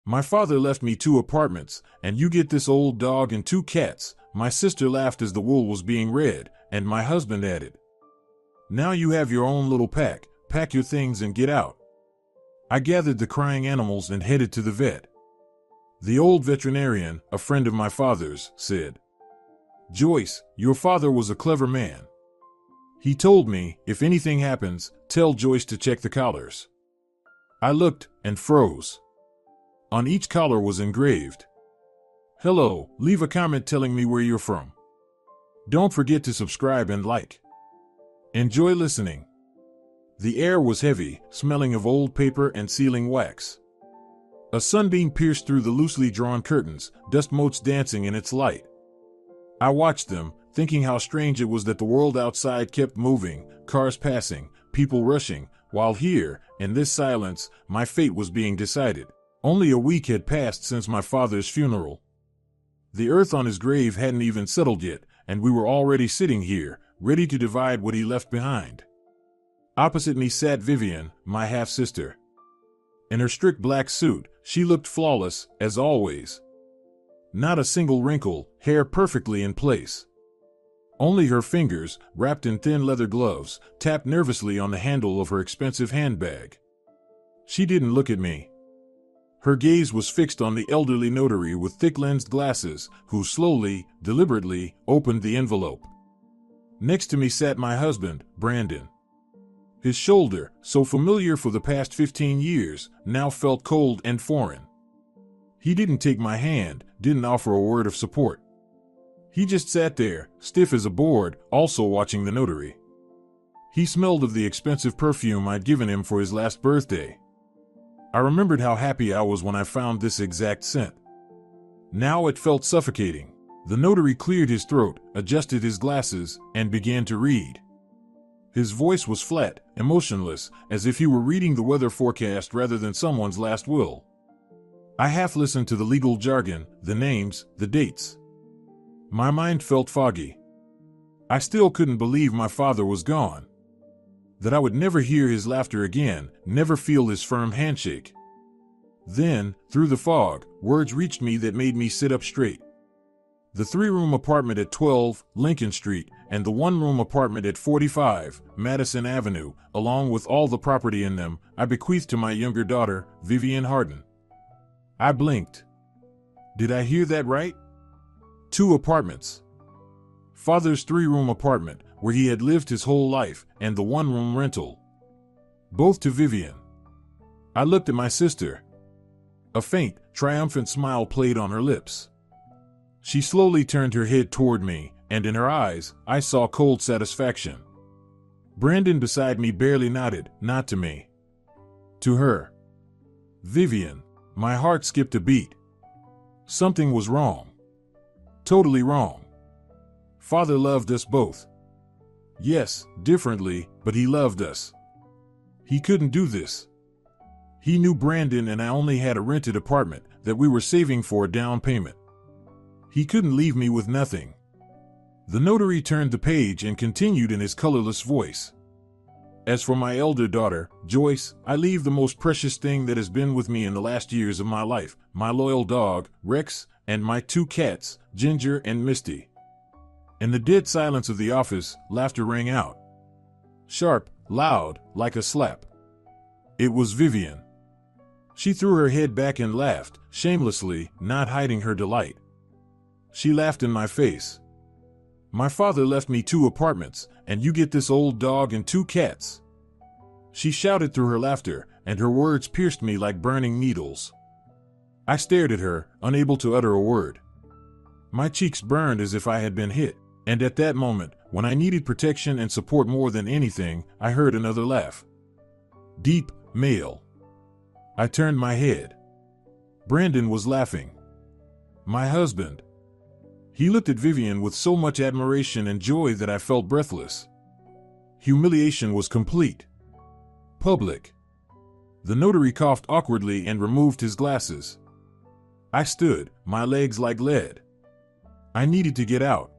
My father left me 2 apartments, and you get this old dog and 2 cats. My sister laughed as the wool was being read, and my husband added, Now you have your own little pack. Pack your things and get out. I gathered the crying animals and headed to the vet. The old veterinarian, a friend of my father's, said, Joyce, your father was a clever man. He told me, if anything happens, tell Joyce to check the collars. I looked and froze. On each collar was engraved, Hello, leave a comment telling me where you're from. Don't forget to subscribe and like. Enjoy listening. The air was heavy, smelling of old paper and sealing wax. A sunbeam pierced through the loosely drawn curtains, dust motes dancing in its light. I watched them, thinking how strange it was that the world outside kept moving, cars passing, people rushing, while here, in this silence, my fate was being decided. Only a week had passed since my father's funeral. The earth on his grave hadn't even settled yet, and we were already sitting here, ready to divide what he left behind. Opposite me sat Vivian, my half-sister. In her strict black suit, she looked flawless, as always. Not a single wrinkle, hair perfectly in place. Only her fingers, wrapped in thin leather gloves, tapped nervously on the handle of her expensive handbag. She didn't look at me. Her gaze was fixed on the elderly notary with thick-lensed glasses, who slowly, deliberately, opened the envelope. Next to me sat my husband, Brandon. His shoulder, so familiar for the past 15 years, now felt cold and foreign. He didn't take my hand, didn't offer a word of support. He just sat there, stiff as a board, also watching the notary. He smelled of the expensive perfume I'd given him for his last birthday. I remembered how happy I was when I found this exact scent. Now it felt suffocating. The notary cleared his throat, adjusted his glasses, and began to read. His voice was flat, emotionless, as if he were reading the weather forecast rather than someone's last will. I half listened to the legal jargon, the names, the dates. My mind felt foggy. I still couldn't believe my father was gone. That I would never hear his laughter again, never feel his firm handshake. Then, through the fog, words reached me that made me sit up straight. The 3-room apartment at 12 Lincoln Street and the 1-room apartment at 45 Madison Avenue, along with all the property in them, I bequeathed to my younger daughter, Vivian Hardin. I blinked. Did I hear that right? 2 apartments. Father's 3-room apartment, where he had lived his whole life, and the 1-room rental. Both to Vivian. I looked at my sister. A faint, triumphant smile played on her lips. She slowly turned her head toward me, and in her eyes, I saw cold satisfaction. Brandon beside me barely nodded, not to me. To her. Vivian. My heart skipped a beat. Something was wrong. Totally wrong. Father loved us both. Yes, differently, but he loved us. He couldn't do this. He knew Brandon and I only had a rented apartment that we were saving for a down payment. He couldn't leave me with nothing. The notary turned the page and continued in his colorless voice. As for my elder daughter, Joyce, I leave the most precious thing that has been with me in the last years of my life, my loyal dog, Rex, and my 2 cats, Ginger and Misty. In the dead silence of the office, laughter rang out. Sharp, loud, like a slap. It was Vivian. She threw her head back and laughed, shamelessly, not hiding her delight. She laughed in my face. My father left me 2 apartments, and you get this old dog and 2 cats. She shouted through her laughter, and her words pierced me like burning needles. I stared at her, unable to utter a word. My cheeks burned as if I had been hit. And at that moment, when I needed protection and support more than anything, I heard another laugh. Deep, male. I turned my head. Brandon was laughing. My husband. He looked at Vivian with so much admiration and joy that I felt breathless. Humiliation was complete. Public. The notary coughed awkwardly and removed his glasses. I stood, my legs like lead. I needed to get out.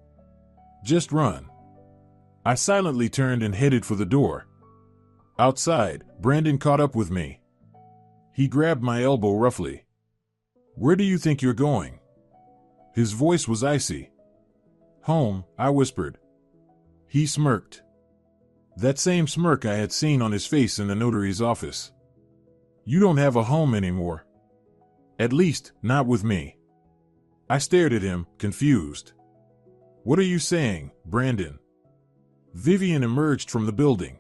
Just run. I silently turned and headed for the door. Outside, Brandon caught up with me. He grabbed my elbow roughly. Where do you think you're going? His voice was icy. Home, I whispered. He smirked. That same smirk I had seen on his face in the notary's office. You don't have a home anymore. At least, not with me. I stared at him, confused. What are you saying, Brandon? Vivian emerged from the building.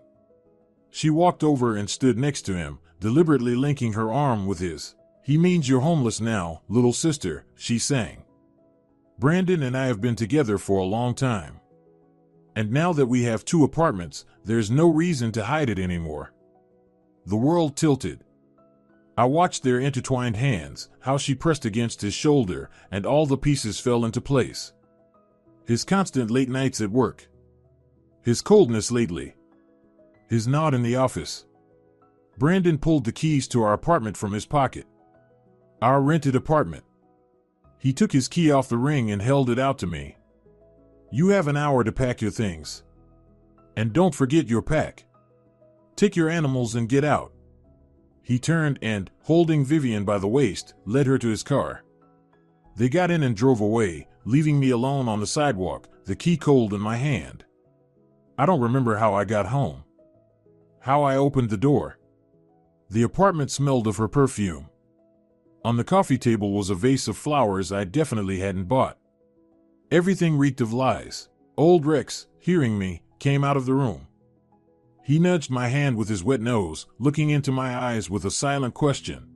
She walked over and stood next to him, deliberately linking her arm with his. He means you're homeless now, little sister, she sang. Brandon and I have been together for a long time. And now that we have 2 apartments, there's no reason to hide it anymore. The world tilted. I watched their intertwined hands, how she pressed against his shoulder, and all the pieces fell into place. His constant late nights at work. His coldness lately. His nod in the office. Brandon pulled the keys to our apartment from his pocket. Our rented apartment. He took his key off the ring and held it out to me. You have an hour to pack your things. And don't forget your pack. Take your animals and get out. He turned and, holding Vivian by the waist, led her to his car. They got in and drove away, leaving me alone on the sidewalk, the key cold in my hand. I don't remember how I got home. How I opened the door. The apartment smelled of her perfume. On the coffee table was a vase of flowers I definitely hadn't bought. Everything reeked of lies. Old Rex, hearing me, came out of the room. He nudged my hand with his wet nose, looking into my eyes with a silent question.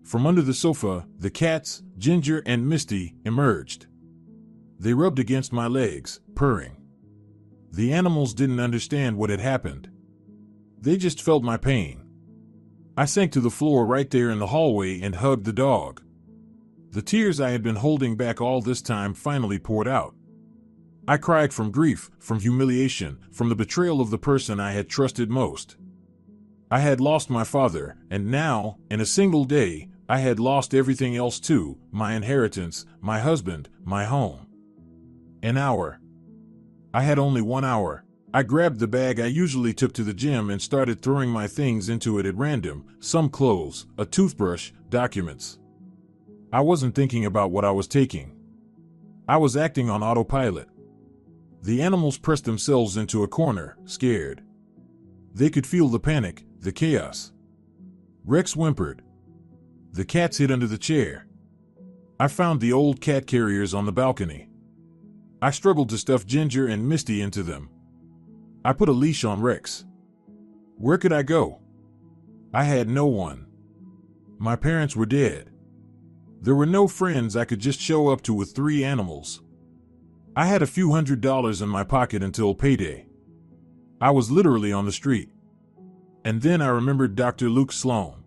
From under the sofa, the cats, Ginger and Misty, emerged. They rubbed against my legs, purring. The animals didn't understand what had happened. They just felt my pain. I sank to the floor right there in the hallway and hugged the dog. The tears I had been holding back all this time finally poured out. I cried from grief, from humiliation, from the betrayal of the person I had trusted most. I had lost my father, and now, in a single day, I had lost everything else too, my inheritance, my husband, my home. An hour. I had only 1 hour. I grabbed the bag I usually took to the gym and started throwing my things into it at random, some clothes, a toothbrush, documents. I wasn't thinking about what I was taking. I was acting on autopilot. The animals pressed themselves into a corner, scared. They could feel the panic, the chaos. Rex whimpered. The cats hid under the chair. I found the old cat carriers on the balcony. I struggled to stuff Ginger and Misty into them. I put a leash on Rex. Where could I go? I had no one. My parents were dead. There were no friends I could just show up to with 3 animals. I had a few $100s in my pocket until payday. I was literally on the street. And then I remembered Dr. Luke Sloan.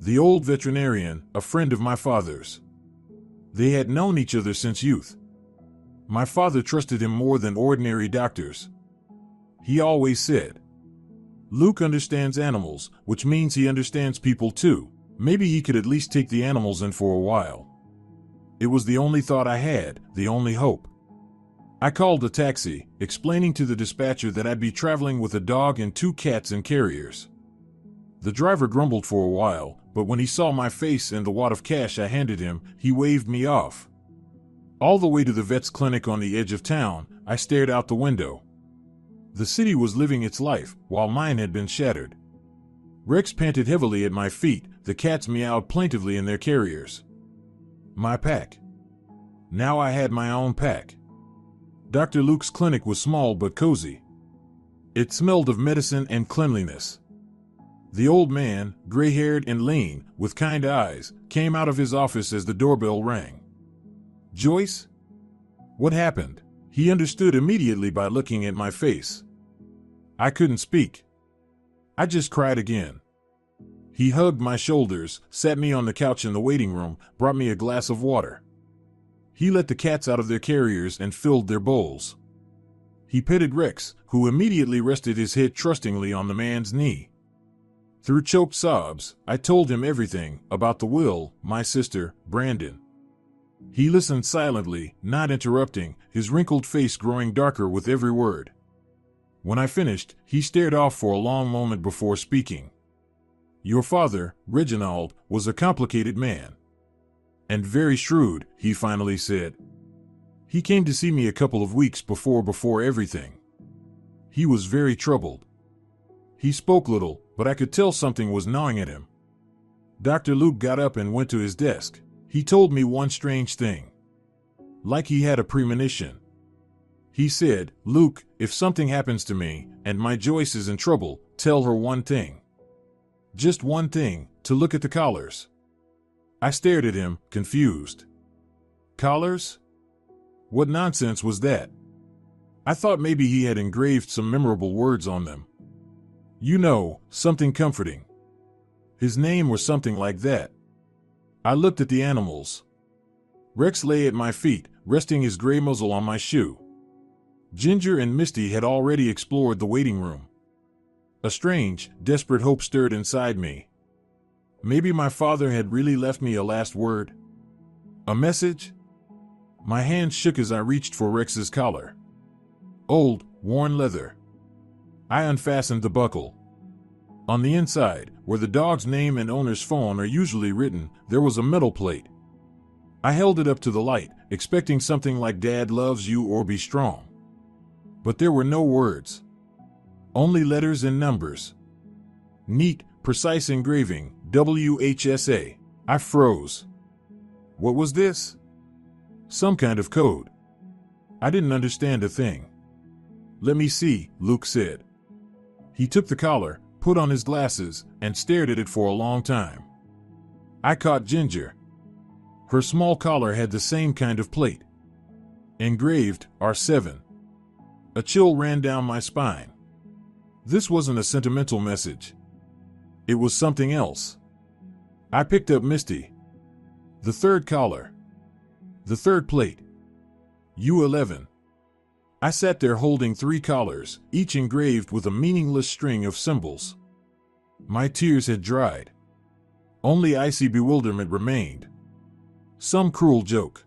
The old veterinarian, a friend of my father's. They had known each other since youth. My father trusted him more than ordinary doctors. He always said, Luke understands animals, which means he understands people too. Maybe he could at least take the animals in for a while. It was the only thought I had, the only hope. I called a taxi, explaining to the dispatcher that I'd be traveling with a dog and 2 cats in carriers. The driver grumbled for a while, but when he saw my face and the wad of cash I handed him, he waved me off. All the way to the vet's clinic on the edge of town, I stared out the window. The city was living its life, while mine had been shattered. Rex panted heavily at my feet, the cats meowed plaintively in their carriers. My pack. Now I had my own pack. Dr. Luke's clinic was small but cozy. It smelled of medicine and cleanliness. The old man, gray-haired and lean, with kind eyes, came out of his office as the doorbell rang. Joyce? What happened? He understood immediately by looking at my face. I couldn't speak. I just cried again. He hugged my shoulders, sat me on the couch in the waiting room, brought me a glass of water. He let the cats out of their carriers and filled their bowls. He petted Rex, who immediately rested his head trustingly on the man's knee. Through choked sobs, I told him everything about the will, my sister, Brandon. He listened silently, not interrupting, his wrinkled face growing darker with every word. When I finished, he stared off for a long moment before speaking. Your father, Reginald, was a complicated man. And very shrewd, he finally said. He came to see me a couple of weeks before everything. He was very troubled. He spoke little, but I could tell something was gnawing at him. Dr. Luke got up and went to his desk. He told me one strange thing. Like he had a premonition. He said, "Luke, if something happens to me, and my Joyce is in trouble, tell her one thing. Just one thing, to look at the collars." I stared at him, confused. Collars? What nonsense was that? I thought maybe he had engraved some memorable words on them. You know, something comforting. His name or something like that. I looked at the animals. Rex lay at my feet, resting his gray muzzle on my shoe. Ginger and Misty had already explored the waiting room. A strange, desperate hope stirred inside me. Maybe my father had really left me a last word? A message? My hand shook as I reached for Rex's collar. Old, worn leather. I unfastened the buckle. On the inside, where the dog's name and owner's phone are usually written, there was a metal plate. I held it up to the light, expecting something like "Dad loves you" or "Be strong." But there were no words. Only letters and numbers. Neat, precise engraving, WHSA. I froze. What was this? Some kind of code. I didn't understand a thing. "Let me see," Luke said. He took the collar, put on his glasses, and stared at it for a long time. I caught Ginger. Her small collar had the same kind of plate. Engraved, R7. A chill ran down my spine. This wasn't a sentimental message. It was something else. I picked up Misty. The third collar. The third plate. U11. I sat there holding 3 collars, each engraved with a meaningless string of symbols. My tears had dried. Only icy bewilderment remained. Some cruel joke.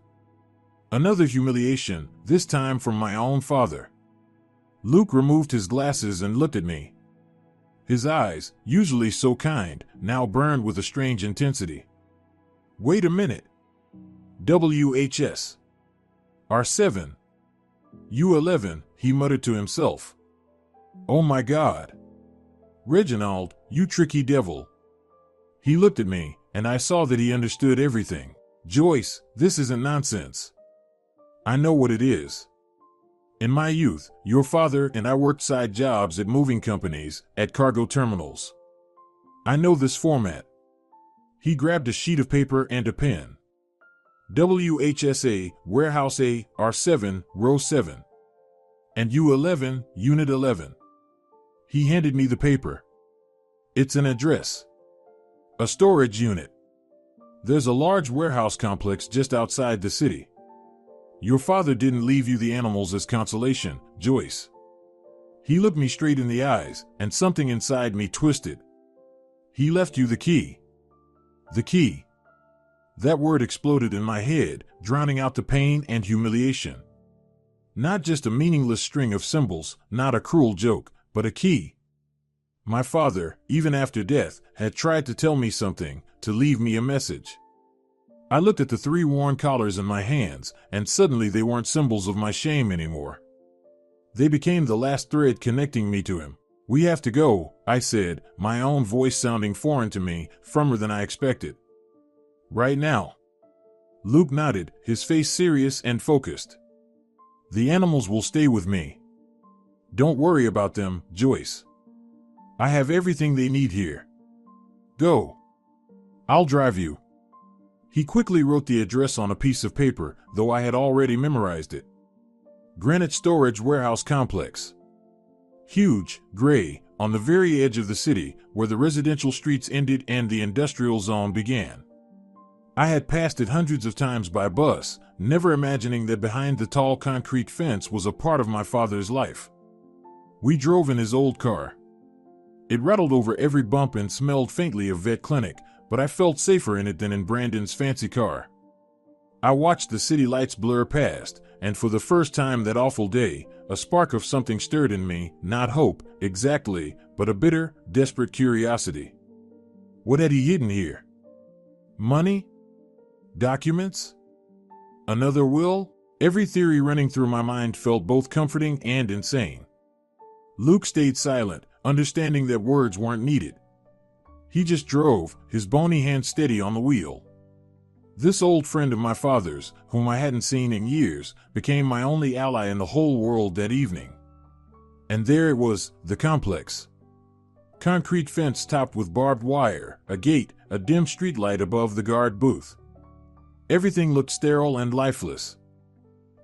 Another humiliation, this time from my own father. Luke removed his glasses and looked at me. His eyes, usually so kind, now burned with a strange intensity. "Wait a minute. WHS. R7. U11, he muttered to himself. "Oh my God. Reginald, you tricky devil." He looked at me, and I saw that he understood everything. "Joyce, this isn't nonsense. I know what it is. In my youth, your father and I worked side jobs at moving companies, at cargo terminals. I know this format." He grabbed a sheet of paper and a pen. WHSA, Warehouse A, R7, Row 7. And U11, Unit 11. He handed me the paper. "It's an address. A storage unit. There's a large warehouse complex just outside the city. Your father didn't leave you the animals as consolation, Joyce." He looked me straight in the eyes, and something inside me twisted. "He left you the key." The key. That word exploded in my head, drowning out the pain and humiliation. Not just a meaningless string of symbols, not a cruel joke, but a key. My father, even after death, had tried to tell me something, to leave me a message. I looked at the 3 worn collars in my hands, and suddenly they weren't symbols of my shame anymore. They became the last thread connecting me to him. "We have to go," I said, my own voice sounding foreign to me, firmer than I expected. "Right now." Luke nodded, his face serious and focused. "The animals will stay with me. Don't worry about them, Joyce. I have everything they need here. Go. I'll drive you." He quickly wrote the address on a piece of paper, though I had already memorized it. Greenwich Storage Warehouse Complex. Huge, gray, on the very edge of the city, where the residential streets ended and the industrial zone began. I had passed it hundreds of times by bus, never imagining that behind the tall concrete fence was a part of my father's life. We drove in his old car. It rattled over every bump and smelled faintly of vet clinic, but I felt safer in it than in Brandon's fancy car. I watched the city lights blur past, and for the first time that awful day, a spark of something stirred in me, not hope, exactly, but a bitter, desperate curiosity. What had he hidden here? Money? Documents? Another will? Every theory running through my mind felt both comforting and insane. Luke stayed silent, understanding that words weren't needed. He just drove, his bony hand steady on the wheel. This old friend of my father's, whom I hadn't seen in years, became my only ally in the whole world that evening. And there it was, the complex. Concrete fence topped with barbed wire, a gate, a dim streetlight above the guard booth. Everything looked sterile and lifeless.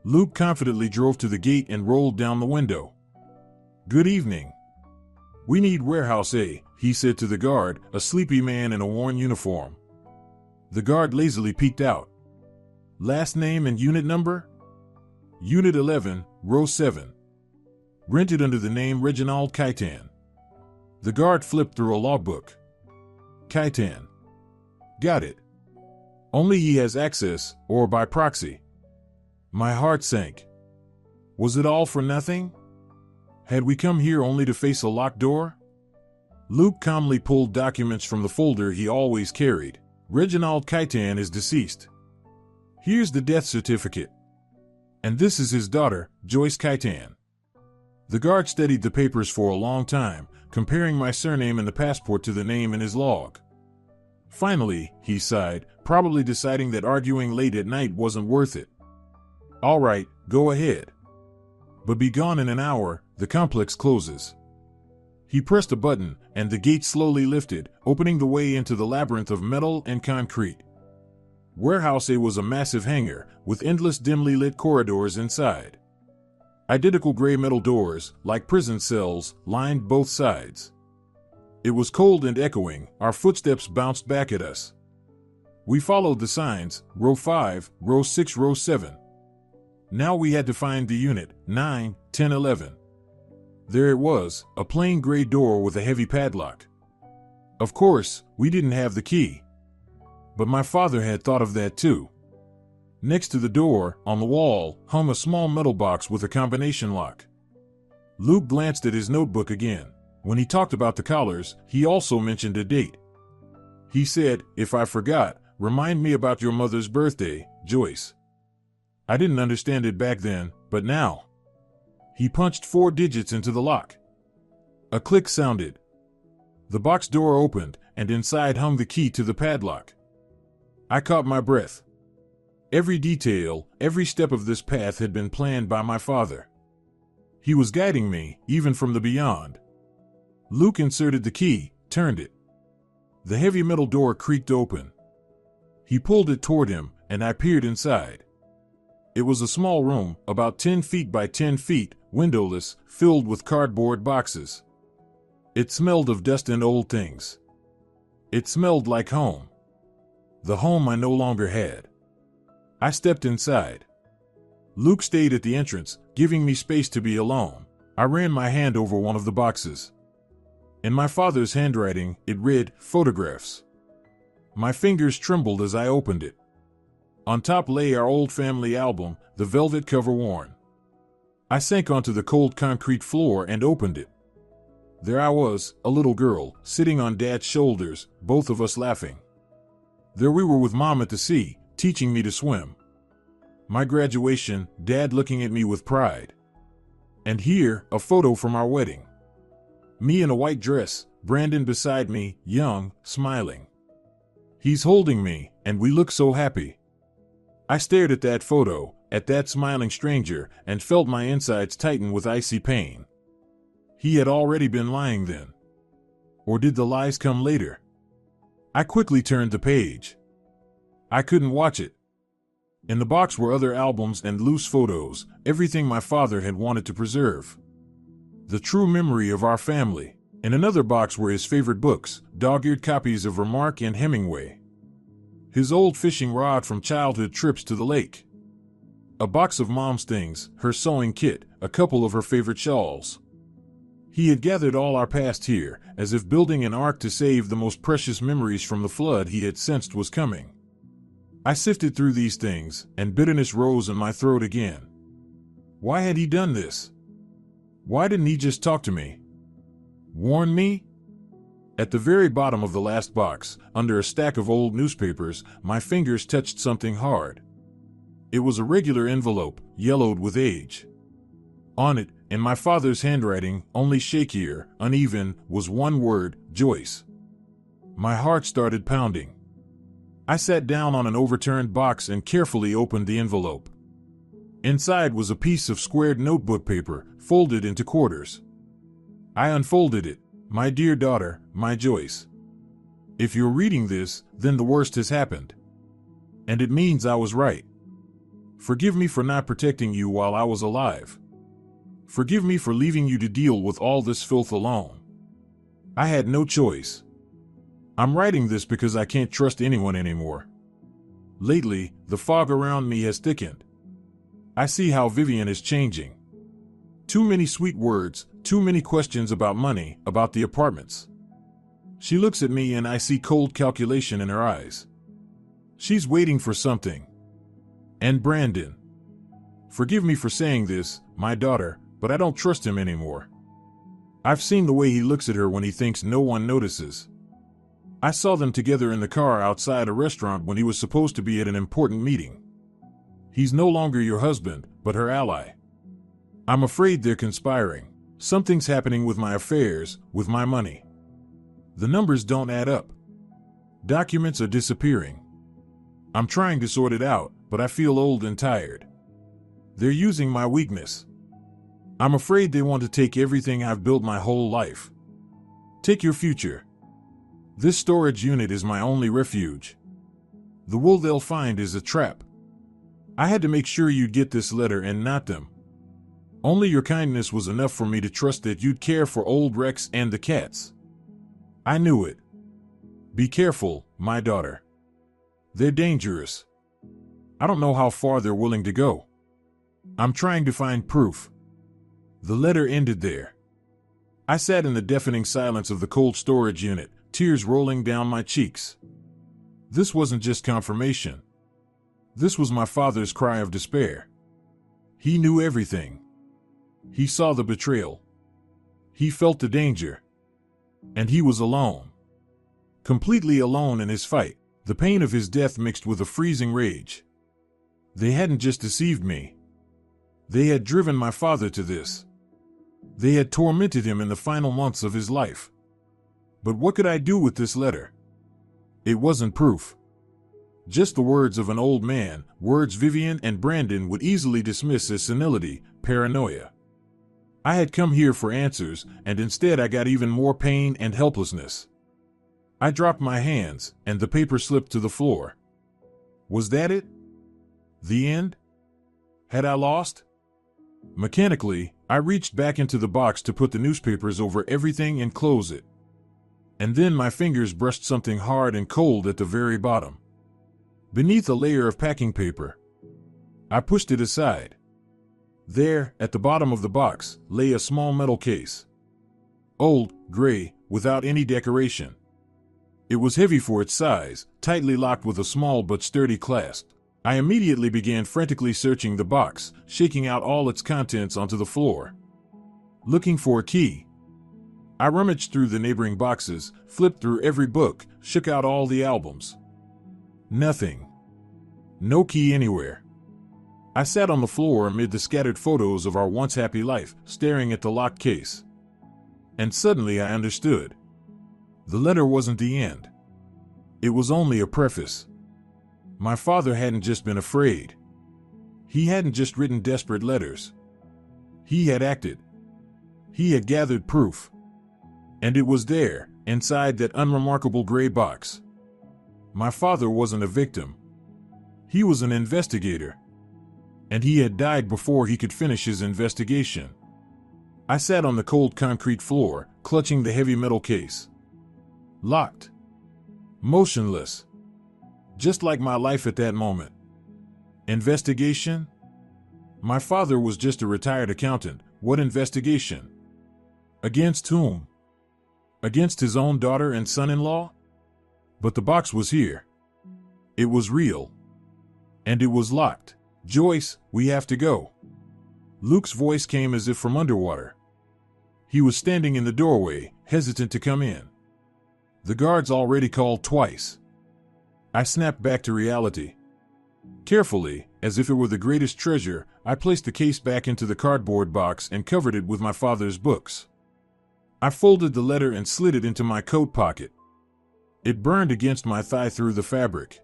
Luke confidently drove to the gate and rolled down the window. "Good evening. We need Warehouse A," he said to the guard, a sleepy man in a worn uniform. The guard lazily peeked out. "Last name and unit number?" "Unit 11, row 7. Rented under the name Reginald Kaitan." The guard flipped through a logbook. "Kaitan. Got it. Only he has access, or by proxy." My heart sank. Was it all for nothing? Had we come here only to face a locked door? Luke calmly pulled documents from the folder he always carried. "Reginald Kaitan is deceased. Here's the death certificate. And this is his daughter, Joyce Kaitan." The guard studied the papers for a long time, comparing my surname in the passport to the name in his log. Finally, he sighed, probably deciding that arguing late at night wasn't worth it. "All right, go ahead. But be gone in an hour, the complex closes." He pressed a button, and the gate slowly lifted, opening the way into the labyrinth of metal and concrete. Warehouse A was a massive hangar, with endless dimly lit corridors inside. Identical gray metal doors, like prison cells, lined both sides. It was cold and echoing, our footsteps bounced back at us. We followed the signs, row 5, row 6, row 7. Now we had to find the unit, 9, 10, 11. There it was, a plain gray door with a heavy padlock. Of course, we didn't have the key. But my father had thought of that too. Next to the door, on the wall, hung a small metal box with a combination lock. Luke glanced at his notebook again. When he talked about the collars, he also mentioned a date. He said, "If I forgot, remind me about your mother's birthday, Joyce." I didn't understand it back then, but now. He punched 4 digits into the lock. A click sounded. The box door opened, and inside hung the key to the padlock. I caught my breath. Every detail, every step of this path had been planned by my father. He was guiding me, even from the beyond. Luke inserted the key, turned it. The heavy metal door creaked open. He pulled it toward him, and I peered inside. It was a small room, about 10 feet by 10 feet, windowless, filled with cardboard boxes. It smelled of dust and old things. It smelled like home. The home I no longer had. I stepped inside. Luke stayed at the entrance, giving me space to be alone. I ran my hand over one of the boxes. In my father's handwriting, it read, "Photographs." My fingers trembled as I opened it. On top lay our old family album, the velvet cover worn. I sank onto the cold concrete floor and opened it. There I was, a little girl, sitting on Dad's shoulders, both of us laughing. There we were with Mom at the sea, teaching me to swim. My graduation, Dad looking at me with pride. And here, a photo from our wedding. Me in a white dress, Brandon beside me, young, smiling. He's holding me, and we look so happy. I stared at that photo, at that smiling stranger, and felt my insides tighten with icy pain. He had already been lying then. Or did the lies come later? I quickly turned the page. I couldn't watch it. In the box were other albums and loose photos, everything my father had wanted to preserve. The true memory of our family. In another box were his favorite books, dog-eared copies of Remarque and Hemingway. His old fishing rod from childhood trips to the lake. A box of Mom's things, her sewing kit, a couple of her favorite shawls. He had gathered all our past here, as if building an ark to save the most precious memories from the flood he had sensed was coming. I sifted through these things, and bitterness rose in my throat again. Why had he done this? Why didn't he just talk to me? Warn me? At the very bottom of the last box, under a stack of old newspapers, my fingers touched something hard. It was a regular envelope, yellowed with age. On it, in my father's handwriting, only shakier, uneven, was one word, Joyce. My heart started pounding. I sat down on an overturned box and carefully opened the envelope. Inside was a piece of squared notebook paper, folded into quarters. I unfolded it. My dear daughter, my Joyce. If you're reading this, then the worst has happened. And it means I was right. Forgive me for not protecting you while I was alive. Forgive me for leaving you to deal with all this filth alone. I had no choice. I'm writing this because I can't trust anyone anymore. Lately, the fog around me has thickened. I see how Vivian is changing. Too many sweet words, too many questions about money, about the apartments. She looks at me and I see cold calculation in her eyes. She's waiting for something. And Brandon. Forgive me for saying this, my daughter, but I don't trust him anymore. I've seen the way he looks at her when he thinks no one notices. I saw them together in the car outside a restaurant when he was supposed to be at an important meeting. He's no longer your husband, but her ally. I'm afraid they're conspiring. Something's happening with my affairs, with my money. The numbers don't add up. Documents are disappearing. I'm trying to sort it out, but I feel old and tired. They're using my weakness. I'm afraid they want to take everything I've built my whole life. Take your future. This storage unit is my only refuge. The wool they'll find is a trap. I had to make sure you'd get this letter and not them. Only your kindness was enough for me to trust that you'd care for old Rex and the cats. I knew it. Be careful, my daughter. They're dangerous. I don't know how far they're willing to go. I'm trying to find proof. The letter ended there. I sat in the deafening silence of the cold storage unit, tears rolling down my cheeks. This wasn't just confirmation. This was my father's cry of despair. He knew everything. He saw the betrayal. He felt the danger. And he was alone. Completely alone in his fight, the pain of his death mixed with a freezing rage. They hadn't just deceived me. They had driven my father to this. They had tormented him in the final months of his life. But what could I do with this letter? It wasn't proof. Just the words of an old man, words Vivian and Brandon would easily dismiss as senility, paranoia. I had come here for answers, and instead I got even more pain and helplessness. I dropped my hands, and the paper slipped to the floor. Was that it? The end? Had I lost? Mechanically, I reached back into the box to put the newspapers over everything and close it. And then my fingers brushed something hard and cold at the very bottom. Beneath a layer of packing paper. I pushed it aside. There, at the bottom of the box, lay a small metal case. Old, gray, without any decoration. It was heavy for its size, tightly locked with a small but sturdy clasp. I immediately began frantically searching the box, shaking out all its contents onto the floor. Looking for a key. I rummaged through the neighboring boxes, flipped through every book, shook out all the albums. Nothing. No key anywhere. I sat on the floor amid the scattered photos of our once happy life, staring at the locked case. And suddenly I understood. The letter wasn't the end. It was only a preface. My father hadn't just been afraid. He hadn't just written desperate letters. He had acted. He had gathered proof. And it was there, inside that unremarkable gray box. My father wasn't a victim. He was an investigator. And he had died before he could finish his investigation. I sat on the cold concrete floor, clutching the heavy metal case. Locked. Motionless. Just like my life at that moment. Investigation? My father was just a retired accountant. What investigation? Against whom? Against his own daughter and son-in-law? But the box was here. It was real. And it was locked. Joyce, we have to go. Luke's voice came as if from underwater. He was standing in the doorway, hesitant to come in. The guards already called twice. I snapped back to reality. Carefully, as if it were the greatest treasure, I placed the case back into the cardboard box and covered it with my father's books. I folded the letter and slid it into my coat pocket. It burned against my thigh through the fabric.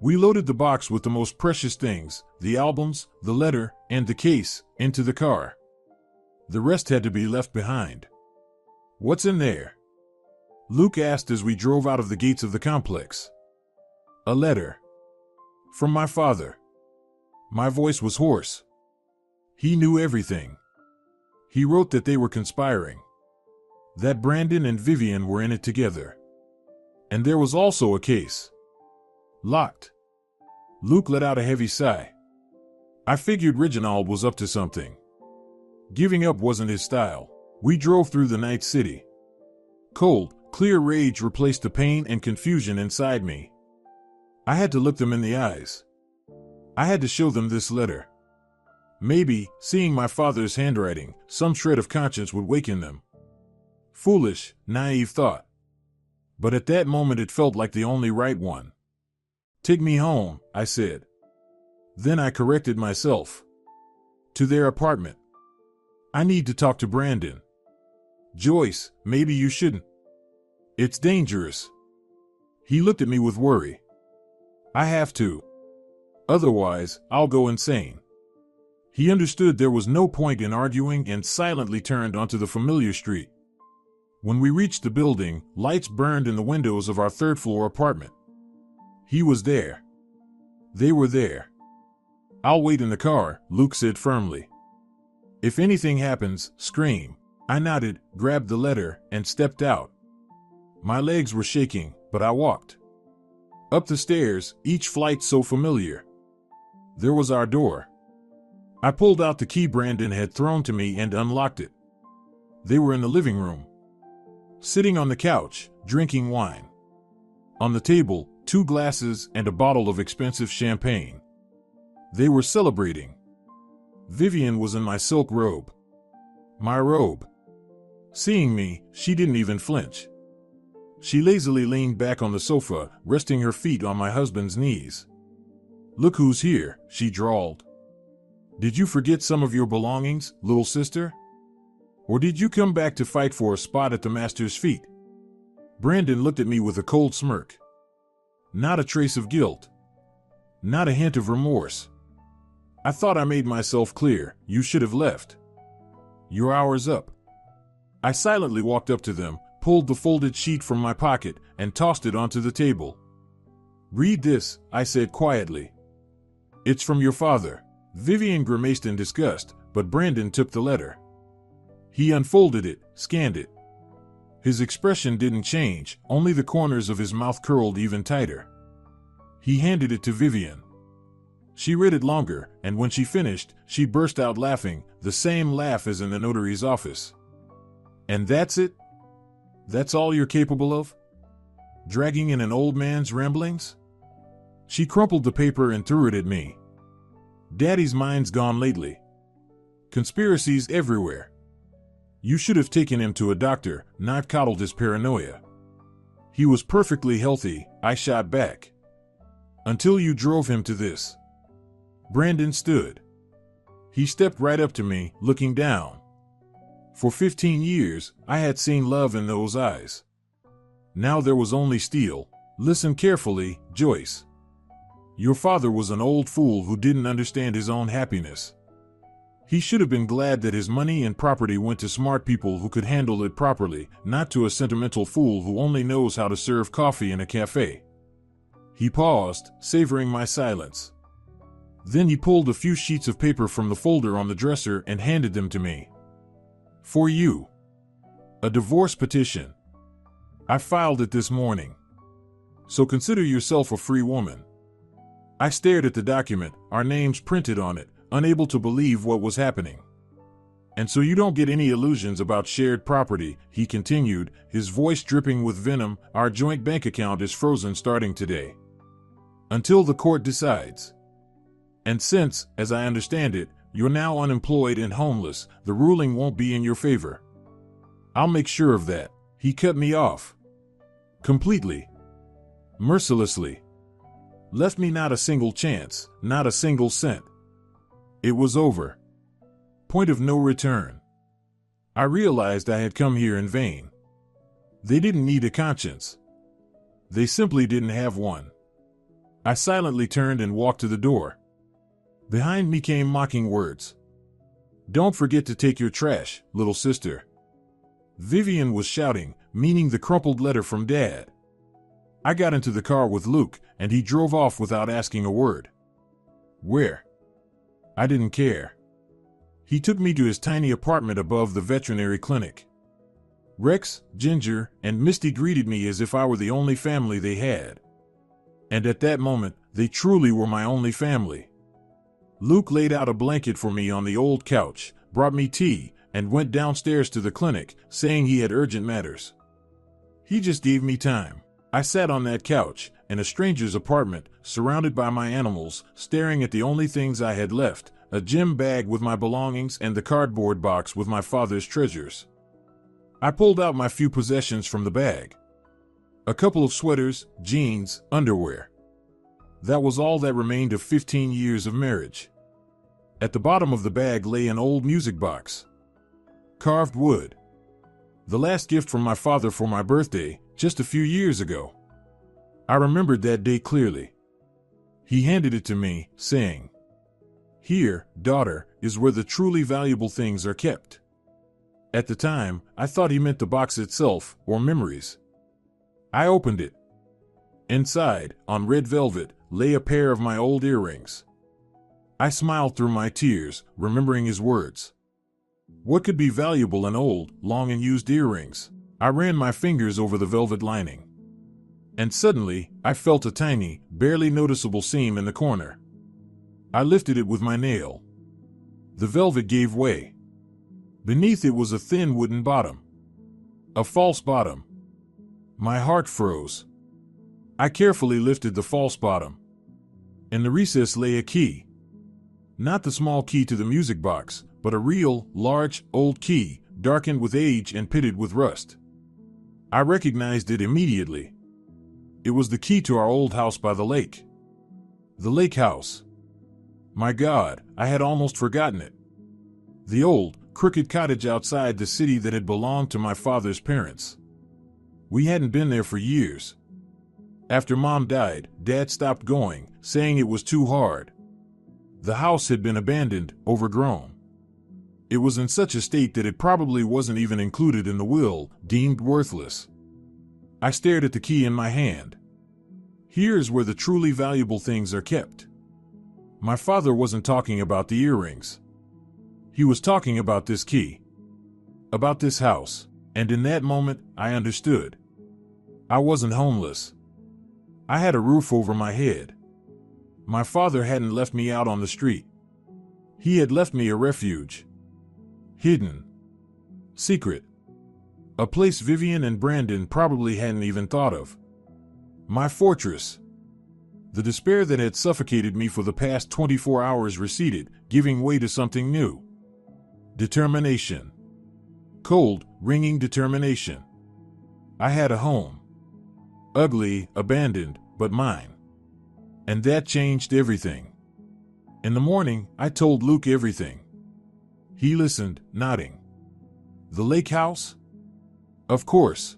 We loaded the box with the most precious things, the albums, the letter, and the case, into the car. The rest had to be left behind. "What's in there?" Luke asked as we drove out of the gates of the complex. "A letter. From my father." My voice was hoarse. He knew everything. He wrote that they were conspiring. That Brandon and Vivian were in it together. And there was also a case. Locked. Luke let out a heavy sigh. I figured Reginald was up to something. Giving up wasn't his style. We drove through the night city. Cold, clear rage replaced the pain and confusion inside me. I had to look them in the eyes. I had to show them this letter. Maybe, seeing my father's handwriting, some shred of conscience would waken them. Foolish, naive thought. But at that moment it felt like the only right one. "Take me home," I said. Then I corrected myself. "To their apartment. I need to talk to Brandon." "Joyce, maybe you shouldn't. It's dangerous." He looked at me with worry. "I have to. Otherwise, I'll go insane." He understood there was no point in arguing and silently turned onto the familiar street. When we reached the building, lights burned in the windows of our third-floor apartment. He was there. They were there. "I'll wait in the car," Luke said firmly. "If anything happens, scream." I nodded, grabbed the letter, and stepped out. My legs were shaking, but I walked. Up the stairs, each flight so familiar. There was our door. I pulled out the key Brandon had thrown to me and unlocked it. They were in the living room. Sitting on the couch, drinking wine. On the table, 2 glasses and a bottle of expensive champagne. They were celebrating. Vivian was in my silk robe. My robe. Seeing me, she didn't even flinch. She lazily leaned back on the sofa, resting her feet on my husband's knees. "Look who's here," she drawled. "Did you forget some of your belongings, little sister? Or did you come back to fight for a spot at the master's feet?" Brandon looked at me with a cold smirk. Not a trace of guilt. Not a hint of remorse. "I thought I made myself clear. You should have left. Your hour's up." I silently walked up to them, pulled the folded sheet from my pocket, and tossed it onto the table. "Read this," I said quietly. "It's from your father." Vivian grimaced in disgust, but Brandon took the letter. He unfolded it, scanned it. His expression didn't change, only the corners of his mouth curled even tighter. He handed it to Vivian. She read it longer, and when she finished, she burst out laughing, the same laugh as in the notary's office. "And that's it? That's all you're capable of? Dragging in an old man's ramblings?" She crumpled the paper and threw it at me. "Daddy's mind's gone lately. Conspiracies everywhere. You should have taken him to a doctor, not coddled his paranoia." "He was perfectly healthy," I shot back. "Until you drove him to this." Brandon stood. He stepped right up to me, looking down. For 15 years, I had seen love in those eyes. Now there was only steel. "Listen carefully, Joyce. Your father was an old fool who didn't understand his own happiness. He should have been glad that his money and property went to smart people who could handle it properly, not to a sentimental fool who only knows how to serve coffee in a cafe." He paused, savoring my silence. Then he pulled a few sheets of paper from the folder on the dresser and handed them to me. "For you. A divorce petition. I filed it this morning. So consider yourself a free woman." I stared at the document, our names printed on it, unable to believe what was happening. "And so you don't get any illusions about shared property," he continued, his voice dripping with venom. "Our joint bank account is frozen starting today. Until the court decides. And since, as I understand it, you're now unemployed and homeless, the ruling won't be in your favor. I'll make sure of that." He cut me off. Completely. Mercilessly. Left me not a single chance, not a single cent. It was over. Point of no return. I realized I had come here in vain. They didn't need a conscience. They simply didn't have one. I silently turned and walked to the door. Behind me came mocking words. "Don't forget to take your trash, little sister." Vivian was shouting, meaning the crumpled letter from Dad. I got into the car with Luke, and he drove off without asking a word. Where? I didn't care. He took me to his tiny apartment above the veterinary clinic. Rex, Ginger, and Misty greeted me as if I were the only family they had. And at that moment, they truly were my only family. Luke laid out a blanket for me on the old couch, brought me tea, and went downstairs to the clinic, saying he had urgent matters. He just gave me time. I sat on that couch, in a stranger's apartment, surrounded by my animals, staring at the only things I had left, a gym bag with my belongings and the cardboard box with my father's treasures. I pulled out my few possessions from the bag. A couple of sweaters, jeans, underwear. That was all that remained of 15 years of marriage. At the bottom of the bag lay an old music box. Carved wood. The last gift from my father for my birthday, just a few years ago. I remembered that day clearly. He handed it to me, saying, "Here, daughter, is where the truly valuable things are kept." At the time, I thought he meant the box itself, or memories. I opened it. Inside, on red velvet, lay a pair of my old earrings. I smiled through my tears, remembering his words. What could be valuable in old, long and used earrings? I ran my fingers over the velvet lining. And suddenly, I felt a tiny, barely noticeable seam in the corner. I lifted it with my nail. The velvet gave way. Beneath it was a thin wooden bottom. A false bottom. My heart froze. I carefully lifted the false bottom. In the recess lay a key. Not the small key to the music box, but a real, large, old key, darkened with age and pitted with rust. I recognized it immediately. It was the key to our old house by the lake. The lake house. My God, I had almost forgotten it. The old, crooked cottage outside the city that had belonged to my father's parents. We hadn't been there for years. After Mom died, Dad stopped going, saying it was too hard. The house had been abandoned, overgrown. It was in such a state that it probably wasn't even included in the will, deemed worthless. I stared at the key in my hand. Here's where the truly valuable things are kept. My father wasn't talking about the earrings. He was talking about this key. About this house. And in that moment, I understood. I wasn't homeless. I had a roof over my head. My father hadn't left me out on the street. He had left me a refuge. Hidden. Secret. A place Vivian and Brandon probably hadn't even thought of. My fortress. The despair that had suffocated me for the past 24 hours receded, giving way to something new. Determination. Cold, ringing determination. I had a home. Ugly, abandoned, but mine. And that changed everything. In the morning, I told Luke everything. He listened, nodding. The lake house? Of course.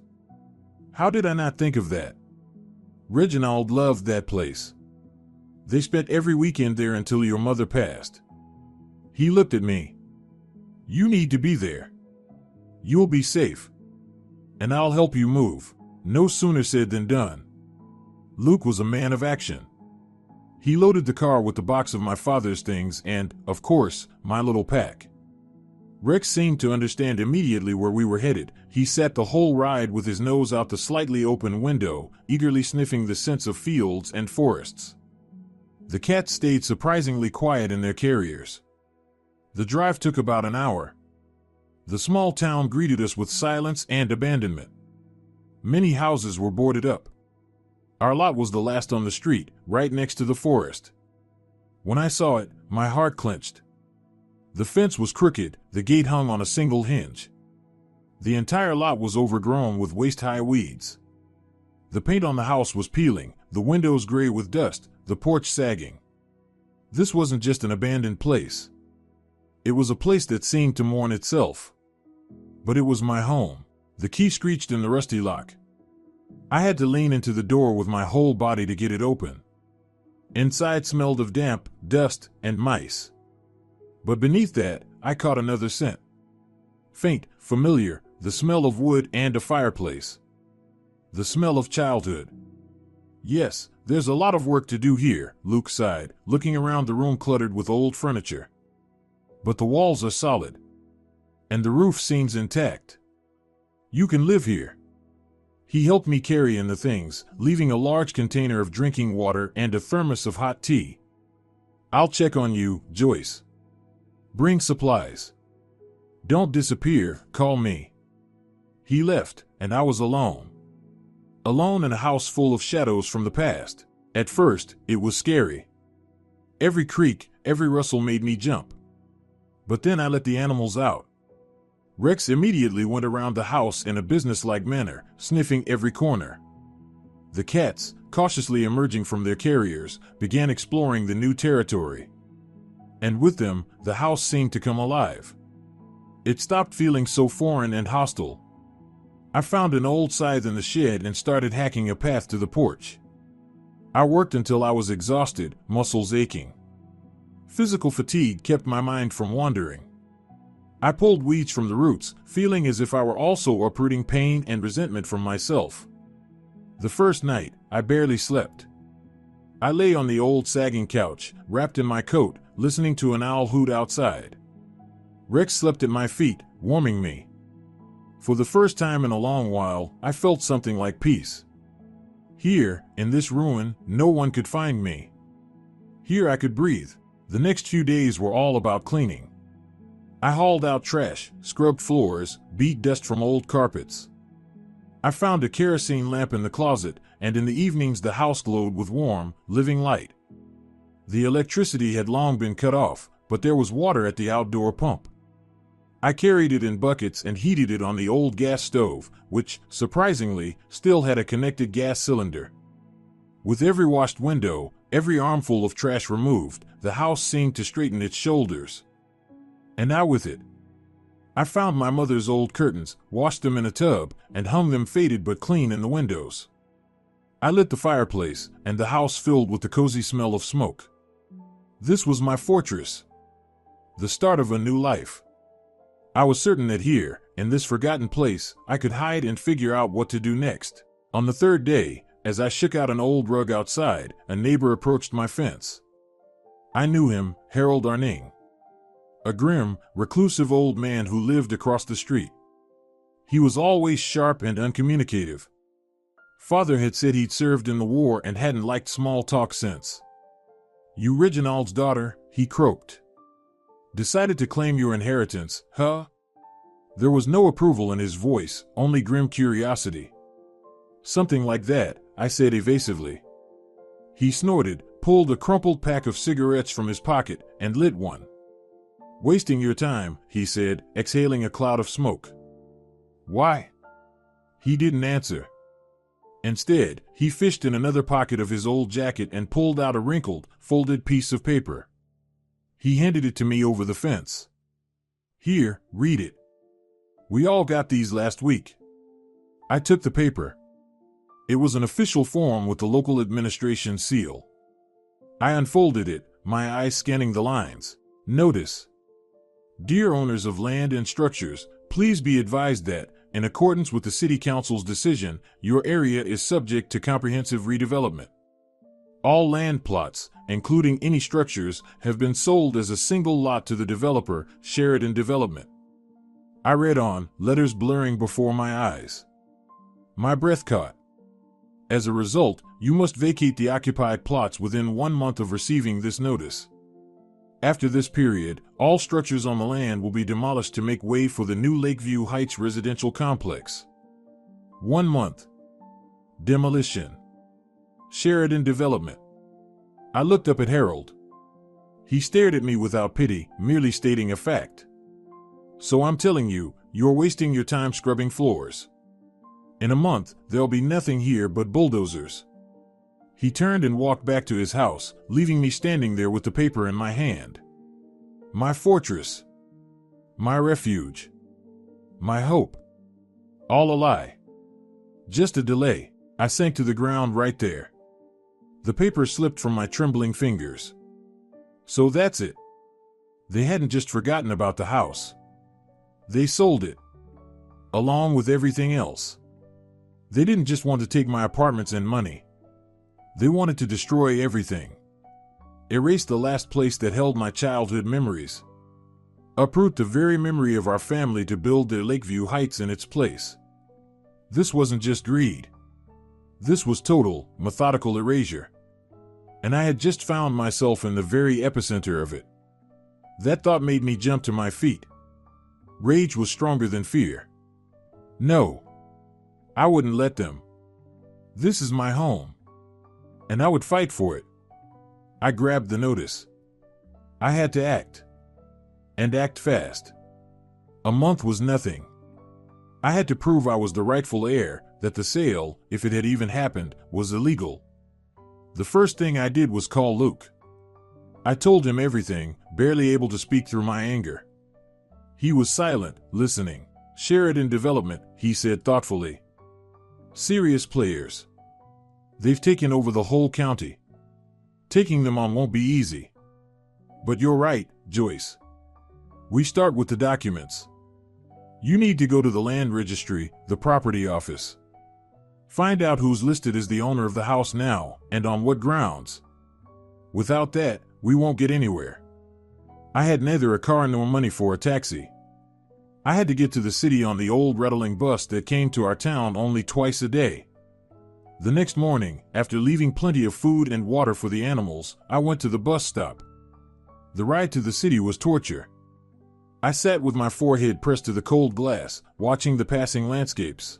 How did I not think of that? Reginald loved that place. They spent every weekend there until your mother passed. He looked at me. You need to be there. You'll be safe. And I'll help you move. No sooner said than done. Luke was a man of action. He loaded the car with the box of my father's things and, of course, my little pack. Rex seemed to understand immediately where we were headed. He sat the whole ride with his nose out the slightly open window, eagerly sniffing the scents of fields and forests. The cats stayed surprisingly quiet in their carriers. The drive took about an hour. The small town greeted us with silence and abandonment. Many houses were boarded up. Our lot was the last on the street, right next to the forest. When I saw it, my heart clenched. The fence was crooked, the gate hung on a single hinge. The entire lot was overgrown with waist-high weeds. The paint on the house was peeling, the windows gray with dust, the porch sagging. This wasn't just an abandoned place. It was a place that seemed to mourn itself. But it was my home. The key screeched in the rusty lock. I had to lean into the door with my whole body to get it open. Inside smelled of damp, dust, and mice. But beneath that, I caught another scent. Faint, familiar, the smell of wood and a fireplace. The smell of childhood. Yes, there's a lot of work to do here, Luke sighed, looking around the room cluttered with old furniture. But the walls are solid. And the roof seems intact. You can live here. He helped me carry in the things, leaving a large container of drinking water and a thermos of hot tea. I'll check on you, Joyce. Bring supplies. Don't disappear, call me. He left, and I was alone. Alone in a house full of shadows from the past. At first, it was scary. Every creak, every rustle made me jump. But then I let the animals out. Rex immediately went around the house in a businesslike manner, sniffing every corner. The cats, cautiously emerging from their carriers, began exploring the new territory. And with them, the house seemed to come alive. It stopped feeling so foreign and hostile. I found an old scythe in the shed and started hacking a path to the porch. I worked until I was exhausted, muscles aching. Physical fatigue kept my mind from wandering. I pulled weeds from the roots, feeling as if I were also uprooting pain and resentment from myself. The first night, I barely slept. I lay on the old sagging couch, wrapped in my coat, listening to an owl hoot outside. Rex slept at my feet, warming me. For the first time in a long while, I felt something like peace. Here, in this ruin, no one could find me. Here I could breathe. The next few days were all about cleaning. I hauled out trash, scrubbed floors, beat dust from old carpets. I found a kerosene lamp in the closet, and in the evenings the house glowed with warm, living light. The electricity had long been cut off, but there was water at the outdoor pump. I carried it in buckets and heated it on the old gas stove, which, surprisingly, still had a connected gas cylinder. With every washed window, every armful of trash removed, the house seemed to straighten its shoulders. And I with it. I found my mother's old curtains, washed them in a tub, and hung them faded but clean in the windows. I lit the fireplace, and the house filled with the cozy smell of smoke. This was my fortress. The start of a new life. I was certain that here, in this forgotten place, I could hide and figure out what to do next. On the third day, as I shook out an old rug outside, a neighbor approached my fence. I knew him, Harold Arning. A grim, reclusive old man who lived across the street. He was always sharp and uncommunicative. Father had said he'd served in the war and hadn't liked small talk since. "You Reginald's daughter," he croaked. "Decided to claim your inheritance, huh?" There was no approval in his voice, only grim curiosity. "Something like that," I said evasively. He snorted, pulled a crumpled pack of cigarettes from his pocket, and lit one. "Wasting your time," he said, exhaling a cloud of smoke. "Why?" He didn't answer. Instead, he fished in another pocket of his old jacket and pulled out a wrinkled, folded piece of paper. He handed it to me over the fence. "Here, read it. We all got these last week." I took the paper. It was an official form with the local administration seal. I unfolded it, my eyes scanning the lines. Notice. "Dear owners of land and structures, please be advised that, in accordance with the City Council's decision, your area is subject to comprehensive redevelopment. All land plots, including any structures, have been sold as a single lot to the developer, Sheridan Development." I read on, letters blurring before my eyes. My breath caught. "As a result, you must vacate the occupied plots within 1 month of receiving this notice. After this period, all structures on the land will be demolished to make way for the new Lakeview Heights residential complex. 1 month. Demolition. Sheridan Development." I looked up at Harold. He stared at me without pity, merely stating a fact. "So I'm telling you, you're wasting your time scrubbing floors. In a month, there'll be nothing here but bulldozers. He turned and walked back to his house, leaving me standing there with the paper in my hand. My fortress. My refuge. My hope. All a lie. Just a delay. I sank to the ground right there. The paper slipped from my trembling fingers. So that's it. They hadn't just forgotten about the house. They sold it. Along with everything else. They didn't just want to take my apartments and money. They wanted to destroy everything. Erase the last place that held my childhood memories. Uproot the very memory of our family to build their Lakeview Heights in its place. This wasn't just greed. This was total, methodical erasure. And I had just found myself in the very epicenter of it. That thought made me jump to my feet. Rage was stronger than fear. No. I wouldn't let them. This is my home. And I would fight for it. I grabbed the notice. I had to act. And act fast. A month was nothing. I had to prove I was the rightful heir, that the sale, if it had even happened, was illegal. The first thing I did was call Luke. I told him everything, barely able to speak through my anger. He was silent, listening. Sheridan Development, he said thoughtfully. Serious players. They've taken over the whole county. Taking them on won't be easy. But you're right, Joyce. We start with the documents. You need to go to the land registry, the property office. Find out who's listed as the owner of the house now, and on what grounds. Without that, we won't get anywhere. I had neither a car nor money for a taxi. I had to get to the city on the old rattling bus that came to our town only twice a day. The next morning, after leaving plenty of food and water for the animals, I went to the bus stop. The ride to the city was torture. I sat with my forehead pressed to the cold glass, watching the passing landscapes.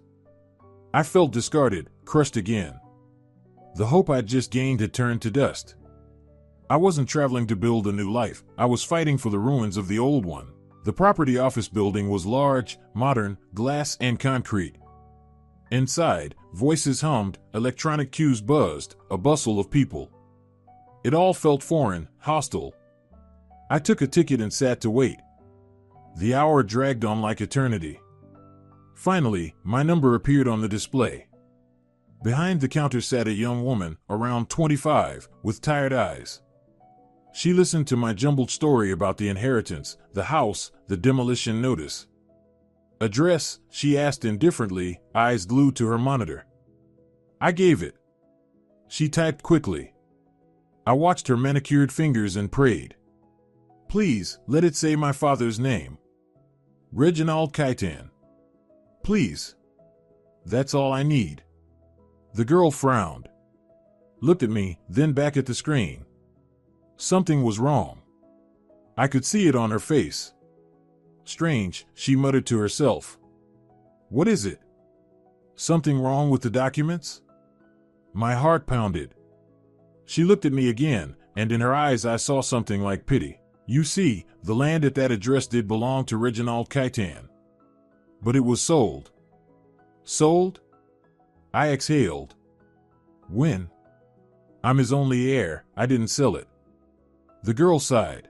I felt discarded, crushed again. The hope I'd just gained had turned to dust. I wasn't traveling to build a new life, I was fighting for the ruins of the old one. The property office building was large, modern, glass and concrete. Inside, voices hummed, electronic cues buzzed, a bustle of people. It all felt foreign, hostile. I took a ticket and sat to wait. The hour dragged on like eternity. Finally, my number appeared on the display. Behind the counter sat a young woman, around 25, with tired eyes. She listened to my jumbled story about the inheritance, the house, the demolition notice. Address, she asked indifferently, eyes glued to her monitor. I gave it. She typed quickly. I watched her manicured fingers and prayed. Please, let it say my father's name. Reginald Kaitan. Please. That's all I need. The girl frowned. Looked at me, then back at the screen. Something was wrong. I could see it on her face. Strange, she muttered to herself. What is it? Something wrong with the documents? My heart pounded. She looked at me again, and in her eyes I saw something like pity. You see, the land at that address did belong to Reginald Kaitan. But it was sold. Sold? I exhaled. When? I'm his only heir, I didn't sell it. The girl sighed.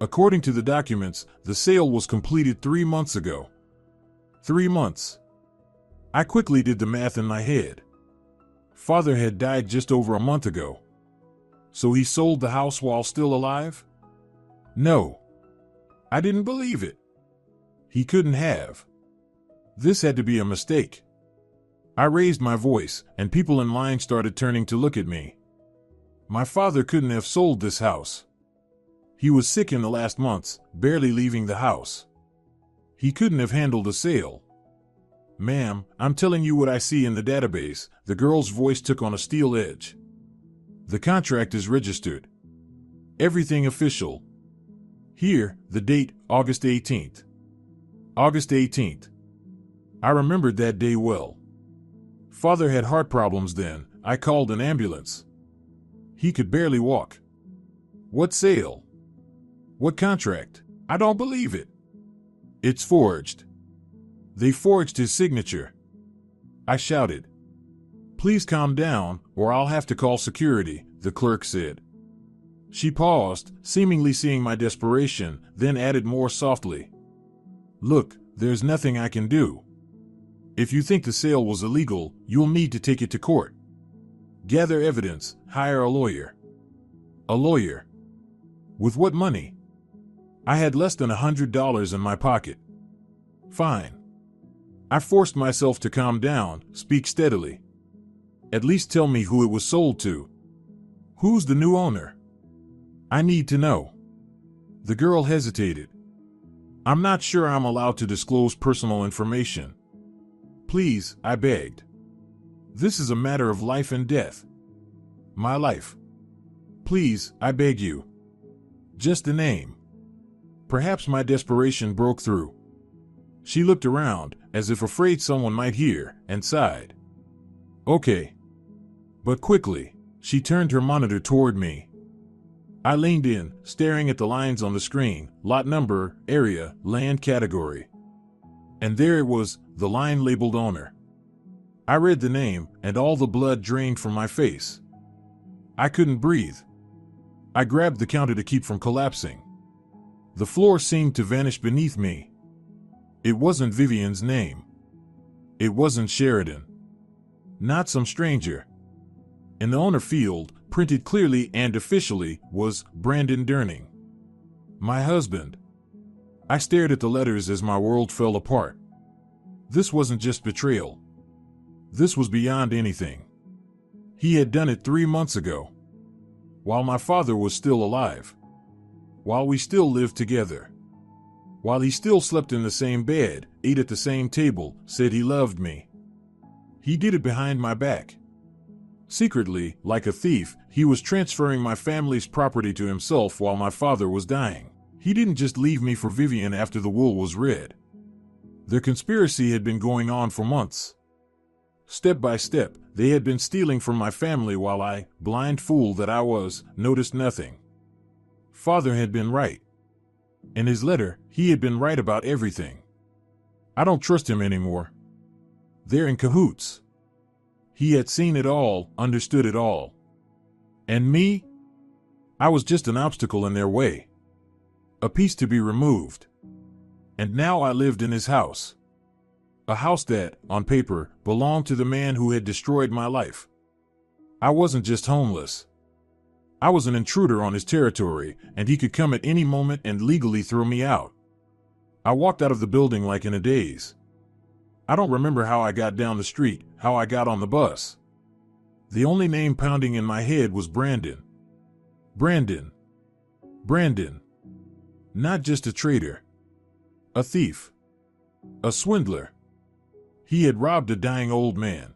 According to the documents, the sale was completed 3 months ago. 3 months. I quickly did the math in my head. Father had died just over a month ago. So he sold the house while still alive? No. I didn't believe it. He couldn't have. This had to be a mistake. I raised my voice, and people in line started turning to look at me. My father couldn't have sold this house. He was sick in the last months, barely leaving the house. He couldn't have handled a sale. Ma'am, I'm telling you what I see in the database, the girl's voice took on a steel edge. The contract is registered. Everything official. Here, the date, August 18th. August 18th. I remembered that day well. Father had heart problems then. I called an ambulance. He could barely walk. What sale? What contract? I don't believe it. It's forged. They forged his signature. I shouted. "Please calm down, or I'll have to call security," the clerk said. She paused, seemingly seeing my desperation, then added more softly, "Look, there's nothing I can do. If you think the sale was illegal, you'll need to take it to court. Gather evidence, hire a lawyer." A lawyer? With what money? I had less than $100 in my pocket. Fine. I forced myself to calm down, speak steadily. "At least tell me who it was sold to. Who's the new owner? I need to know." The girl hesitated. "I'm not sure I'm allowed to disclose personal information." "Please," I begged. "This is a matter of life and death. My life. Please, I beg you. Just the name." Perhaps my desperation broke through. She looked around, as if afraid someone might hear, and sighed. "Okay." But quickly, she turned her monitor toward me. I leaned in, staring at the lines on the screen: lot number, area, land category. And there it was, the line labeled owner. I read the name, and all the blood drained from my face. I couldn't breathe. I grabbed the counter to keep from collapsing. The floor seemed to vanish beneath me. It wasn't Vivian's name. It wasn't Sheridan. Not some stranger. In the owner field, printed clearly and officially, was Brandon Durning. My husband. I stared at the letters as my world fell apart. This wasn't just betrayal. This was beyond anything. He had done it 3 months ago. While my father was still alive. While we still lived together. While he still slept in the same bed, ate at the same table, said he loved me. He did it behind my back. Secretly, like a thief, he was transferring my family's property to himself while my father was dying. He didn't just leave me for Vivian after the will was read. Their conspiracy had been going on for months. Step by step, they had been stealing from my family while I, blind fool that I was, noticed nothing. Father had been right. In his letter, he had been right about everything. I don't trust him anymore. They're in cahoots. He had seen it all, understood it all. And me? I was just an obstacle in their way. A piece to be removed. And now I lived in his house. A house that, on paper, belonged to the man who had destroyed my life. I wasn't just homeless. I was an intruder on his territory, and he could come at any moment and legally throw me out. I walked out of the building like in a daze. I don't remember how I got down the street, how I got on the bus. The only name pounding in my head was Brandon. Brandon. Brandon. Not just a traitor. A thief. A swindler. He had robbed a dying old man.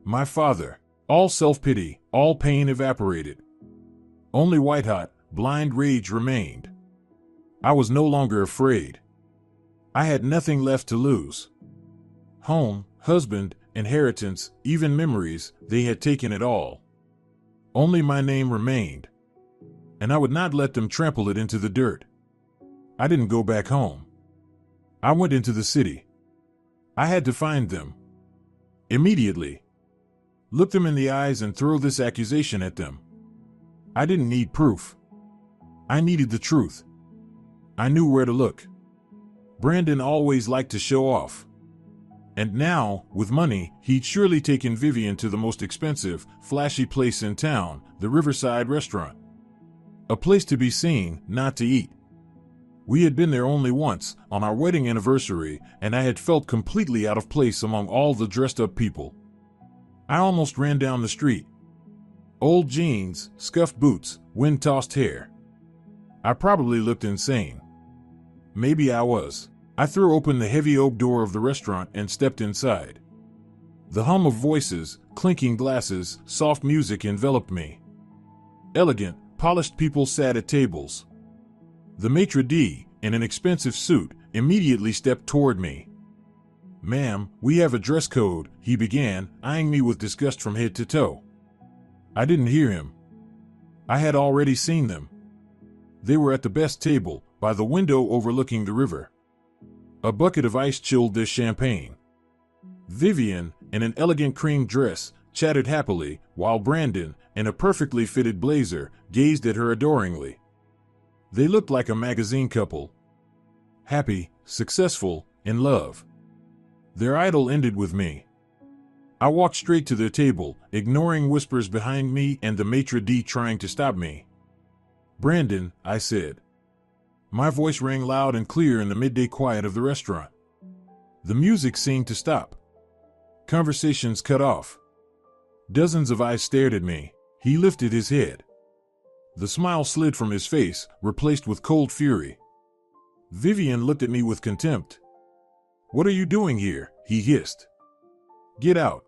My father. All self-pity, all pain evaporated. Only white-hot, blind rage remained. I was no longer afraid. I had nothing left to lose. Home, husband, inheritance, even memories, they had taken it all. Only my name remained. And I would not let them trample it into the dirt. I didn't go back home. I went into the city. I had to find them. Immediately. Look them in the eyes and throw this accusation at them. I didn't need proof. I needed the truth. I knew where to look. Brandon always liked to show off. And now, with money, he'd surely taken Vivian to the most expensive, flashy place in town, the Riverside Restaurant. A place to be seen, not to eat. We had been there only once, on our wedding anniversary, and I had felt completely out of place among all the dressed-up people. I almost ran down the street. Old jeans, scuffed boots, wind-tossed hair. I probably looked insane. Maybe I was. I threw open the heavy oak door of the restaurant and stepped inside. The hum of voices, clinking glasses, soft music enveloped me. Elegant, polished people sat at tables. The maitre d', in an expensive suit, immediately stepped toward me. "Ma'am, we have a dress code," he began, eyeing me with disgust from head to toe. I didn't hear him. I had already seen them. They were at the best table, by the window overlooking the river. A bucket of ice chilled their champagne. Vivian, in an elegant cream dress, chattered happily, while Brandon, in a perfectly fitted blazer, gazed at her adoringly. They looked like a magazine couple. Happy, successful, in love. Their idyll ended with me. I walked straight to their table, ignoring whispers behind me and the maitre d' trying to stop me. "Brandon," I said. My voice rang loud and clear in the midday quiet of the restaurant. The music seemed to stop. Conversations cut off. Dozens of eyes stared at me. He lifted his head. The smile slid from his face, replaced with cold fury. Vivian looked at me with contempt. "What are you doing here?" he hissed. "Get out."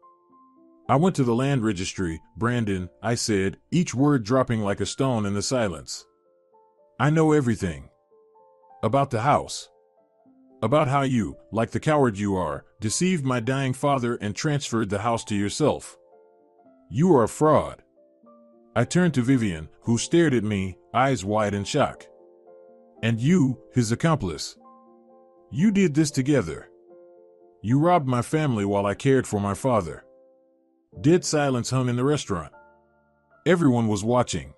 "I went to the land registry, Brandon," I said, each word dropping like a stone in the silence. "I know everything. About the house. About how you, like the coward you are, deceived my dying father and transferred the house to yourself. You are a fraud." I turned to Vivian, who stared at me, eyes wide in shock. "And you, his accomplice. You did this together. You robbed my family while I cared for my father." Dead silence hung in the restaurant. Everyone was watching.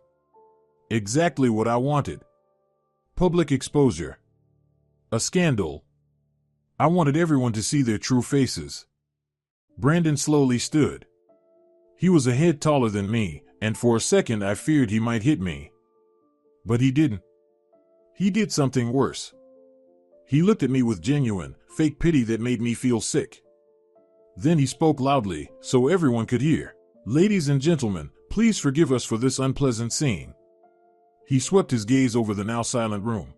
Exactly what I wanted. Public exposure. A scandal. I wanted everyone to see their true faces. Brandon slowly stood. He was a head taller than me, and for a second I feared he might hit me. But he didn't. He did something worse. He looked at me with genuine, fake pity that made me feel sick. Then he spoke loudly, so everyone could hear. "Ladies and gentlemen, please forgive us for this unpleasant scene." He swept his gaze over the now silent room.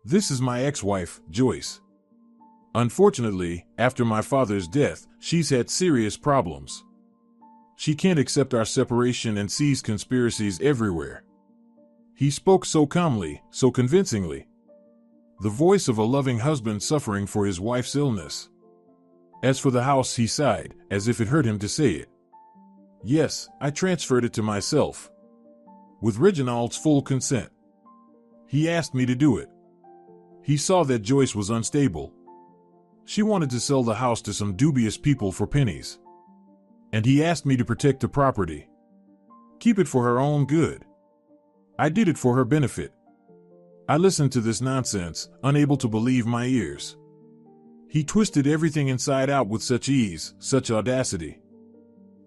"This is my ex-wife, Joyce. Unfortunately, after my father's death, she's had serious problems. She can't accept our separation and sees conspiracies everywhere." He spoke so calmly, so convincingly. The voice of a loving husband suffering for his wife's illness. As for the house, he sighed, as if it hurt him to say it. "Yes, I transferred it to myself. With Reginald's full consent. He asked me to do it. He saw that Joyce was unstable. She wanted to sell the house to some dubious people for pennies. And he asked me to protect the property. Keep it for her own good. I did it for her benefit." I listened to this nonsense, unable to believe my ears. He twisted everything inside out with such ease, such audacity.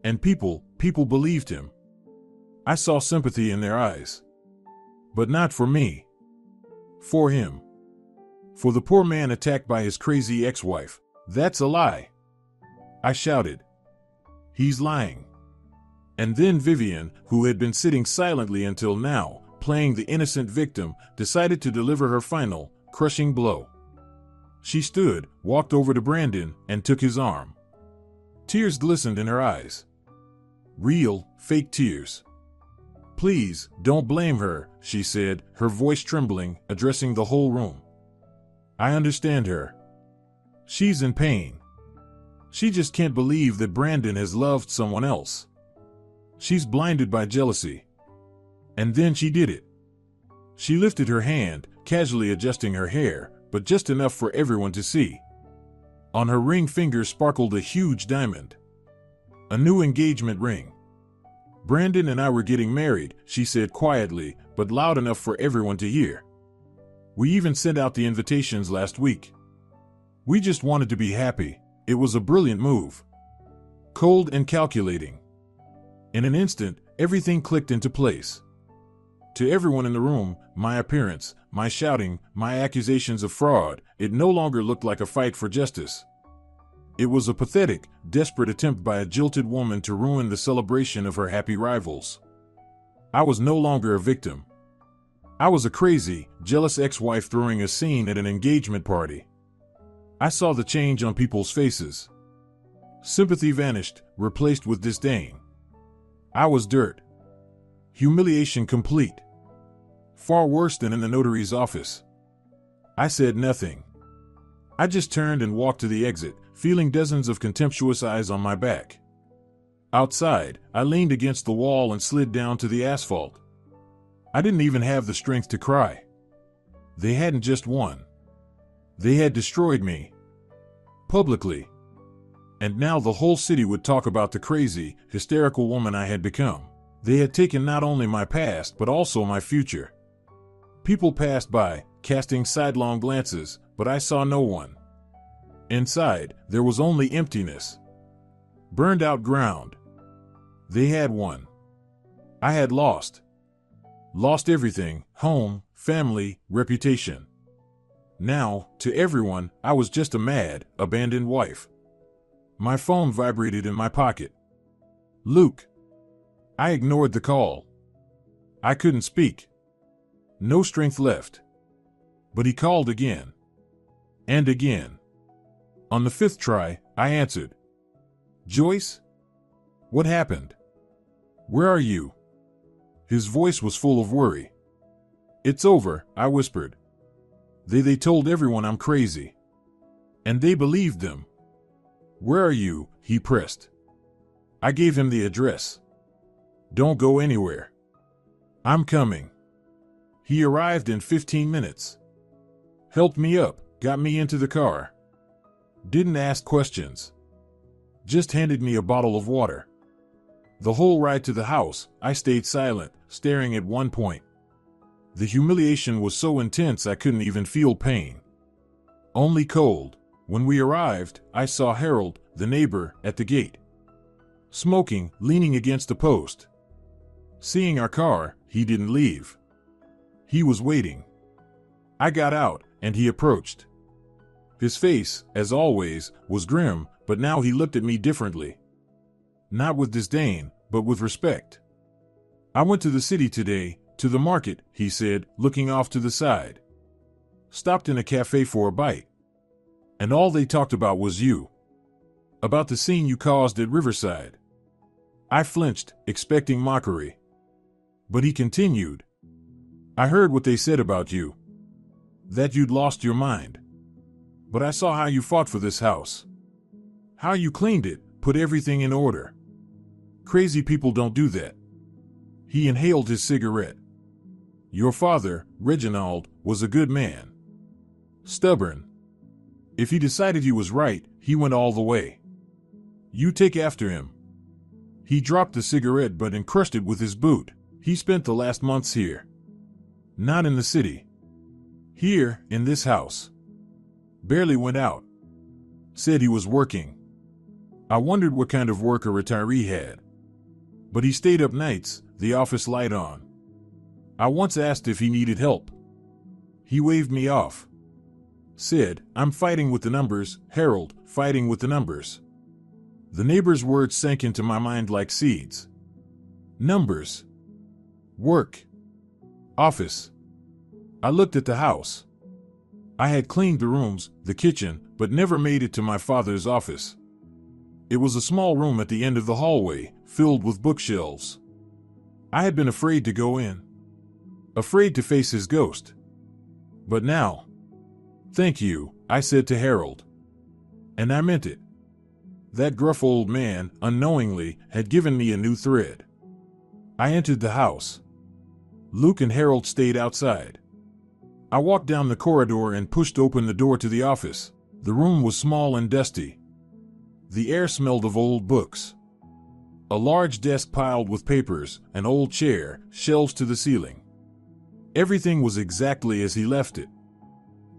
And people believed him. I saw sympathy in their eyes. But not for me. For him. For the poor man attacked by his crazy ex-wife. "That's a lie," I shouted. "He's lying." And then Vivian, who had been sitting silently until now, playing the innocent victim, decided to deliver her final, crushing blow. She stood, walked over to Brandon, and took his arm. Tears glistened in her eyes. Real, fake tears. "Please, don't blame her," she said, her voice trembling, addressing the whole room. "I understand her. She's in pain. She just can't believe that Brandon has loved someone else. She's blinded by jealousy. And then she did it." She lifted her hand, casually adjusting her hair, but just enough for everyone to see. On her ring finger sparkled a huge diamond. A new engagement ring. "Brandon and I were getting married," she said quietly, but loud enough for everyone to hear. "We even sent out the invitations last week. We just wanted to be happy. It was a brilliant move. Cold and calculating." In an instant, everything clicked into place. To everyone in the room, my appearance, my shouting, my accusations of fraud, it no longer looked like a fight for justice. It was a pathetic, desperate attempt by a jilted woman to ruin the celebration of her happy rivals. I was no longer a victim. I was a crazy, jealous ex-wife throwing a scene at an engagement party. I saw the change on people's faces. Sympathy vanished, replaced with disdain. I was dirt. Humiliation complete. Far worse than in the notary's office. I said nothing. I just turned and walked to the exit, feeling dozens of contemptuous eyes on my back. Outside, I leaned against the wall and slid down to the asphalt. I didn't even have the strength to cry. They hadn't just won. They had destroyed me. Publicly. And now the whole city would talk about the crazy, hysterical woman I had become. They had taken not only my past but also my future. People passed by, casting sidelong glances, but I saw no one. Inside, there was only emptiness. Burned out ground. They had won. I had lost. Lost everything: home, family, reputation. Now, to everyone, I was just a mad, abandoned wife. My phone vibrated in my pocket. Luke. I ignored the call. I couldn't speak. No strength left. But he called again. And again. On the fifth try, I answered. Joyce? What happened? Where are you? His voice was full of worry. It's over, I whispered. They told everyone I'm crazy. And they believed them. Where are you? He pressed. I gave him the address. Don't go anywhere. I'm coming. He arrived in 15 minutes. Helped me up, got me into the car. Didn't ask questions. Just handed me a bottle of water. The whole ride to the house, I stayed silent, staring at one point. The humiliation was so intense I couldn't even feel pain. Only cold. When we arrived, I saw Harold, the neighbor, at the gate. Smoking, leaning against a post. Seeing our car, he didn't leave. He was waiting. I got out, and he approached. His face, as always, was grim, but now he looked at me differently. Not with disdain, but with respect. I went to the city today, to the market, he said, looking off to the side. Stopped in a cafe for a bite. And all they talked about was you. About the scene you caused at Riverside. I flinched, expecting mockery. But he continued. I heard what they said about you. That you'd lost your mind. But I saw how you fought for this house. How you cleaned it, put everything in order. Crazy people don't do that. He inhaled his cigarette. Your father, Reginald, was a good man. Stubborn. If he decided he was right, he went all the way. You take after him. He dropped the cigarette butt and crushed it with his boot. He spent the last months here. Not in the city. Here, in this house. Barely went out. Said he was working. I wondered what kind of work a retiree had. But he stayed up nights, the office light on. I once asked if he needed help. He waved me off. Said, I'm fighting with the numbers, Harold, fighting with the numbers. The neighbor's words sank into my mind like seeds. Numbers. Work. Office. I looked at the house. I had cleaned the rooms, the kitchen, but never made it to my father's office. It was a small room at the end of the hallway, filled with bookshelves. I had been afraid to go in. Afraid to face his ghost. But now... Thank you, I said to Harold. And I meant it. That gruff old man, unknowingly, had given me a new thread. I entered the house. Luke and Harold stayed outside. I walked down the corridor and pushed open the door to the office. The room was small and dusty. The air smelled of old books. A large desk piled with papers, an old chair, shelves to the ceiling. Everything was exactly as he left it.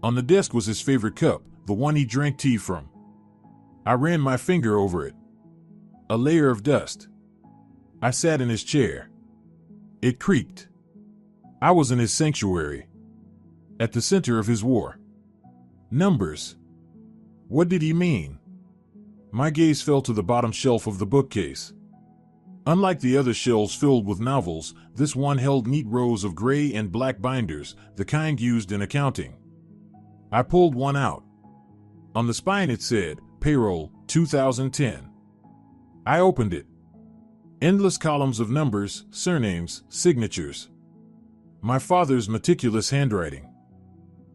On the desk was his favorite cup, the one he drank tea from. I ran my finger over it. A layer of dust. I sat in his chair. It creaked. I was in his sanctuary. At the center of his war. Numbers. What did he mean? My gaze fell to the bottom shelf of the bookcase. Unlike the other shelves filled with novels, this one held neat rows of gray and black binders, the kind used in accounting. I pulled one out. On the spine it said, Payroll, 2010. I opened it. Endless columns of numbers, surnames, signatures. My father's meticulous handwriting.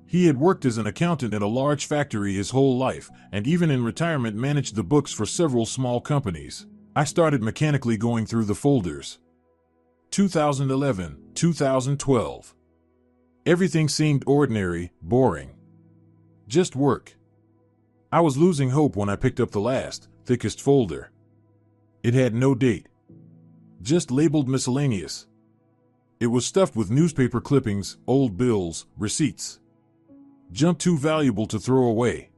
He had worked as an accountant at a large factory his whole life, and even in retirement managed the books for several small companies. I started mechanically going through the folders. 2011, 2012. Everything seemed ordinary, boring. Just work. I was losing hope when I picked up the last, thickest folder. It had no date, just labeled miscellaneous. It was stuffed with newspaper clippings, old bills, receipts. Junk too valuable to throw away.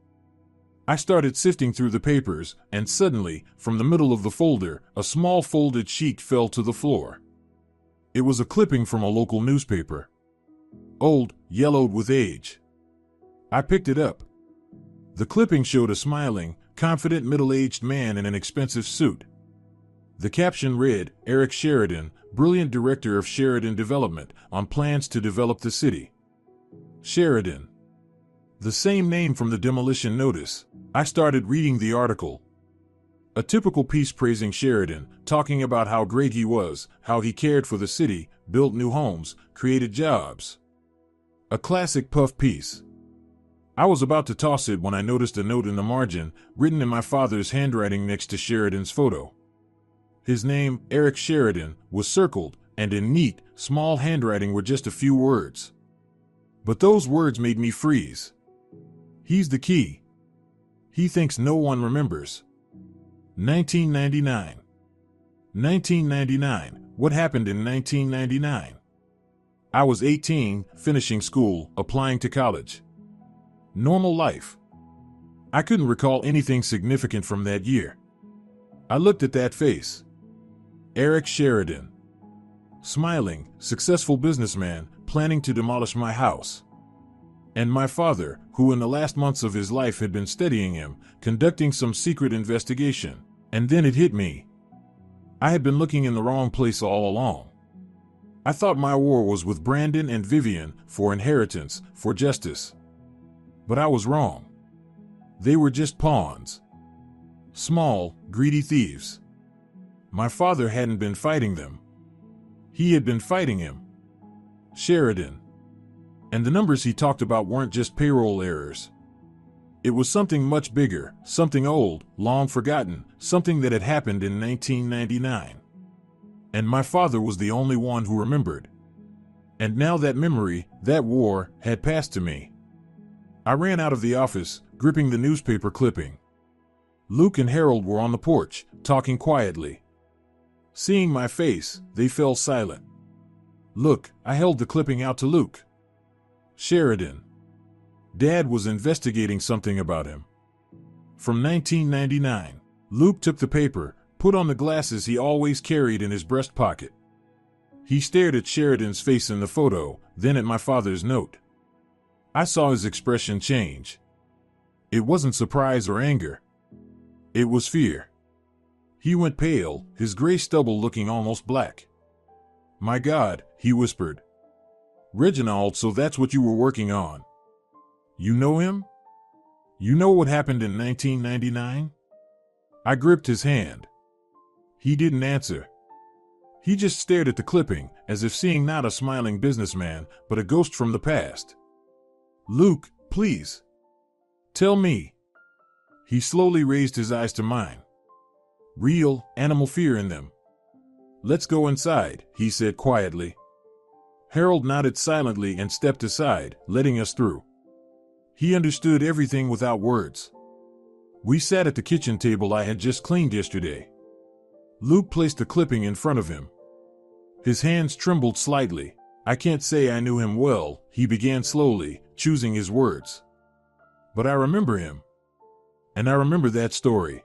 I started sifting through the papers, and suddenly, from the middle of the folder, a small folded sheet fell to the floor. It was a clipping from a local newspaper. Old, yellowed with age. I picked it up. The clipping showed a smiling, confident middle-aged man in an expensive suit. The caption read, "Eric Sheridan, brilliant director of Sheridan Development, on plans to develop the city." Sheridan. The same name from the demolition notice. I started reading the article. A typical piece praising Sheridan, talking about how great he was, how he cared for the city, built new homes, created jobs. A classic puff piece. I was about to toss it when I noticed a note in the margin, written in my father's handwriting next to Sheridan's photo. His name, Eric Sheridan, was circled, and in neat, small handwriting were just a few words. But those words made me freeze. He's the key. He thinks no one remembers. 1999. 1999. What happened in 1999? I was 18, finishing school, applying to college. Normal life. I couldn't recall anything significant from that year. I looked at that face. Eric Sheridan. Smiling, successful businessman, planning to demolish my house. And my father, who in the last months of his life had been studying him, conducting some secret investigation. And then it hit me. I had been looking in the wrong place all along. I thought my war was with Brandon and Vivian, for inheritance, for justice. But I was wrong. They were just pawns. Small, greedy thieves. My father hadn't been fighting them. He had been fighting him. Sheridan. And the numbers he talked about weren't just payroll errors. It was something much bigger, something old, long forgotten, something that had happened in 1999. And my father was the only one who remembered. And now that memory, that war, had passed to me. I ran out of the office, gripping the newspaper clipping. Luke and Harold were on the porch, talking quietly. Seeing my face, they fell silent. Look, I held the clipping out to Luke. Sheridan. Dad was investigating something about him. From 1999. Luke took the paper, put on the glasses he always carried in his breast pocket. He stared at Sheridan's face in the photo, then at my father's note. I saw his expression change. It wasn't surprise or anger. It was fear. He went pale, his gray stubble looking almost black. "My God," he whispered. "Reginald, so that's what you were working on. You know him? You know what happened in 1999? I gripped his hand. He didn't answer. He just stared at the clipping, as if seeing not a smiling businessman, but a ghost from the past. "Luke, please. Tell me." He slowly raised his eyes to mine. Real, animal fear in them. "Let's go inside," he said quietly. Harold nodded silently and stepped aside, letting us through. He understood everything without words. We sat at the kitchen table I had just cleaned yesterday. Luke placed the clipping in front of him. His hands trembled slightly. "I can't say I knew him well," he began slowly, choosing his words. "But I remember him. And I remember that story.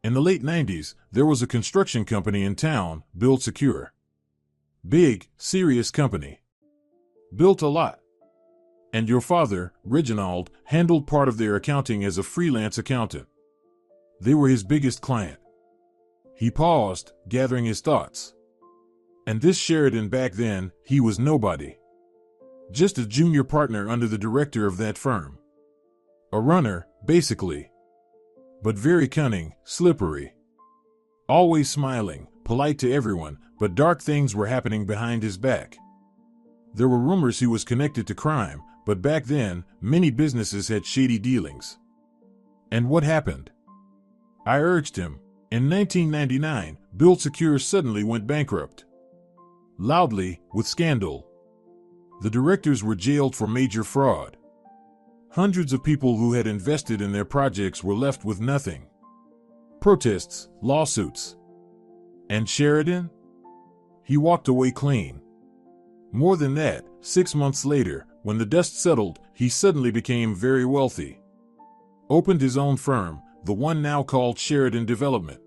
In the late 90s, there was a construction company in town, Build Secure. Big, serious company. Built a lot. And your father, Reginald, handled part of their accounting as a freelance accountant. They were his biggest client." He paused, gathering his thoughts. "And this Sheridan back then, he was nobody. Just a junior partner under the director of that firm. A runner, basically. But very cunning, slippery. Always smiling, polite to everyone, but dark things were happening behind his back. There were rumors he was connected to crime, but back then, many businesses had shady dealings. And what happened? I urged him. In 1999, Build Secure suddenly went bankrupt. Loudly, with scandal. The directors were jailed for major fraud. Hundreds of people who had invested in their projects were left with nothing. Protests, lawsuits. And Sheridan? He walked away clean. More than that, 6 months later, when the dust settled, he suddenly became very wealthy. Opened his own firm, the one now called Sheridan Development.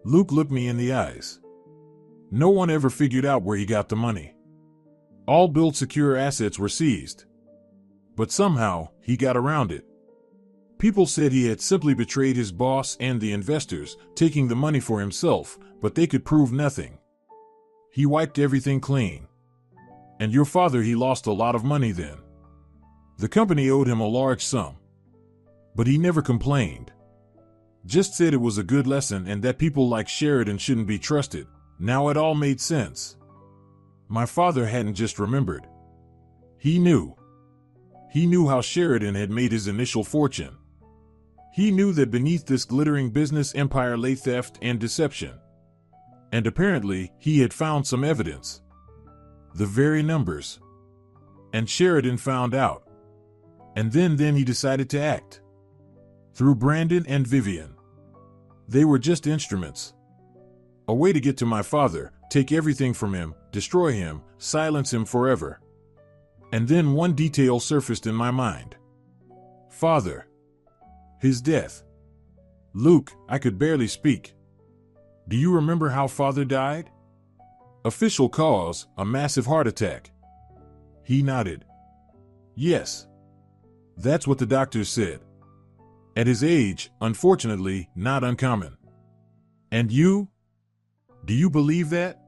Luke looked me in the eyes. No one ever figured out where he got the money. All built secure assets were seized. But somehow, he got around it. People said he had simply betrayed his boss and the investors, taking the money for himself, but they could prove nothing. He wiped everything clean. And your father, he lost a lot of money then. The company owed him a large sum. But he never complained. Just said it was a good lesson and that people like Sheridan shouldn't be trusted. Now it all made sense. My father hadn't just remembered. He knew. He knew how Sheridan had made his initial fortune. He knew that beneath this glittering business empire lay theft and deception. And apparently, he had found some evidence. The very numbers. And Sheridan found out. And then he decided to act. Through Brandon and Vivian. They were just instruments. A way to get to my father, take everything from him, destroy him, silence him forever. And then one detail surfaced in my mind. Father. His death. Luke, I could barely speak. Do you remember how father died? Official cause, a massive heart attack. He nodded. Yes. That's what the doctors said. At his age, unfortunately, not uncommon. And you? Do you believe that?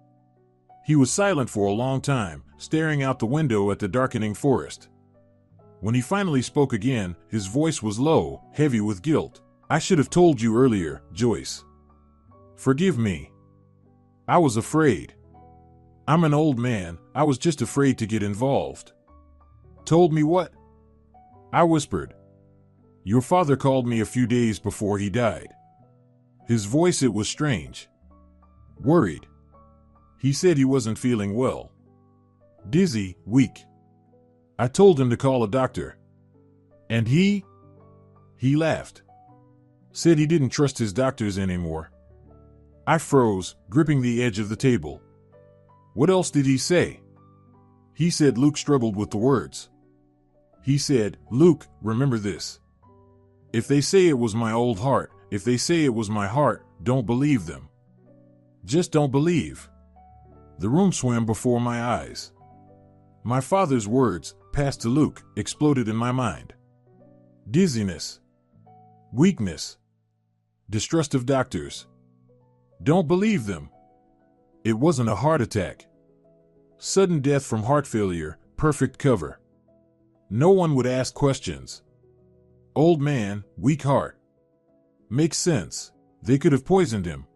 He was silent for a long time, staring out the window at the darkening forest. When he finally spoke again, his voice was low, heavy with guilt. I should have told you earlier, Joyce. Forgive me. I was afraid. I'm an old man, I was just afraid to get involved. Told me what? I whispered. Your father called me a few days before he died. His voice, it was strange. Worried. He said he wasn't feeling well. Dizzy, weak. I told him to call a doctor. And he laughed. Said he didn't trust his doctors anymore. I froze, gripping the edge of the table. What else did he say? He said Luke struggled with the words. He said, Luke, remember this. If they say it was my old heart, if they say it was my heart, don't believe them. Just don't believe. The room swam before my eyes. My father's words, passed to Luke, exploded in my mind. Dizziness. Weakness. Distrust of doctors. Don't believe them. It wasn't a heart attack. Sudden death from heart failure, perfect cover. No one would ask questions. Old man, weak heart. Makes sense. They could have poisoned him.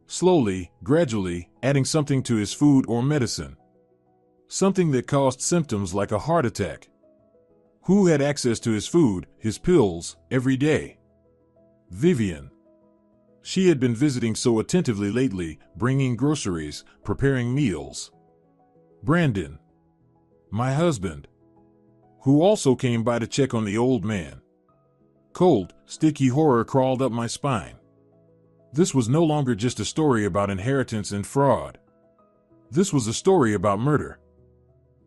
Slowly, gradually, adding something to his food or medicine. Something that caused symptoms like a heart attack. Who had access to his food, his pills, every day? Vivian. She had been visiting so attentively lately, bringing groceries, preparing meals. Brandon. My husband. Who also came by to check on the old man. Cold, sticky horror crawled up my spine. This was no longer just a story about inheritance and fraud. This was a story about murder.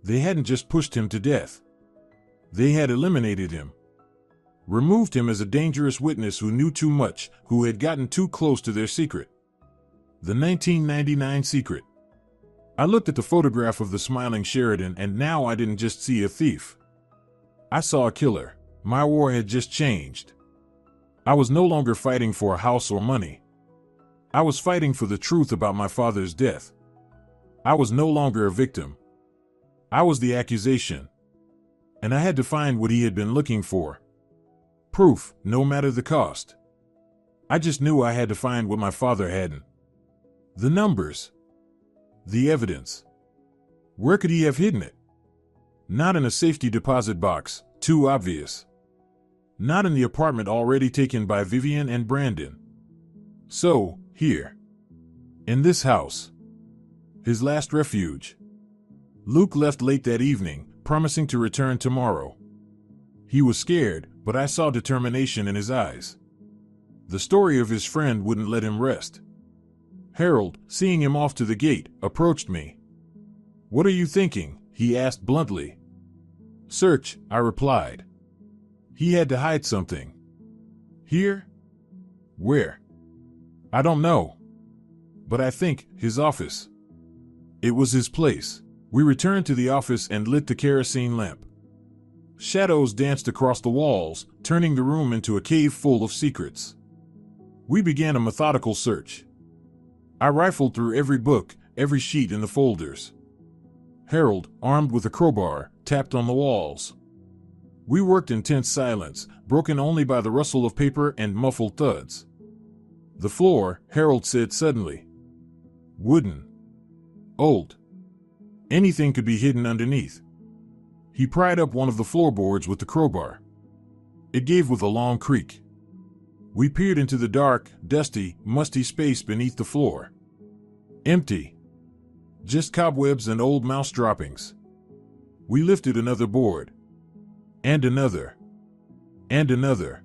They hadn't just pushed him to death. They had eliminated him. Removed him as a dangerous witness who knew too much, who had gotten too close to their secret. The 1999 secret. I looked at the photograph of the smiling Sheridan, and now I didn't just see a thief. I saw a killer. My war had just changed. I was no longer fighting for a house or money. I was fighting for the truth about my father's death. I was no longer a victim. I was the accusation. And I had to find what he had been looking for. Proof, no matter the cost. I just knew I had to find what my father hadn't. The numbers. The evidence. Where could he have hidden it? Not in a safety deposit box, too obvious. Not in the apartment already taken by Vivian and Brandon. So, here. In this house. His last refuge. Luke left late that evening, promising to return tomorrow. He was scared, but I saw determination in his eyes. The story of his friend wouldn't let him rest. Harold, seeing him off to the gate, approached me. "What are you thinking?" he asked bluntly. "Search," I replied. He had to hide something. "Here?" "Where?" "I don't know. But I think his office." It was his place. We returned to the office and lit the kerosene lamp. Shadows danced across the walls, turning the room into a cave full of secrets. We began a methodical search. I rifled through every book, every sheet in the folders. Harold, armed with a crowbar, tapped on the walls. We worked in tense silence, broken only by the rustle of paper and muffled thuds. "The floor," Harold said suddenly. "Wooden. Old. Anything could be hidden underneath." He pried up one of the floorboards with the crowbar. It gave with a long creak. We peered into the dark, dusty, musty space beneath the floor. Empty. Just cobwebs and old mouse droppings. We lifted another board. And another. And another.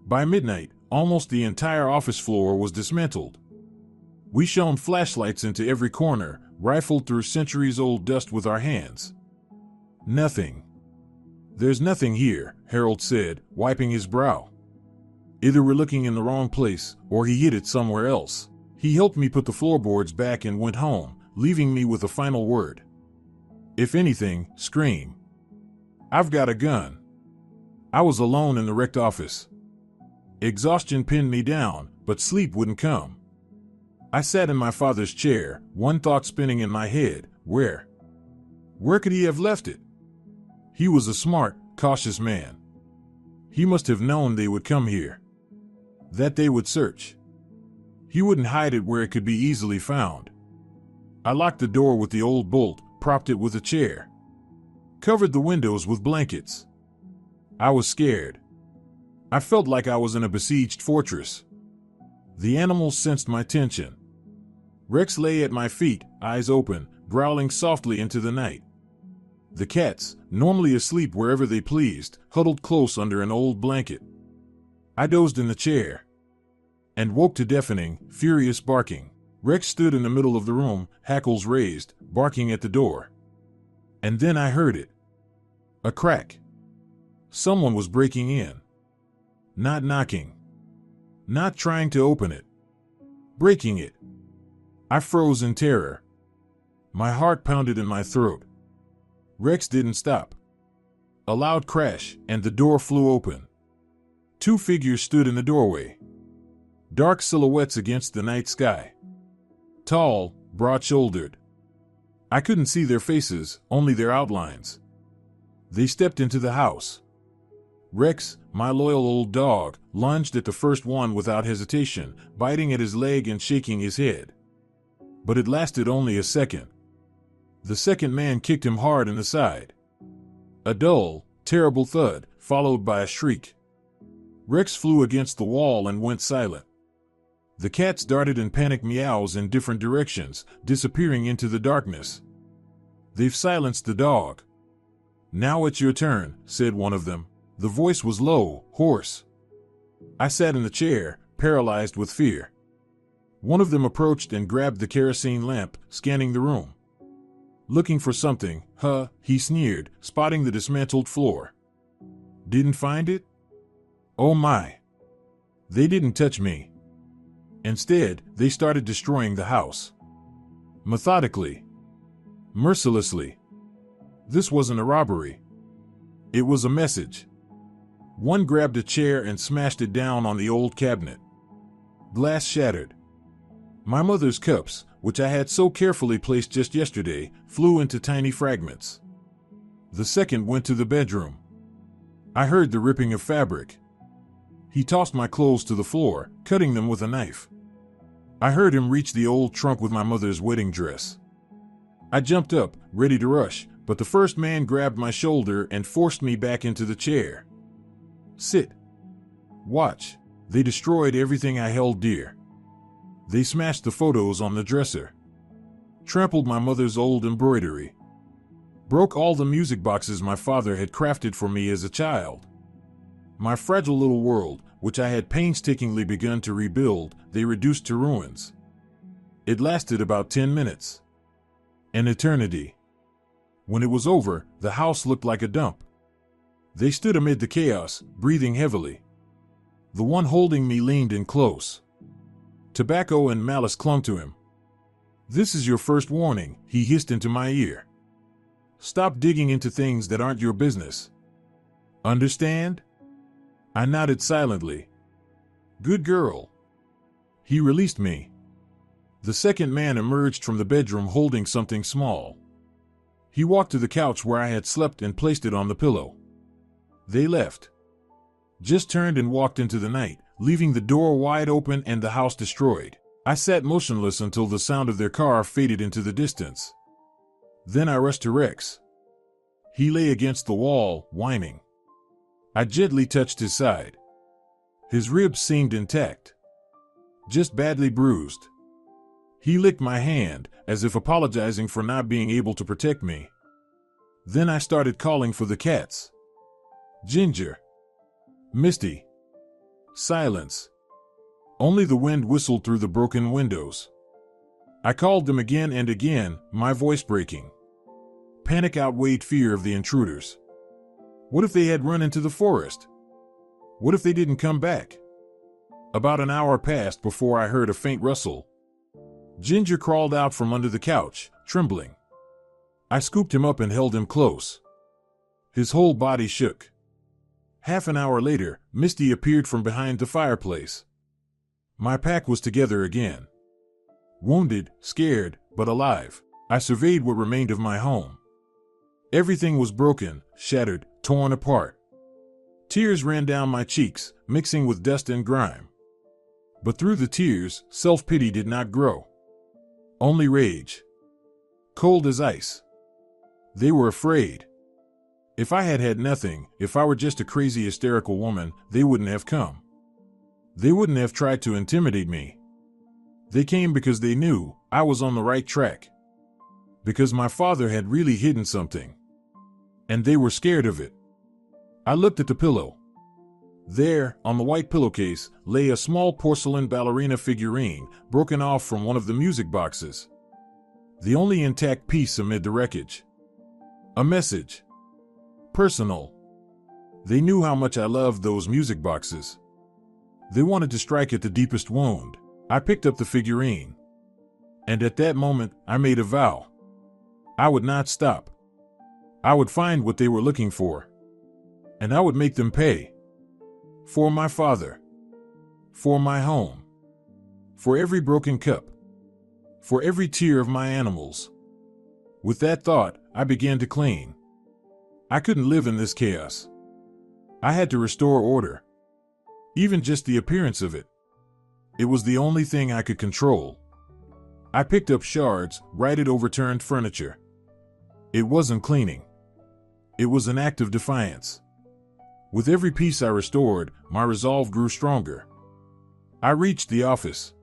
By midnight, almost the entire office floor was dismantled. We shone flashlights into every corner, rifled through centuries-old dust with our hands. Nothing. "There's nothing here," Harold said, wiping his brow. "Either we're looking in the wrong place, or he hid it somewhere else." He helped me put the floorboards back and went home, leaving me with a final word. "If anything, scream. I've got a gun." I was alone in the wrecked office. Exhaustion pinned me down, but sleep wouldn't come. I sat in my father's chair, one thought spinning in my head: where could he have left it? He was a smart, cautious man. He must have known they would come here. That they would search. He wouldn't hide it where it could be easily found. I locked the door with the old bolt, propped it with a chair. Covered the windows with blankets. I was scared. I felt like I was in a besieged fortress. The animals sensed my tension. Rex lay at my feet, eyes open, growling softly into the night. The cats, normally asleep wherever they pleased, huddled close under an old blanket. I dozed in the chair and woke to deafening, furious barking. Rex stood in the middle of the room, hackles raised, barking at the door. And then I heard it. A crack. Someone was breaking in. Not knocking. Not trying to open it. Breaking it. I froze in terror. My heart pounded in my throat. Rex didn't stop. A loud crash, and the door flew open. Two figures stood in the doorway. Dark silhouettes against the night sky. Tall, broad-shouldered. I couldn't see their faces, only their outlines. They stepped into the house. Rex, my loyal old dog, lunged at the first one without hesitation, biting at his leg and shaking his head. But it lasted only a second. The second man kicked him hard in the side. A dull, terrible thud, followed by a shriek. Rex flew against the wall and went silent. The cats darted in panic meows in different directions, disappearing into the darkness. "They've silenced the dog. Now it's your turn," said one of them. The voice was low, hoarse. I sat in the chair, paralyzed with fear. One of them approached and grabbed the kerosene lamp, scanning the room. "Looking for something, huh?" he sneered, spotting the dismantled floor. "Didn't find it? Oh my. They didn't touch me. Instead, they started destroying the house. Methodically. Mercilessly. This wasn't a robbery. It was a message." One grabbed a chair and smashed it down on the old cabinet. Glass shattered. My mother's cups, which I had so carefully placed just yesterday, flew into tiny fragments. The second went to the bedroom. I heard the ripping of fabric. He tossed my clothes to the floor, cutting them with a knife. I heard him reach the old trunk with my mother's wedding dress. I jumped up, ready to rush, but the first man grabbed my shoulder and forced me back into the chair. "Sit. Watch." They destroyed everything I held dear. They smashed the photos on the dresser. Trampled my mother's old embroidery. Broke all the music boxes my father had crafted for me as a child. My fragile little world, which I had painstakingly begun to rebuild, they reduced to ruins. It lasted about 10 minutes. An eternity. When it was over, the house looked like a dump. They stood amid the chaos, breathing heavily. The one holding me leaned in close. Tobacco and malice clung to him. "This is your first warning," he hissed into my ear. "Stop digging into things that aren't your business. Understand?" I nodded silently. "Good girl." He released me. The second man emerged from the bedroom holding something small. He walked to the couch where I had slept and placed it on the pillow. They left. Just turned and walked into the night, leaving the door wide open and the house destroyed. I sat motionless until the sound of their car faded into the distance. Then I rushed to Rex. He lay against the wall, whining. I gently touched his side. His ribs seemed intact, just badly bruised. He licked my hand, as if apologizing for not being able to protect me. Then I started calling for the cats. Ginger. Misty. Silence. Only the wind whistled through the broken windows. I called them again and again, my voice breaking. Panic outweighed fear of the intruders. What if they had run into the forest? What if they didn't come back? About an hour passed before I heard a faint rustle. Ginger crawled out from under the couch, trembling. I scooped him up and held him close. His whole body shook. Half an hour later, Misty appeared from behind the fireplace. My pack was together again. Wounded, scared, but alive, I surveyed what remained of my home. Everything was broken, shattered, torn apart. Tears ran down my cheeks, mixing with dust and grime. But through the tears, self-pity did not grow. Only rage. Cold as ice. They were afraid. If I had had nothing, if I were just a crazy hysterical woman, they wouldn't have come. They wouldn't have tried to intimidate me. They came because they knew I was on the right track. Because my father had really hidden something. And they were scared of it. I looked at the pillow. There, on the white pillowcase, lay a small porcelain ballerina figurine, broken off from one of the music boxes. The only intact piece amid the wreckage. A message. Personal. They knew how much I loved those music boxes. They wanted to strike at the deepest wound. I picked up the figurine. And at that moment, I made a vow. I would not stop. I would find what they were looking for. And I would make them pay. For my father. For my home. For every broken cup. For every tear of my animals. With that thought, I began to clean. I couldn't live in this chaos. I had to restore order. Even just the appearance of it. It was the only thing I could control. I picked up shards, righted overturned furniture. It wasn't cleaning. It was an act of defiance. With every piece I restored, my resolve grew stronger. I reached the office.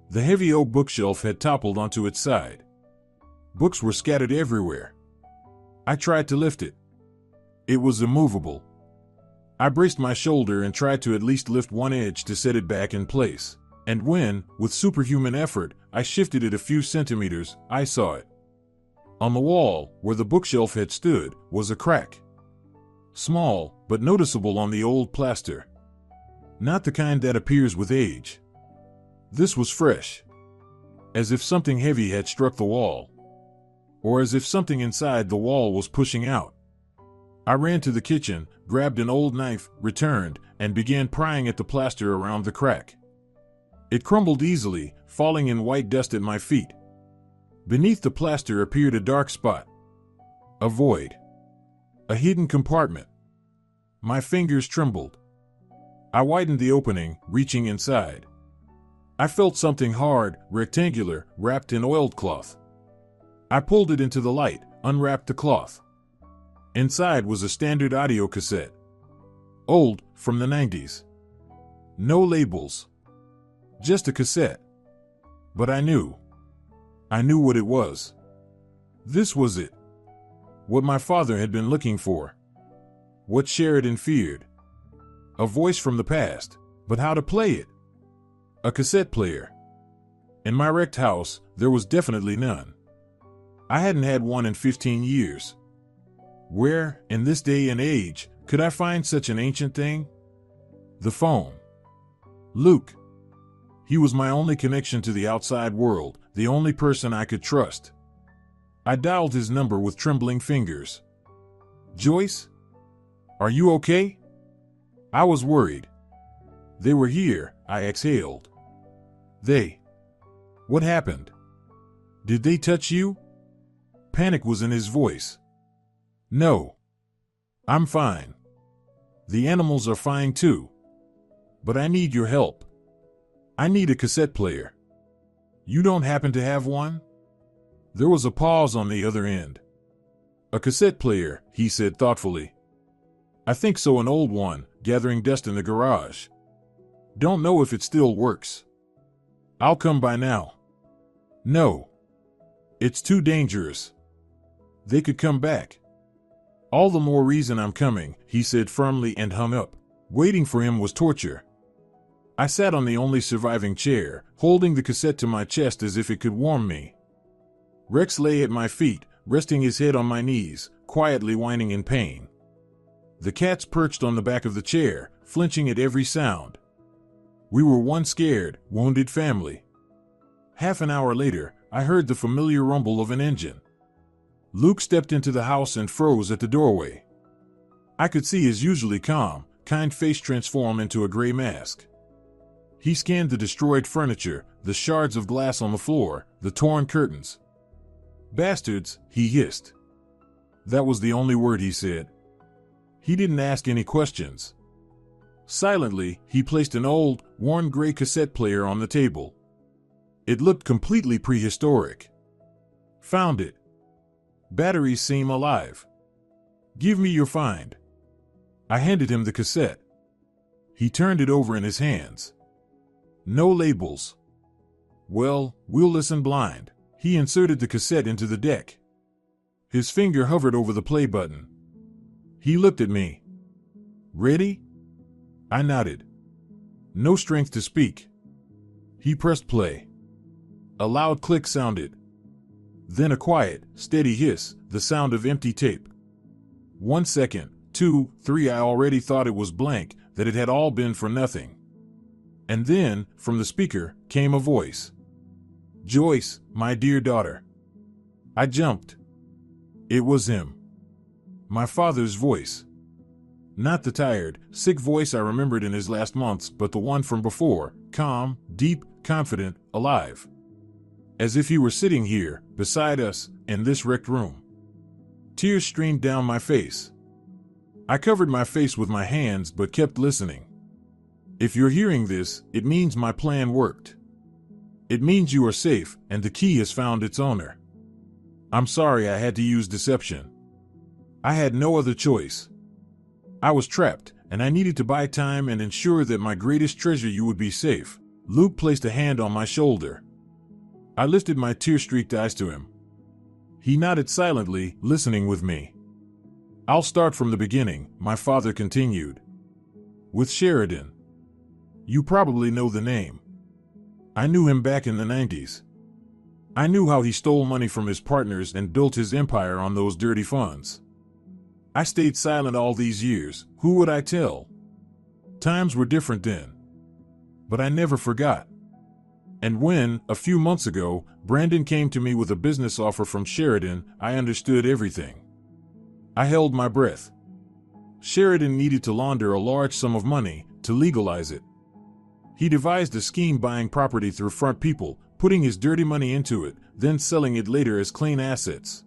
The heavy oak bookshelf had toppled onto its side. Books were scattered everywhere. I tried to lift it. It was immovable. I braced my shoulder and tried to at least lift one edge to set it back in place. And when, with superhuman effort, I shifted it a few centimeters, I saw it. On the wall, where the bookshelf had stood, was a crack. Small, but noticeable on the old plaster. Not the kind that appears with age. This was fresh. As if something heavy had struck the wall. Or as if something inside the wall was pushing out. I ran to the kitchen, grabbed an old knife, returned, and began prying at the plaster around the crack. It crumbled easily, falling in white dust at my feet. Beneath the plaster appeared a dark spot. A void. A hidden compartment. My fingers trembled. I widened the opening, reaching inside. I felt something hard, rectangular, wrapped in oiled cloth. I pulled it into the light, unwrapped the cloth. Inside was a standard audio cassette. Old, from the 90s. No labels. Just a cassette. But I knew. I knew what it was. This was it. What my father had been looking for. What Sheridan feared. A voice from the past. But how to play it? A cassette player. In my wrecked house, there was definitely none. I hadn't had one in 15 years. Where, in this day and age, could I find such an ancient thing? The phone. Luke. He was my only connection to the outside world, the only person I could trust. I dialed his number with trembling fingers. Joyce? Are you okay? I was worried. They were here, I exhaled. They. What happened? Did they touch you? Panic was in his voice. No. I'm fine. The animals are fine too. But I need your help. I need a cassette player. You don't happen to have one? There was a pause on the other end. A cassette player, he said thoughtfully. I think so, an old one, gathering dust in the garage. Don't know if it still works. I'll come by now. No. It's too dangerous. They could come back. All the more reason I'm coming, he said firmly and hung up. Waiting for him was torture. I sat on the only surviving chair, holding the cassette to my chest as if it could warm me. Rex lay at my feet, resting his head on my knees, quietly whining in pain. The cats perched on the back of the chair, flinching at every sound. We were one scared, wounded family. Half an hour later, I heard the familiar rumble of an engine. Luke stepped into the house and froze at the doorway. I could see his usually calm, kind face transform into a gray mask. He scanned the destroyed furniture, the shards of glass on the floor, the torn curtains. Bastards, he hissed. That was the only word he said. He didn't ask any questions. Silently, he placed an old, worn gray cassette player on the table. It looked completely prehistoric. Found it. Batteries seem alive. Give me your find. I handed him the cassette. He turned it over in his hands. No labels. Well, we'll listen blind. He inserted the cassette into the deck. His finger hovered over the play button. He looked at me. Ready? I nodded. No strength to speak. He pressed play. A loud click sounded. Then a quiet, steady hiss, the sound of empty tape. 1 second, 2, 3, I already thought it was blank, that it had all been for nothing. And then, from the speaker, came a voice. Joyce, my dear daughter. I jumped. It was him. My father's voice. Not the tired, sick voice I remembered in his last months, but the one from before, calm, deep, confident, alive. As if he were sitting here, beside us, in this wrecked room. Tears streamed down my face. I covered my face with my hands but kept listening. If you're hearing this, it means my plan worked. It means you are safe, and the key has found its owner. I'm sorry I had to use deception. I had no other choice. I was trapped, and I needed to buy time and ensure that my greatest treasure, you, would be safe. Luke placed a hand on my shoulder. I lifted my tear-streaked eyes to him. He nodded silently, listening with me. I'll start from the beginning, my father continued. With Sheridan. You probably know the name. I knew him back in the 90s. I knew how he stole money from his partners and built his empire on those dirty funds. I stayed silent all these years. Who would I tell? Times were different then. But I never forgot. And when, a few months ago, Brandon came to me with a business offer from Sheridan, I understood everything. I held my breath. Sheridan needed to launder a large sum of money, to legalize it. He devised a scheme buying property through front people, putting his dirty money into it, then selling it later as clean assets.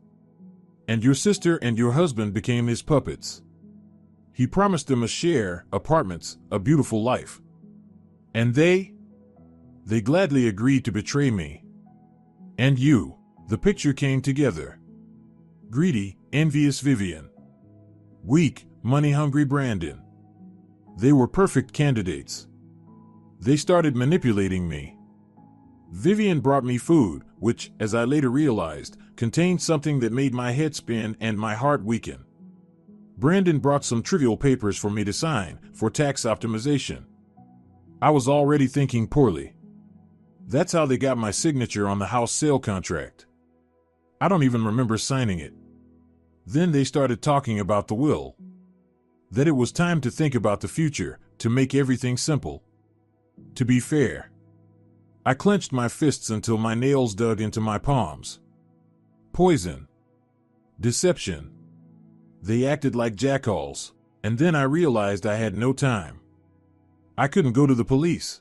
And your sister and your husband became his puppets. He promised them a share, apartments, a beautiful life. And they gladly agreed to betray me. And you. The picture came together. Greedy, envious Vivian. Weak, money-hungry Brandon. They were perfect candidates. They started manipulating me. Vivian brought me food, which, as I later realized, contained something that made my head spin and my heart weaken. Brandon brought some trivial papers for me to sign for tax optimization. I was already thinking poorly. That's how they got my signature on the house sale contract. I don't even remember signing it. Then they started talking about the will. That it was time to think about the future, to make everything simple. To be fair. I clenched my fists until my nails dug into my palms. Poison. Deception. They acted like jackals, and then I realized I had no time. I couldn't go to the police.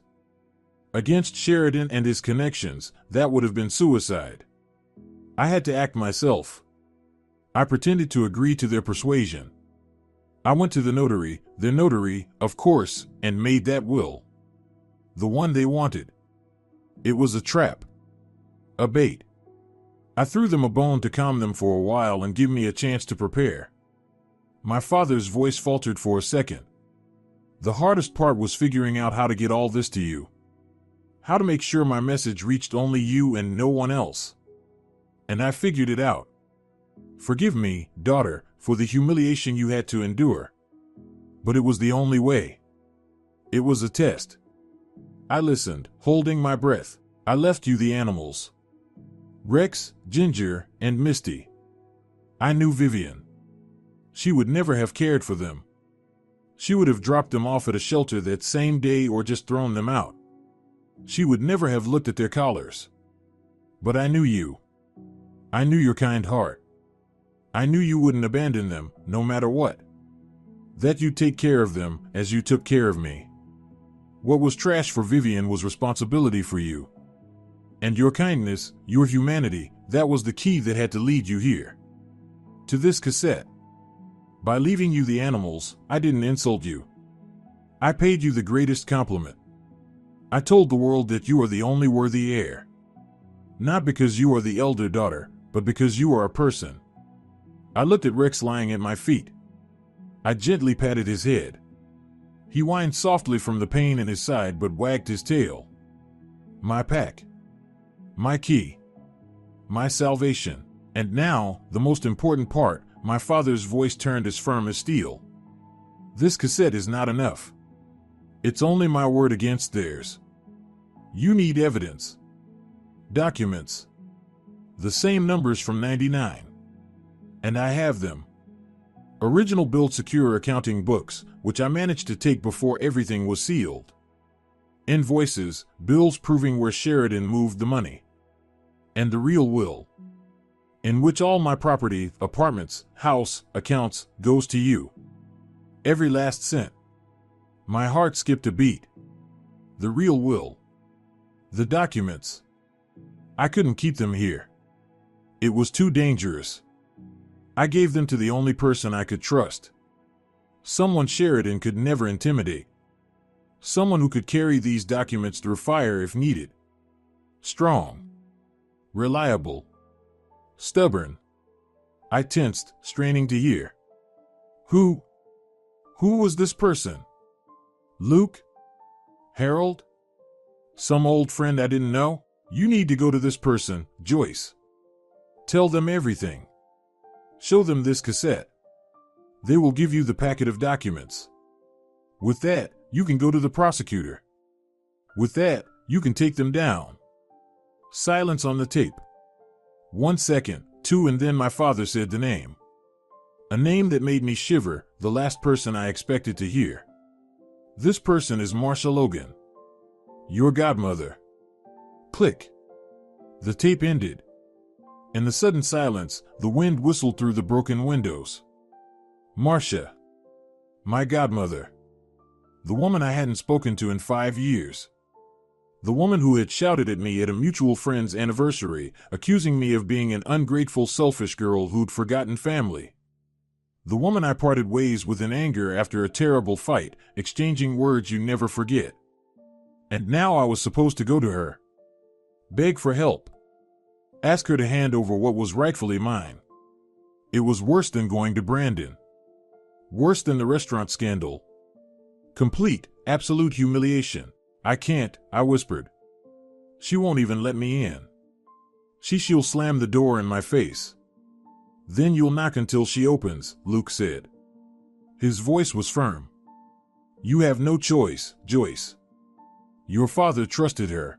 Against Sheridan and his connections, that would have been suicide. I had to act myself. I pretended to agree to their persuasion. I went to the notary, of course, and made that will. The one they wanted. It was a trap. A bait. I threw them a bone to calm them for a while and give me a chance to prepare. My father's voice faltered for a second. The hardest part was figuring out how to get all this to you. How to make sure my message reached only you and no one else. And I figured it out. Forgive me, daughter, for the humiliation you had to endure. But it was the only way. It was a test. I listened, holding my breath. I left you the animals. Rex, Ginger, and Misty. I knew Vivian. She would never have cared for them. She would have dropped them off at a shelter that same day or just thrown them out. She would never have looked at their collars. But I knew you. I knew your kind heart. I knew you wouldn't abandon them, no matter what. That you'd take care of them as you took care of me. What was trash for Vivian was responsibility for you. And your kindness, your humanity, that was the key that had to lead you here. To this cassette. By leaving you the animals, I didn't insult you. I paid you the greatest compliment. I told the world that you are the only worthy heir. Not because you are the elder daughter, but because you are a person. I looked at Rex lying at my feet. I gently patted his head. He whined softly from the pain in his side but wagged his tail. My pack. My key. My salvation. And now, the most important part, my father's voice turned as firm as steel. This cassette is not enough. It's only my word against theirs. You need evidence. Documents. The same numbers from '99. And I have them. Original Build Secure accounting books, which I managed to take before everything was sealed. Invoices, bills proving where Sheridan moved the money. And the real will. In which all my property, apartments, house, accounts, goes to you. Every last cent. My heart skipped a beat. The real will. The documents. I couldn't keep them here. It was too dangerous. I gave them to the only person I could trust. Someone Sheridan could never intimidate. Someone who could carry these documents through fire if needed. Strong. Reliable. Stubborn. I tensed, straining to hear. Who was this person? Luke? Harold? Some old friend I didn't know? You need to go to this person, Joyce. Tell them everything. Show them this cassette. They will give you the packet of documents. With that, you can go to the prosecutor. With that, you can take them down. Silence on the tape. 1 second, 2, and then my father said the name. A name that made me shiver, the last person I expected to hear. This person is Marcia Logan. Your godmother. Click. The tape ended. In the sudden silence, the wind whistled through the broken windows. Marcia. My godmother. The woman I hadn't spoken to in 5 years. The woman who had shouted at me at a mutual friend's anniversary, accusing me of being an ungrateful, selfish girl who'd forgotten family. The woman I parted ways with in anger after a terrible fight, exchanging words you never forget. And now I was supposed to go to her. Beg for help. Ask her to hand over what was rightfully mine. It was worse than going to Brandon. Worse than the restaurant scandal. Complete, absolute humiliation. I can't, I whispered. She won't even let me in. She'll slam the door in my face. Then you'll knock until she opens, Luke said. His voice was firm. You have no choice, Joyce. Your father trusted her.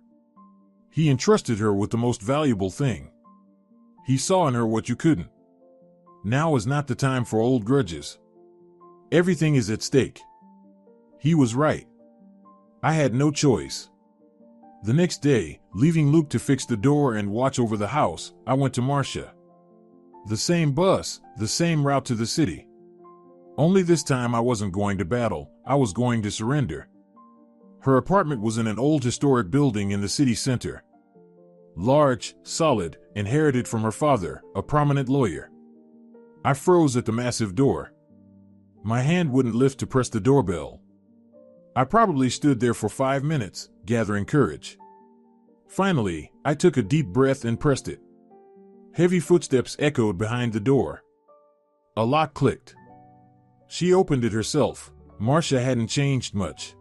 He entrusted her with the most valuable thing. He saw in her what you couldn't. Now is not the time for old grudges. Everything is at stake. He was right. I had no choice. The next day, leaving Luke to fix the door and watch over the house, I went to Marcia. The same bus, the same route to the city. Only this time I wasn't going to battle, I was going to surrender. Her apartment was in an old historic building in the city center. Large, solid, inherited from her father, a prominent lawyer. I froze at the massive door. My hand wouldn't lift to press the doorbell. I probably stood there for 5 minutes, gathering courage. Finally, I took a deep breath and pressed it. Heavy footsteps echoed behind the door. A lock clicked. She opened it herself. Marcia hadn't changed much.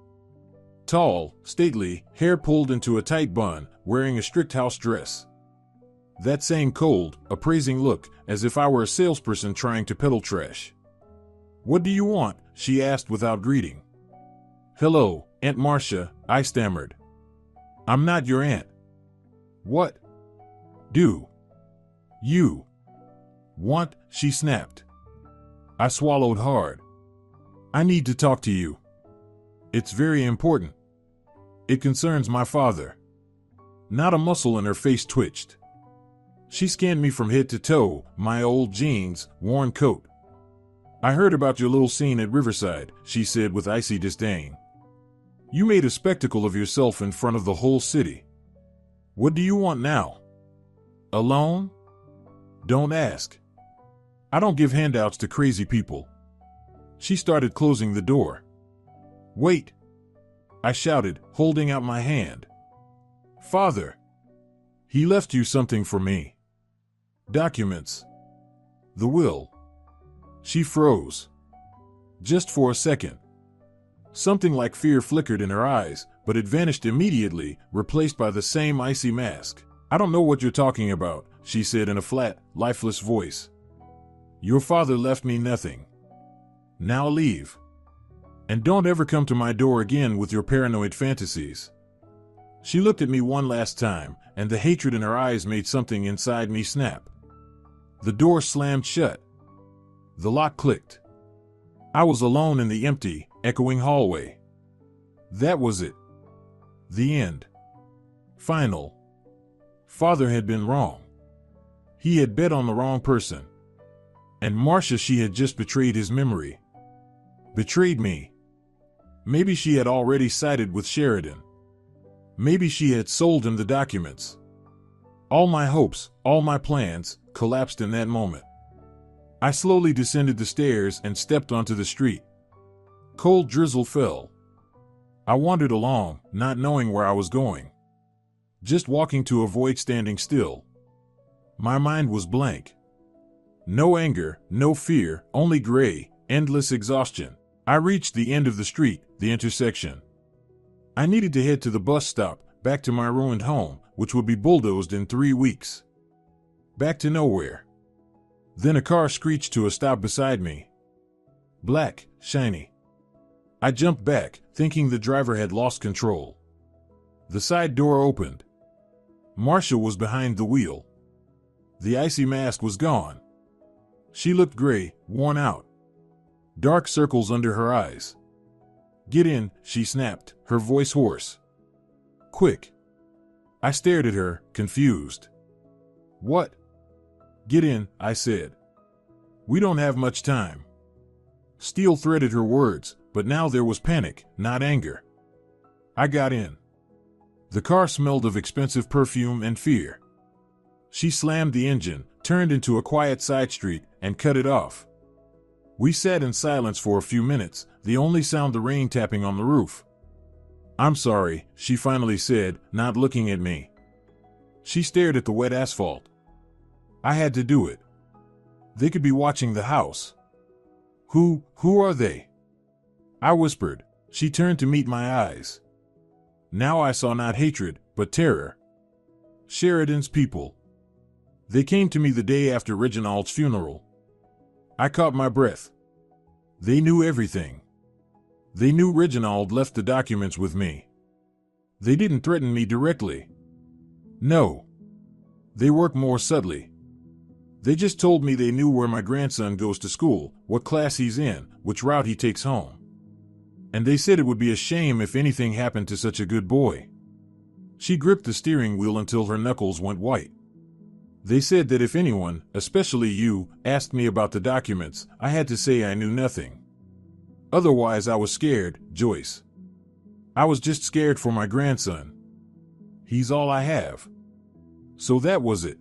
Tall, stately, hair pulled into a tight bun, wearing a strict house dress. That same cold, appraising look, as if I were a salesperson trying to peddle trash. What do you want? She asked without greeting. Hello, Aunt Marcia, I stammered. I'm not your aunt. What? Do you want? She snapped. I swallowed hard. I need to talk to you. It's very important. It concerns my father. Not a muscle in her face twitched. She scanned me from head to toe, my old jeans, worn coat. I heard about your little scene at Riverside, she said with icy disdain. You made a spectacle of yourself in front of the whole city. What do you want now? A loan? Don't ask. I don't give handouts to crazy people. She started closing the door. Wait! I shouted, holding out my hand. Father! He left you something for me. Documents. The will. She froze. Just for a second. Something like fear flickered in her eyes, but it vanished immediately, replaced by the same icy mask. I don't know what you're talking about, she said in a flat, lifeless voice. Your father left me nothing. Now leave. And don't ever come to my door again with your paranoid fantasies. She looked at me one last time, and the hatred in her eyes made something inside me snap. The door slammed shut. The lock clicked. I was alone in the empty, echoing hallway. That was it. The end. Final. Father had been wrong. He had bet on the wrong person. And Marcia, she had just betrayed his memory. Betrayed me. Maybe she had already sided with Sheridan. Maybe she had sold him the documents. All my hopes, all my plans, collapsed in that moment. I slowly descended the stairs and stepped onto the street. Cold drizzle fell. I wandered along, not knowing where I was going. Just walking to avoid standing still. My mind was blank. No anger, no fear, only gray, endless exhaustion. I reached the end of the street, the intersection. I needed to head to the bus stop, back to my ruined home, which would be bulldozed in 3 weeks. Back to nowhere. Then a car screeched to a stop beside me. Black, shiny. I jumped back, thinking the driver had lost control. The side door opened. Marcia was behind the wheel. The icy mask was gone. She looked gray, worn out. Dark circles under her eyes. Get in, she snapped, her voice hoarse. Quick. I stared at her, confused. What? Get in, I said. We don't have much time. Steel threaded her words, but now there was panic, not anger. I got in. The car smelled of expensive perfume and fear. She slammed the engine, turned into a quiet side street, and cut it off. We sat in silence for a few minutes, the only sound the rain tapping on the roof. I'm sorry, she finally said, not looking at me. She stared at the wet asphalt. I had to do it. They could be watching the house. Who are they? I whispered. She turned to meet my eyes. Now I saw not hatred, but terror. Sheridan's people. They came to me the day after Reginald's funeral. I caught my breath. They knew everything. They knew Reginald left the documents with me. They didn't threaten me directly. No. They worked more subtly. They just told me they knew where my grandson goes to school, what class he's in, which route he takes home. And they said it would be a shame if anything happened to such a good boy. She gripped the steering wheel until her knuckles went white. They said that if anyone, especially you, asked me about the documents, I had to say I knew nothing. Otherwise I was scared, Joyce. I was just scared for my grandson. He's all I have. So that was it.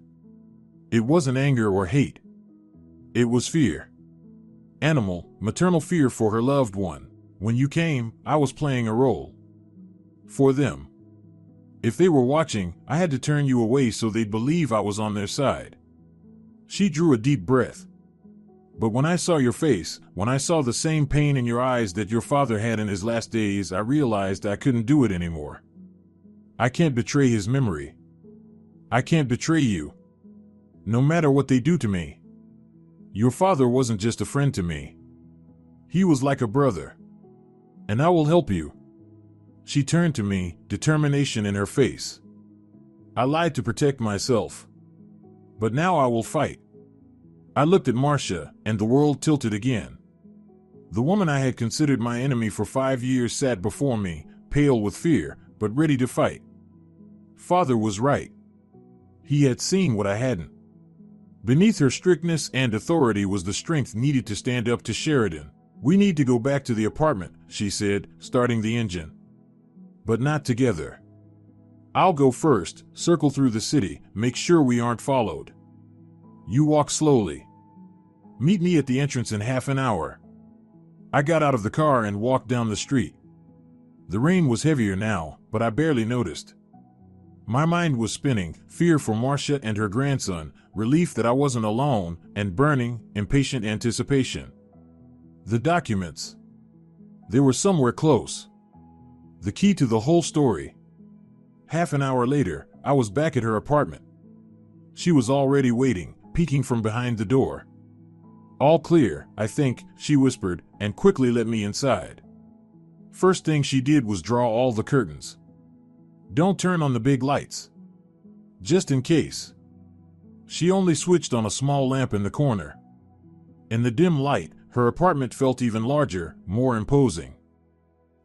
It wasn't anger or hate. It was fear. Animal, maternal fear for her loved one. When you came, I was playing a role. For them. If they were watching, I had to turn you away so they'd believe I was on their side. She drew a deep breath. But when I saw your face, when I saw the same pain in your eyes that your father had in his last days, I realized I couldn't do it anymore. I can't betray his memory. I can't betray you. No matter what they do to me. Your father wasn't just a friend to me. He was like a brother. And I will help you. She turned to me, determination in her face. I lied to protect myself. But now I will fight. I looked at Marcia, and the world tilted again. The woman I had considered my enemy for 5 years sat before me, pale with fear, but ready to fight. Father was right. He had seen what I hadn't. Beneath her strictness and authority was the strength needed to stand up to Sheridan. We need to go back to the apartment, she said, starting the engine. But not together. I'll go first, circle through the city, make sure we aren't followed. You walk slowly. Meet me at the entrance in half an hour. I got out of the car and walked down the street. The rain was heavier now, but I barely noticed. My mind was spinning, fear for Marcia and her grandson, relief that I wasn't alone, and burning, impatient anticipation. The documents. They were somewhere close. The key to the whole story. Half an hour later, I was back at her apartment. She was already waiting, peeking from behind the door. All clear, I think, she whispered, and quickly let me inside. First thing she did was draw all the curtains. Don't turn on the big lights. Just in case. She only switched on a small lamp in the corner. In the dim light, her apartment felt even larger, more imposing.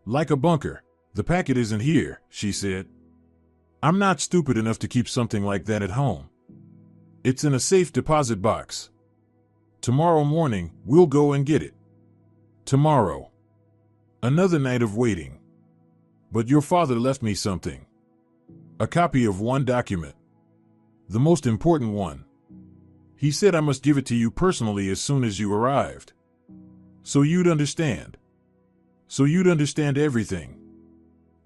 Like a bunker. The packet isn't here, she said. I'm not stupid enough to keep something like that at home. It's in a safe deposit box. Tomorrow morning, we'll go and get it. Tomorrow. Another night of waiting. But your father left me something. A copy of one document. The most important one. He said I must give it to you personally as soon as you arrived. So you'd understand. So you'd understand everything.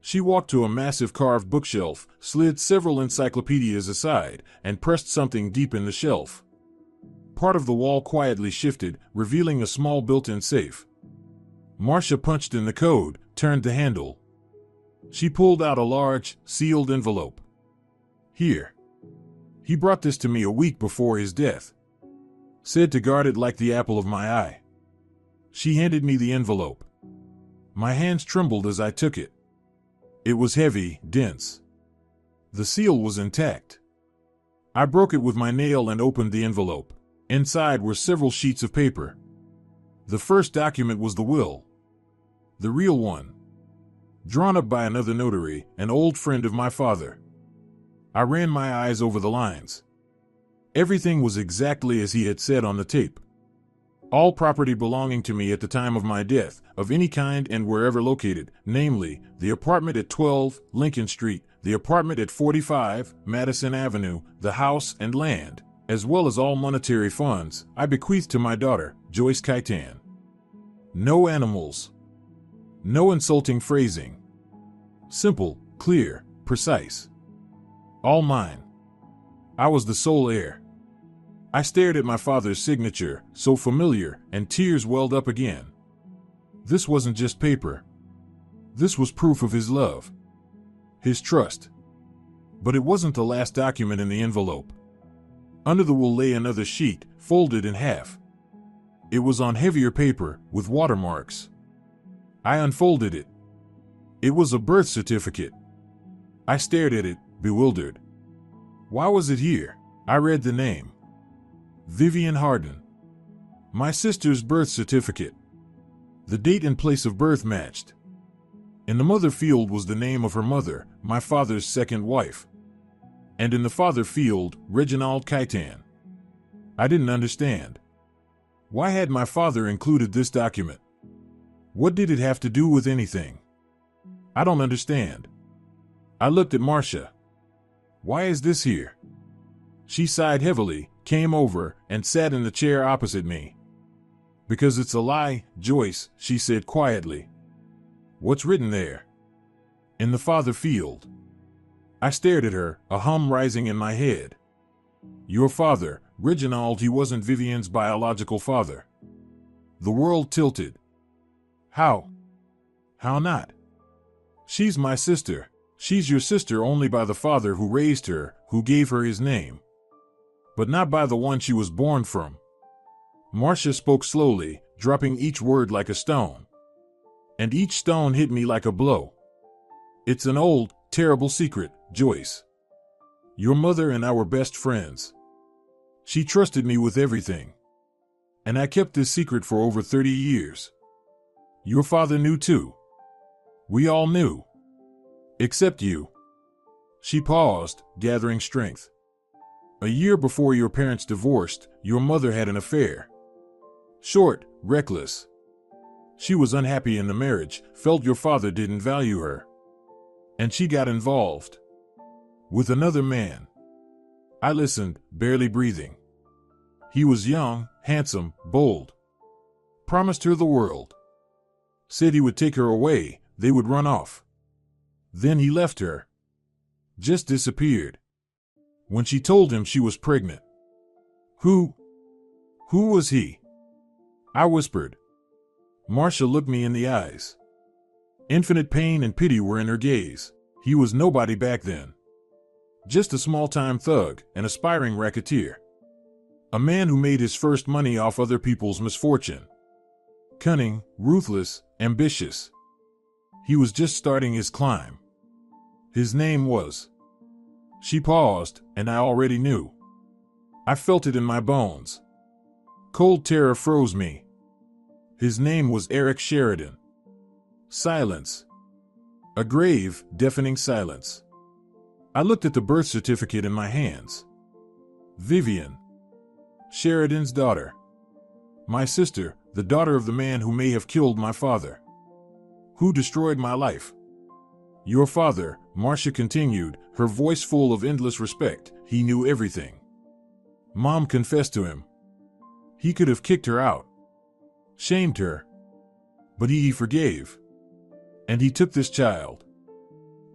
She walked to a massive carved bookshelf, slid several encyclopedias aside, and pressed something deep in the shelf. Part of the wall quietly shifted, revealing a small built-in safe. Marcia punched in the code, turned the handle. She pulled out a large, sealed envelope. Here. He brought this to me a week before his death. Said to guard it like the apple of my eye. She handed me the envelope. My hands trembled as I took it. It was heavy, dense. The seal was intact. I broke it with my nail and opened the envelope. Inside were several sheets of paper. The first document was the will. The real one. Drawn up by another notary, an old friend of my father. I ran my eyes over the lines. Everything was exactly as he had said on the tape. All property belonging to me at the time of my death, of any kind and wherever located, namely, the apartment at 12 Lincoln Street, the apartment at 45 Madison Avenue, the house and land, as well as all monetary funds, I bequeathed to my daughter, Joyce Kaitan. No animals. No insulting phrasing. Simple, clear, precise. All mine. I was the sole heir. I stared at my father's signature, so familiar, and tears welled up again. This wasn't just paper. This was proof of his love. His trust. But it wasn't the last document in the envelope. Under the will lay another sheet, folded in half. It was on heavier paper with watermarks. I unfolded it. It was a birth certificate. I stared at it, bewildered. Why was it here? I read the name. Vivian Hardin. My sister's birth certificate. The date and place of birth matched. In the mother field was the name of her mother, my father's second wife. And in the father field, Reginald Kaitan. I didn't understand. Why had my father included this document? What did it have to do with anything? I don't understand. I looked at Marcia. Why is this here? She sighed heavily, came over, and sat in the chair opposite me. Because it's a lie, Joyce, she said quietly. What's written there? In the father field. I stared at her, a hum rising in my head. Your father, Reginald, he wasn't Vivian's biological father. The world tilted. How? How not? She's my sister. She's your sister only by the father who raised her, who gave her his name. But not by the one she was born from. Marcia spoke slowly, dropping each word like a stone. And each stone hit me like a blow. It's an old, terrible secret, Joyce. Your mother and I were best friends. She trusted me with everything. And I kept this secret for over 30 years. Your father knew too. We all knew. Except you. She paused, gathering strength. A year before your parents divorced, your mother had an affair. Short, reckless. She was unhappy in the marriage, felt your father didn't value her. And she got involved. With another man. I listened, barely breathing. He was young, handsome, bold. Promised her the world. Said he would take her away, they would run off. Then he left her. Just disappeared. When she told him she was pregnant. Who was he? I whispered. Marcia looked me in the eyes. Infinite pain and pity were in her gaze. He was nobody back then. Just a small-time thug, an aspiring racketeer. A man who made his first money off other people's misfortune. Cunning, ruthless, ambitious. He was just starting his climb. His name was... She paused, and I already knew. I felt it in my bones. Cold terror froze me. His name was Eric Sheridan. Silence. A grave, deafening silence. I looked at the birth certificate in my hands. Vivian. Sheridan's daughter. My sister, the daughter of the man who may have killed my father. Who destroyed my life. Your father, Marcia continued, her voice full of endless respect, he knew everything. Mom confessed to him. He could have kicked her out. Shamed her. But he forgave. And he took this child.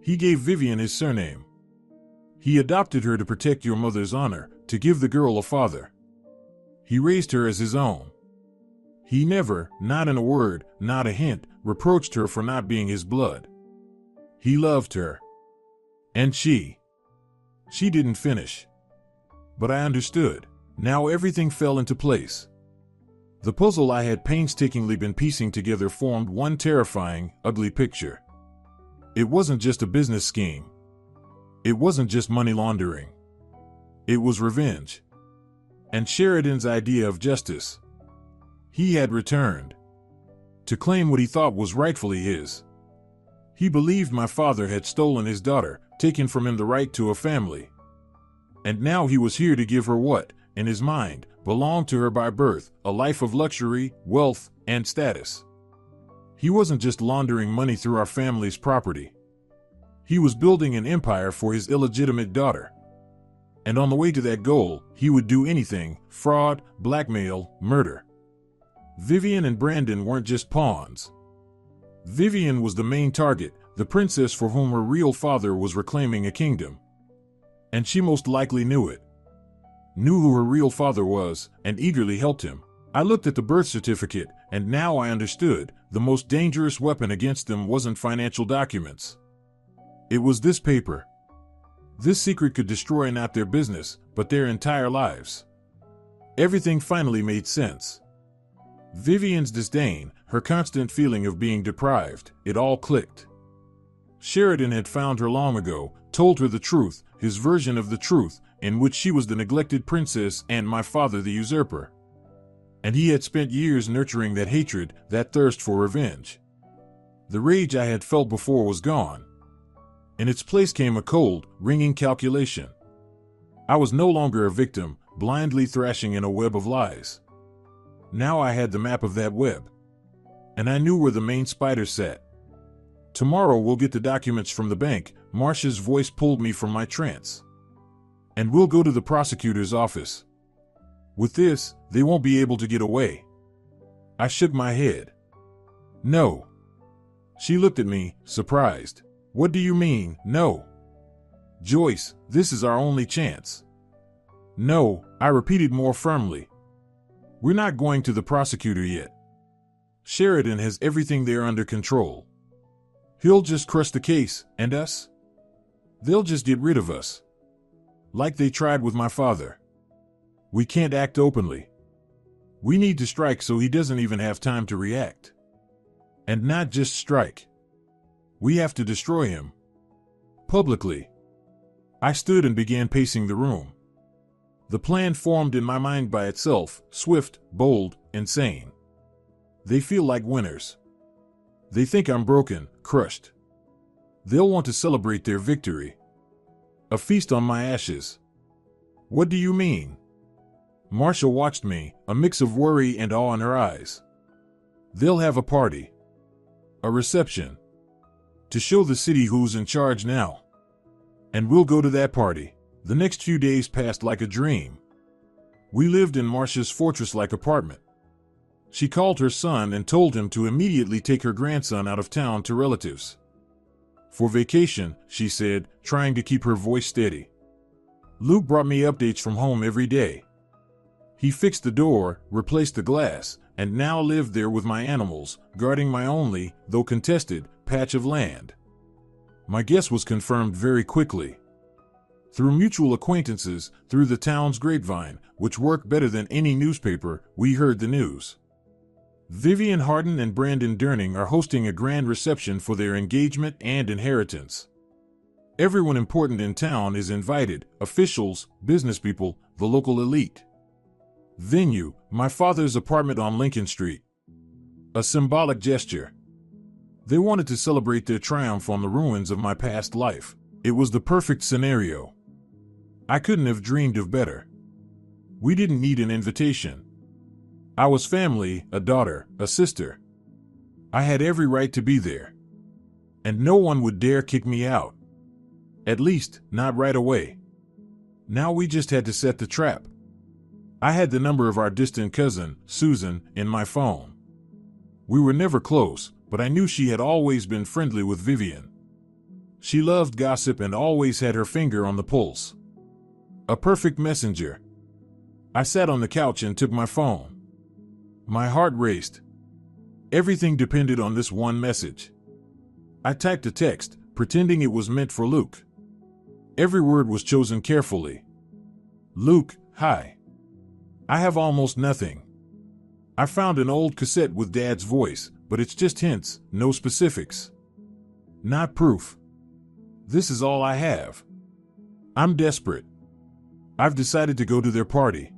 He gave Vivian his surname. He adopted her to protect your mother's honor, to give the girl a father. He raised her as his own. He never, not in a word, not a hint, reproached her for not being his blood. He loved her. And she didn't finish. But I understood. Now everything fell into place. The puzzle I had painstakingly been piecing together formed one terrifying, ugly picture. It wasn't just a business scheme. It wasn't just money laundering. It was revenge. And Sheridan's idea of justice. He had returned. To claim what he thought was rightfully his. He believed my father had stolen his daughter, taken from him the right to a family. And now he was here to give her what, in his mind, belonged to her by birth, a life of luxury, wealth, and status. He wasn't just laundering money through our family's property. He was building an empire for his illegitimate daughter. And on the way to that goal, he would do anything: fraud, blackmail, murder. Vivian and Brandon weren't just pawns. Vivian was the main target, the princess for whom her real father was reclaiming a kingdom. And she most likely knew it. Knew who her real father was, and eagerly helped him. I looked at the birth certificate, and now I understood, the most dangerous weapon against them wasn't financial documents. It was this paper. This secret could destroy not their business, but their entire lives. Everything finally made sense. Vivian's disdain, her constant feeling of being deprived, it all clicked. Sheridan had found her long ago, told her the truth, his version of the truth, in which she was the neglected princess and my father the usurper. And he had spent years nurturing that hatred, that thirst for revenge. The rage I had felt before was gone. In its place came a cold, ringing calculation. I was no longer a victim, blindly thrashing in a web of lies. Now I had the map of that web. And I knew where the main spider sat. Tomorrow we'll get the documents from the bank, Marcia's voice pulled me from my trance. And we'll go to the prosecutor's office. With this, they won't be able to get away. I shook my head. No. She looked at me, surprised. What do you mean, no? Joyce, this is our only chance. No, I repeated more firmly. We're not going to the prosecutor yet. Sheridan has everything there under control. He'll just crush the case, and us? They'll just get rid of us. Like they tried with my father. We can't act openly. We need to strike so he doesn't even have time to react. And not just strike. We have to destroy him. Publicly. I stood and began pacing the room. The plan formed in my mind by itself, swift, bold, insane. They feel like winners. They think I'm broken, crushed. They'll want to celebrate their victory. A feast on my ashes. What do you mean? Marcia watched me, a mix of worry and awe in her eyes. They'll have a party. A reception. To show the city who's in charge now. And we'll go to that party. The next few days passed like a dream. We lived in Marcia's fortress-like apartment. She called her son and told him to immediately take her grandson out of town to relatives. For vacation, she said, trying to keep her voice steady. Luke brought me updates from home every day. He fixed the door, replaced the glass, and now lived there with my animals, guarding my only, though contested, patch of land. My guess was confirmed very quickly. Through mutual acquaintances, through the town's grapevine, which worked better than any newspaper, we heard the news. Vivian Harden and Brandon Durning are hosting a grand reception for their engagement and inheritance. Everyone important in town is invited, officials, business people, the local elite. Venue, my father's apartment on Lincoln Street. A symbolic gesture. They wanted to celebrate their triumph on the ruins of my past life. It was the perfect scenario. I couldn't have dreamed of better. We didn't need an invitation. I was family, a daughter, a sister. I had every right to be there. And no one would dare kick me out. At least, not right away. Now we just had to set the trap. I had the number of our distant cousin, Susan, in my phone. We were never close, but I knew she had always been friendly with Vivian. She loved gossip and always had her finger on the pulse. A perfect messenger. I sat on the couch and took my phone. My heart raced. Everything depended on this one message. I typed a text, pretending it was meant for Luke. Every word was chosen carefully. Luke, hi. I have almost nothing. I found an old cassette with Dad's voice, but it's just hints, no specifics. Not proof. This is all I have. I'm desperate. I've decided to go to their party.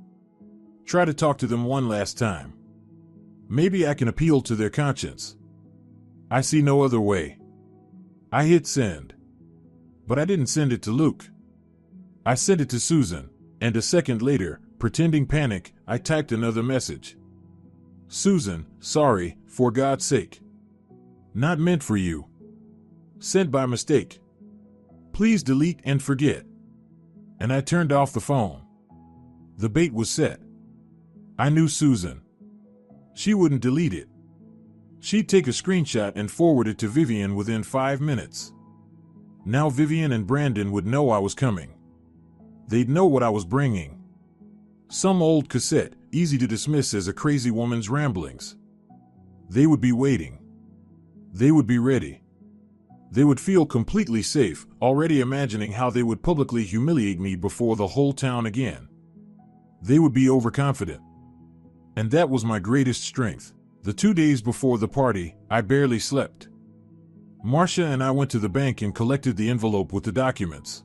Try to talk to them one last time. Maybe I can appeal to their conscience. I see no other way. I hit send. But I didn't send it to Luke. I sent it to Susan, and a second later, pretending panic, I typed another message. Susan, sorry, for God's sake. Not meant for you. Sent by mistake. Please delete and forget. And I turned off the phone. The bait was set. I knew Susan. She wouldn't delete it. She'd take a screenshot and forward it to Vivian within 5 minutes. Now Vivian and Brandon would know I was coming. They'd know what I was bringing. Some old cassette, easy to dismiss as a crazy woman's ramblings. They would be waiting. They would be ready. They would feel completely safe, already imagining how they would publicly humiliate me before the whole town again. They would be overconfident. And that was my greatest strength. The 2 days before the party, I barely slept. Marcia and I went to the bank and collected the envelope with the documents.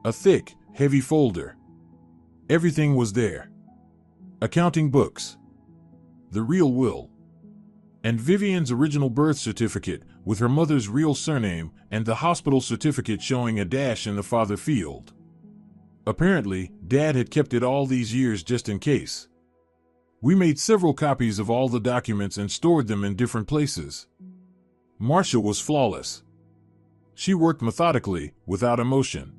A thick, heavy folder. Everything was there. Accounting books. The real will. And Vivian's original birth certificate with her mother's real surname and the hospital certificate showing a dash in the father field. Apparently, Dad had kept it all these years just in case. We made several copies of all the documents and stored them in different places. Marcia was flawless. She worked methodically, without emotion.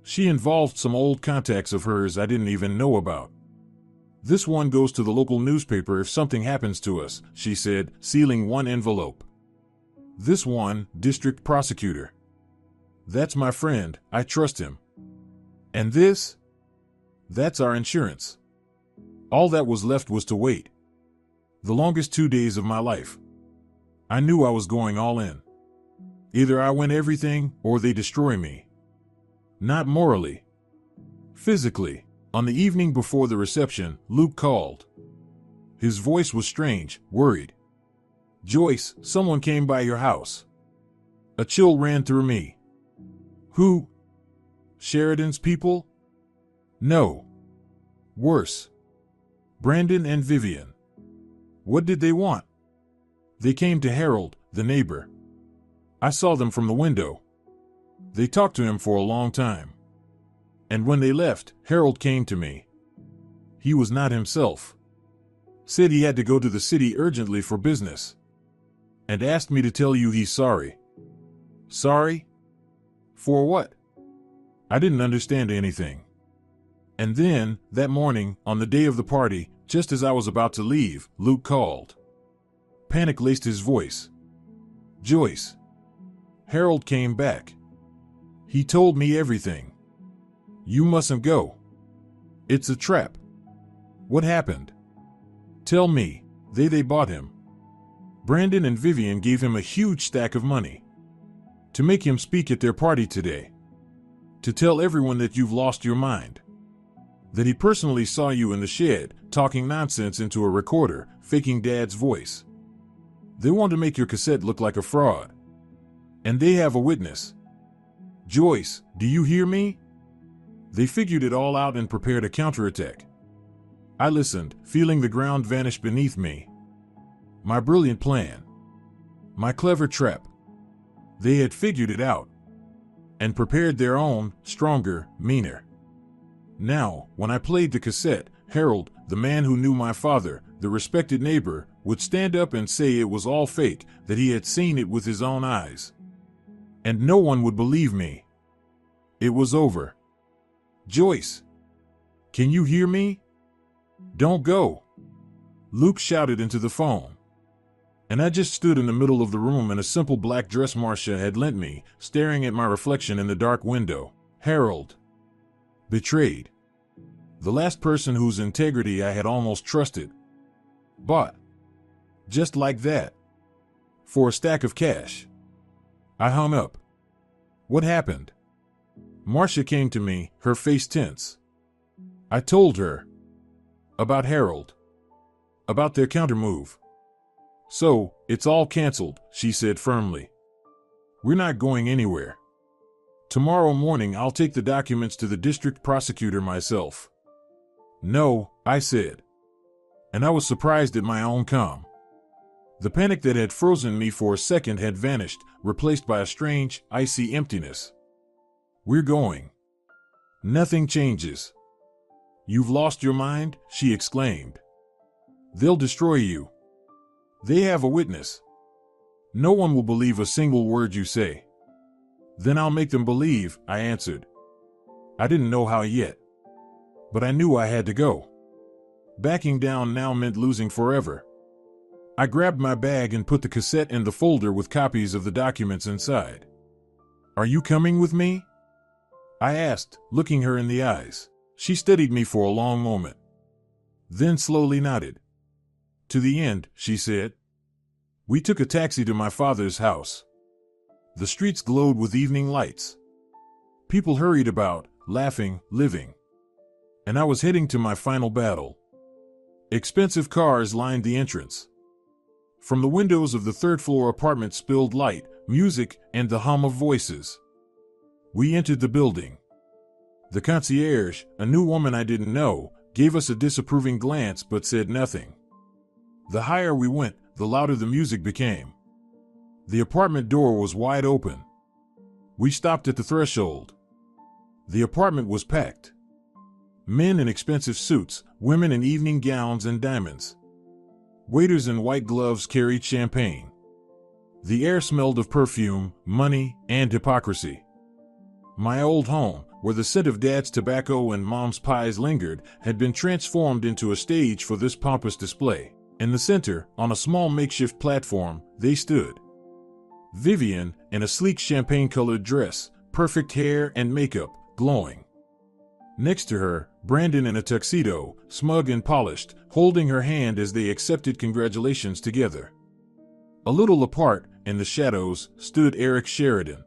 She involved some old contacts of hers I didn't even know about. "This one goes to the local newspaper if something happens to us," she said, sealing one envelope. "This one, district prosecutor. That's my friend, I trust him. And this? That's our insurance." All that was left was to wait. The longest 2 days of my life. I knew I was going all in. Either I win everything, or they destroy me. Not morally. Physically. On the evening before the reception, Luke called. His voice was strange, worried. "Joyce, someone came by your house." A chill ran through me. "Who? Sheridan's people?" "No. Worse. Brandon and Vivian." "What did they want?" "They came to Harold, the neighbor. I saw them from the window. They talked to him for a long time. And when they left, Harold came to me. He was not himself. Said he had to go to the city urgently for business. And asked me to tell you he's sorry." "Sorry? For what?" I didn't understand anything. And then, that morning, on the day of the party, just as I was about to leave, Luke called. Panic laced his voice. "Joyce. Harold came back. He told me everything. You mustn't go. It's a trap." "What happened?" "Tell me." They bought him. Brandon and Vivian gave him a huge stack of money. To make him speak at their party today. To tell everyone that you've lost your mind. That he personally saw you in the shed, talking nonsense into a recorder, faking Dad's voice. They want to make your cassette look like a fraud. And they have a witness. "Joyce, do you hear me?" They figured it all out and prepared a counterattack. I listened, feeling the ground vanish beneath me. My brilliant plan. My clever trap. They had figured it out. And prepared their own, stronger, meaner. Now, when I played the cassette, Harold, the man who knew my father, the respected neighbor, would stand up and say it was all fake, that he had seen it with his own eyes. And no one would believe me. It was over. "Joyce! Can you hear me? Don't go!" Luke shouted into the phone. And I just stood in the middle of the room in a simple black dress Marcia had lent me, staring at my reflection in the dark window. Harold. Betrayed. The last person whose integrity I had almost trusted. Bought. Just like that. For a stack of cash. I hung up. What happened? Marcia came to me, her face tense. I told her. About Harold. About their countermove. "So, it's all canceled," she said firmly. "We're not going anywhere. Tomorrow morning I'll take the documents to the district prosecutor myself." "No," I said. And I was surprised at my own calm. The panic that had frozen me for a second had vanished, replaced by a strange, icy emptiness. "We're going. Nothing changes." "You've lost your mind?" she exclaimed. "They'll destroy you. They have a witness. No one will believe a single word you say." "Then I'll make them believe," I answered. I didn't know how yet. But I knew I had to go. Backing down now meant losing forever. I grabbed my bag and put the cassette in the folder with copies of the documents inside. "Are you coming with me?" I asked, looking her in the eyes. She studied me for a long moment. Then slowly nodded. "To the end," she said. We took a taxi to my father's house. The streets glowed with evening lights. People hurried about, laughing, living. And I was heading to my final battle. Expensive cars lined the entrance. From the windows of the third-floor apartment spilled light, music, and the hum of voices. We entered the building. The concierge, a new woman I didn't know, gave us a disapproving glance but said nothing. The higher we went, the louder the music became. The apartment door was wide open. We stopped at the threshold. The apartment was packed. Men in expensive suits, women in evening gowns and diamonds. Waiters in white gloves carried champagne. The air smelled of perfume, money, and hypocrisy. My old home, where the scent of Dad's tobacco and Mom's pies lingered, had been transformed into a stage for this pompous display. In the center, on a small makeshift platform, they stood. Vivian, in a sleek champagne-colored dress, perfect hair and makeup, glowing. Next to her, Brandon in a tuxedo, smug and polished, holding her hand as they accepted congratulations together. A little apart, in the shadows, stood Eric Sheridan.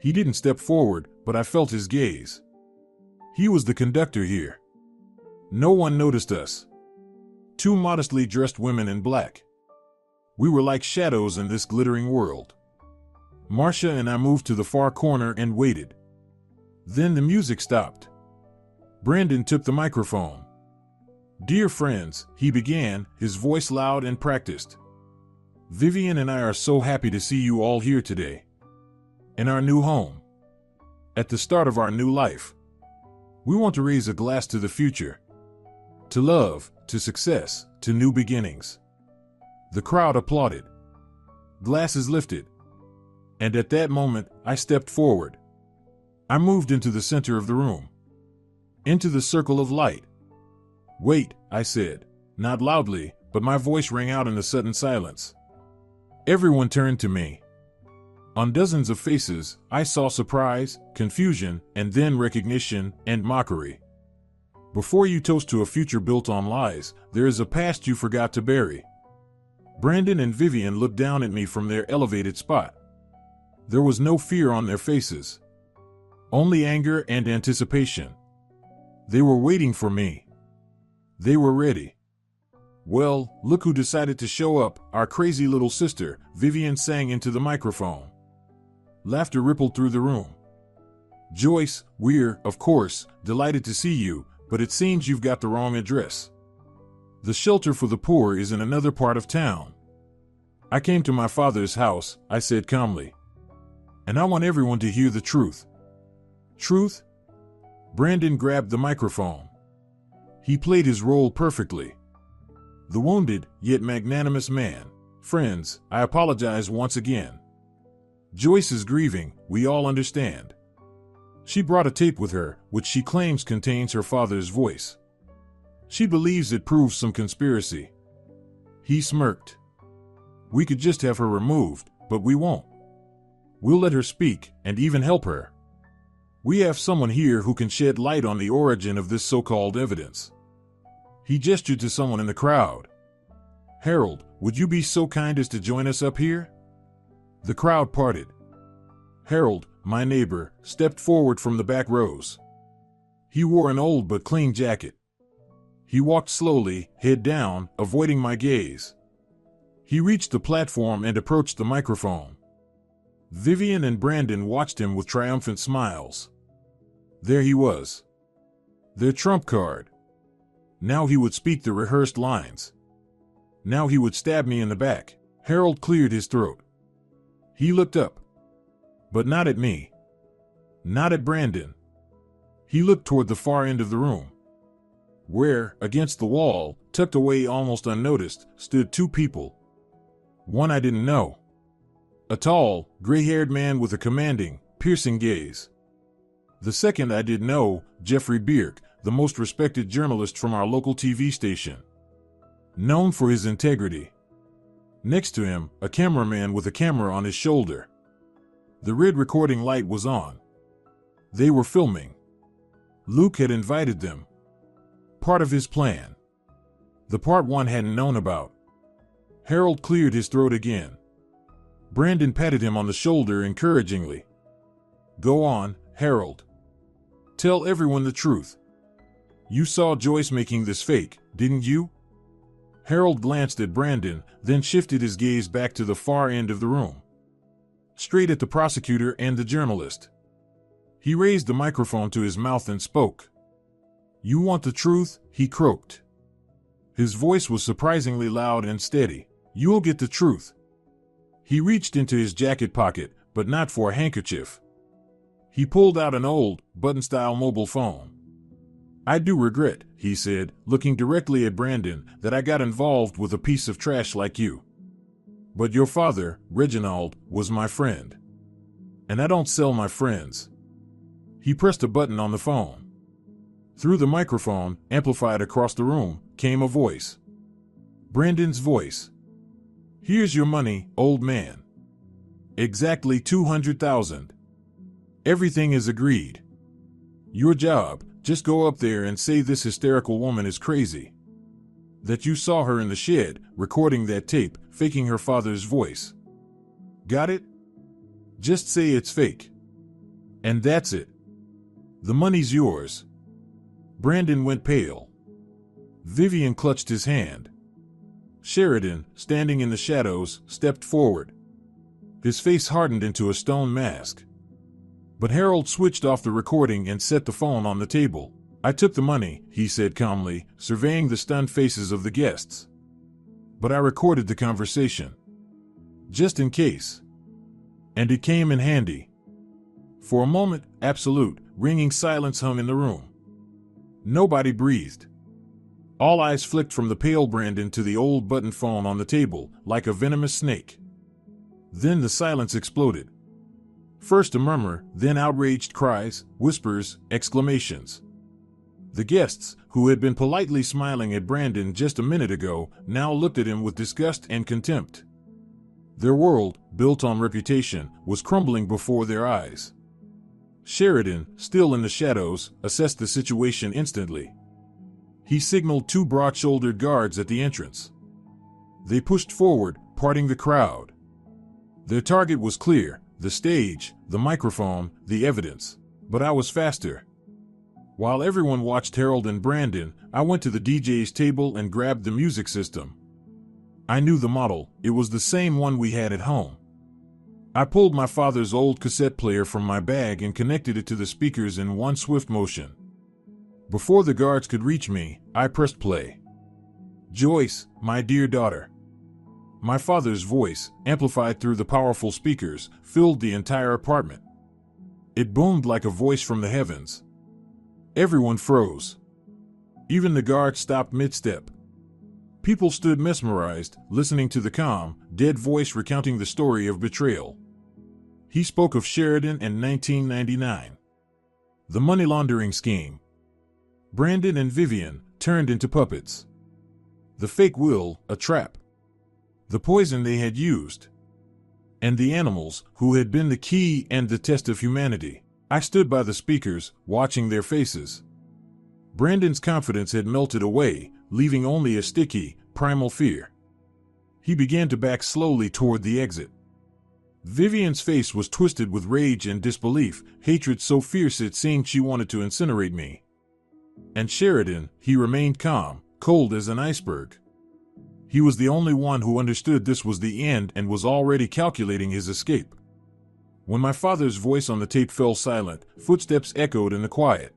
He didn't step forward, but I felt his gaze. He was the conductor here. No one noticed us. Two modestly dressed women in black. We were like shadows in this glittering world. Marcia and I moved to the far corner and waited. Then the music stopped. Brandon took the microphone. "Dear friends," he began, his voice loud and practiced. "Vivian and I are so happy to see you all here today. In our new home. At the start of our new life. We want to raise a glass to the future. To love, to success, to new beginnings." The crowd applauded. Glasses lifted. And at that moment, I stepped forward. I moved into the center of the room. Into the circle of light. "Wait," I said, not loudly, but my voice rang out in the sudden silence. Everyone turned to me. On dozens of faces, I saw surprise, confusion, and then recognition and mockery. Before you toast to a future built on lies, there is a past you forgot to bury. Brandon and Vivian looked down at me from their elevated spot. There was no fear on their faces. Only anger and anticipation. They were waiting for me. They were ready. "Well, look who decided to show up, our crazy little sister," Vivian sang into the microphone. Laughter rippled through the room. "Joyce, we're, of course, delighted to see you, but it seems you've got the wrong address. The shelter for the poor is in another part of town." "I came to my father's house," I said calmly. "And I want everyone to hear the truth." "Truth?" Brandon grabbed the microphone. He played his role perfectly. The wounded, yet magnanimous man. "Friends, I apologize once again. Joyce is grieving, we all understand. She brought a tape with her, which she claims contains her father's voice. She believes it proves some conspiracy." He smirked. "We could just have her removed, but we won't. We'll let her speak, and even help her. We have someone here who can shed light on the origin of this so-called evidence." He gestured to someone in the crowd. "Harold, would you be so kind as to join us up here?" The crowd parted. Harold, my neighbor, stepped forward from the back rows. He wore an old but clean jacket. He walked slowly, head down, avoiding my gaze. He reached the platform and approached the microphone. Vivian and Brandon watched him with triumphant smiles. There he was. Their trump card. Now he would speak the rehearsed lines. Now he would stab me in the back. Harold cleared his throat. He looked up. But not at me. Not at Brandon. He looked toward the far end of the room, where, against the wall, tucked away almost unnoticed, stood two people. One I didn't know. A tall, gray-haired man with a commanding, piercing gaze. The second I did know, Jeffrey Bierk, the most respected journalist from our local TV station. Known for his integrity. Next to him, a cameraman with a camera on his shoulder. The red recording light was on. They were filming. Luke had invited them. Part of his plan. The part one hadn't known about. Harold cleared his throat again. Brandon patted him on the shoulder encouragingly. Go on, Harold. Tell everyone the truth. You saw Joyce making this fake, didn't you? Harold glanced at Brandon, then shifted his gaze back to the far end of the room, straight at the prosecutor and the journalist. He raised the microphone to his mouth and spoke. "You want the truth?" he croaked. His voice was surprisingly loud and steady. "You'll get the truth." He reached into his jacket pocket, but not for a handkerchief. He pulled out an old, button-style mobile phone. "I do regret," he said, looking directly at Brandon, "that I got involved with a piece of trash like you. But your father, Reginald, was my friend. And I don't sell my friends." He pressed a button on the phone. Through the microphone, amplified across the room, came a voice. Brandon's voice. "Here's your money, old man. Exactly 200,000. Everything is agreed. Your job, just go up there and say this hysterical woman is crazy. That you saw her in the shed, recording that tape, faking her father's voice. Got it? Just say it's fake. And that's it. The money's yours." Brandon went pale. Vivian clutched his hand. Sheridan, standing in the shadows, stepped forward. His face hardened into a stone mask. But Harold switched off the recording and set the phone on the table. "I took the money," he said calmly, surveying the stunned faces of the guests. "But I recorded the conversation. Just in case. And it came in handy." For a moment, absolute, ringing silence hung in the room. Nobody breathed. All eyes flicked from the pale Brandon to the old button phone on the table, like a venomous snake. Then the silence exploded. First a murmur, then outraged cries, whispers, exclamations. The guests, who had been politely smiling at Brandon just a minute ago, now looked at him with disgust and contempt. Their world, built on reputation, was crumbling before their eyes. Sheridan, still in the shadows, assessed the situation instantly. He signaled two broad-shouldered guards at the entrance. They pushed forward, parting the crowd. Their target was clear: the stage, the microphone, the evidence. But I was faster. While everyone watched Harold and Brandon, I went to the DJ's table and grabbed the music system. I knew the model. It was the same one we had at home. I pulled my father's old cassette player from my bag and connected it to the speakers in one swift motion. Before the guards could reach me, I pressed play. "Joyce, my dear daughter." My father's voice, amplified through the powerful speakers, filled the entire apartment. It boomed like a voice from the heavens. Everyone froze. Even the guards stopped mid-step. People stood mesmerized, listening to the calm, dead voice recounting the story of betrayal. He spoke of Sheridan in 1999. The money laundering scheme. Brandon and Vivian, turned into puppets. The fake will, a trap. The poison they had used. And the animals, who had been the key and the test of humanity. I stood by the speakers, watching their faces. Brandon's confidence had melted away, leaving only a sticky, primal fear. He began to back slowly toward the exit. Vivian's face was twisted with rage and disbelief, hatred so fierce it seemed she wanted to incinerate me. And Sheridan, he remained calm, cold as an iceberg. He was the only one who understood this was the end and was already calculating his escape. When my father's voice on the tape fell silent, footsteps echoed in the quiet.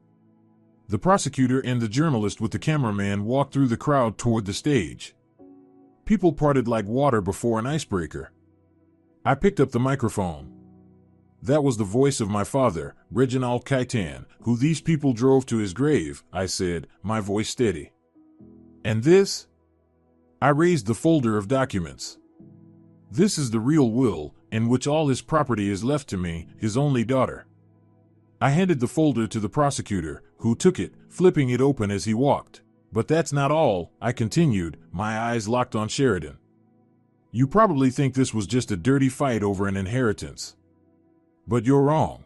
The prosecutor and the journalist with the cameraman walked through the crowd toward the stage. People parted like water before an icebreaker. I picked up the microphone. That was the voice of my father, Reginald Kaitan, who these people drove to his grave, I said, my voice steady. And this? I raised the folder of documents. This is the real will, in which all his property is left to me, his only daughter. I handed the folder to the prosecutor, who took it, flipping it open as he walked. But that's not all, I continued, my eyes locked on Sheridan. You probably think this was just a dirty fight over an inheritance. But you're wrong.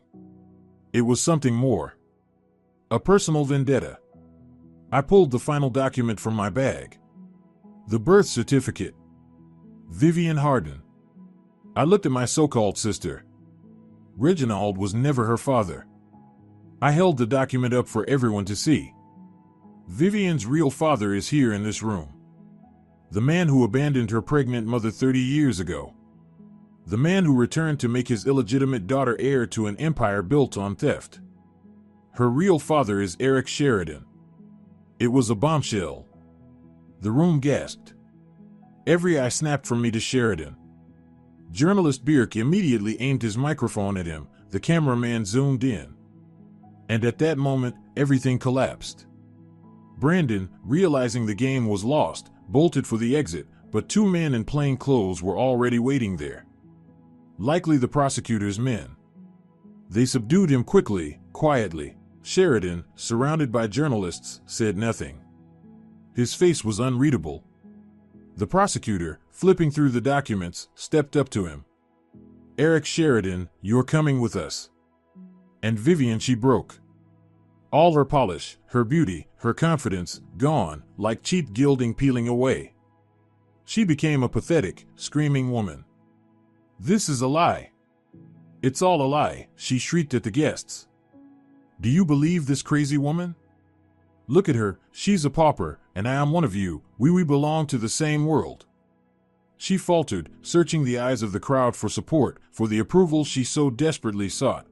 It was something more. A personal vendetta. I pulled the final document from my bag. The birth certificate. Vivian Hardin. I looked at my so-called sister. Reginald was never her father. I held the document up for everyone to see. Vivian's real father is here in this room. The man who abandoned her pregnant mother 30 years ago. The man who returned to make his illegitimate daughter heir to an empire built on theft. Her real father is Eric Sheridan. It was a bombshell. The room gasped. Every eye snapped from me to Sheridan. Journalist Bierk immediately aimed his microphone at him. The cameraman zoomed in. And at that moment, everything collapsed. Brandon, realizing the game was lost, bolted for the exit, but two men in plain clothes were already waiting there. Likely the prosecutor's men. They subdued him quickly, quietly. Sheridan, surrounded by journalists, said nothing. His face was unreadable. The prosecutor, flipping through the documents, stepped up to him. "Eric Sheridan, you're coming with us." And Vivian, she broke. All her polish, her beauty, her confidence, gone, like cheap gilding peeling away. She became a pathetic, screaming woman. "This is a lie. It's all a lie," she shrieked at the guests. "Do you believe this crazy woman? Look at her, she's a pauper, and I am one of you, we belong to the same world." She faltered, searching the eyes of the crowd for support, for the approval she so desperately sought.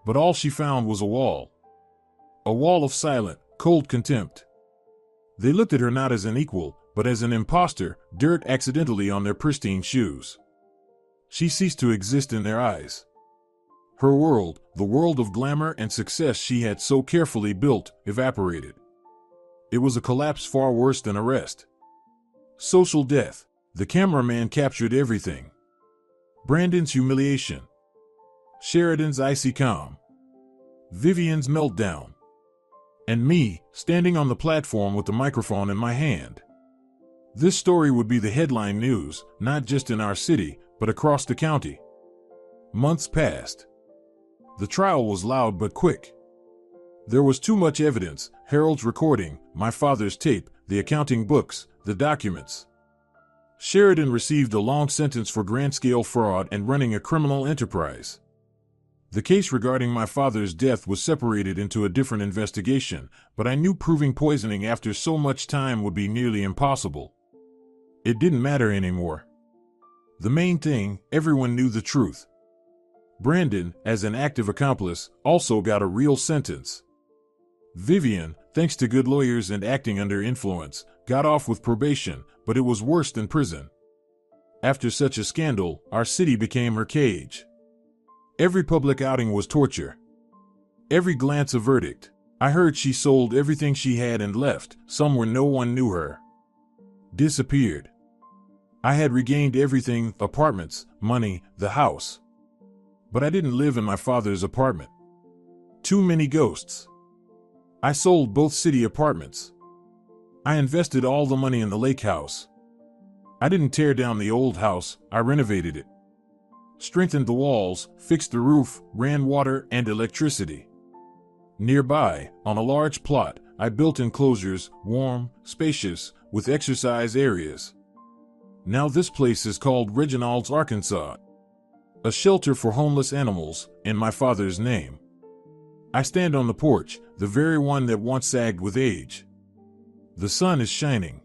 But all she found was a wall. A wall of silent, cold contempt. They looked at her not as an equal, but as an imposter, dirt accidentally on their pristine shoes. She ceased to exist in their eyes. Her world, the world of glamour and success she had so carefully built, evaporated. It was a collapse far worse than arrest. Social death. The cameraman captured everything. Brandon's humiliation. Sheridan's icy calm. Vivian's meltdown. And me, standing on the platform with the microphone in my hand. This story would be the headline news, not just in our city, but across the county. Months passed. The trial was loud but quick. There was too much evidence: Harold's recording, my father's tape, the accounting books, the documents. Sheridan received a long sentence for grand-scale fraud and running a criminal enterprise. The case regarding my father's death was separated into a different investigation, but I knew proving poisoning after so much time would be nearly impossible. It didn't matter anymore. The main thing, everyone knew the truth. Brandon, as an active accomplice, also got a real sentence. Vivian, thanks to good lawyers and acting under influence, got off with probation, but it was worse than prison. After such a scandal, our city became her cage. Every public outing was torture. Every glance a verdict. I heard she sold everything she had and left, somewhere no one knew her. Disappeared. I had regained everything: apartments, money, the house. But I didn't live in my father's apartment. Too many ghosts. I sold both city apartments. I invested all the money in the lake house. I didn't tear down the old house, I renovated it. Strengthened the walls, fixed the roof, ran water and electricity. Nearby, on a large plot, I built enclosures, warm, spacious, with exercise areas. Now this place is called Reginald's, Arkansas. A shelter for homeless animals, in my father's name. I stand on the porch, the very one that once sagged with age. The sun is shining.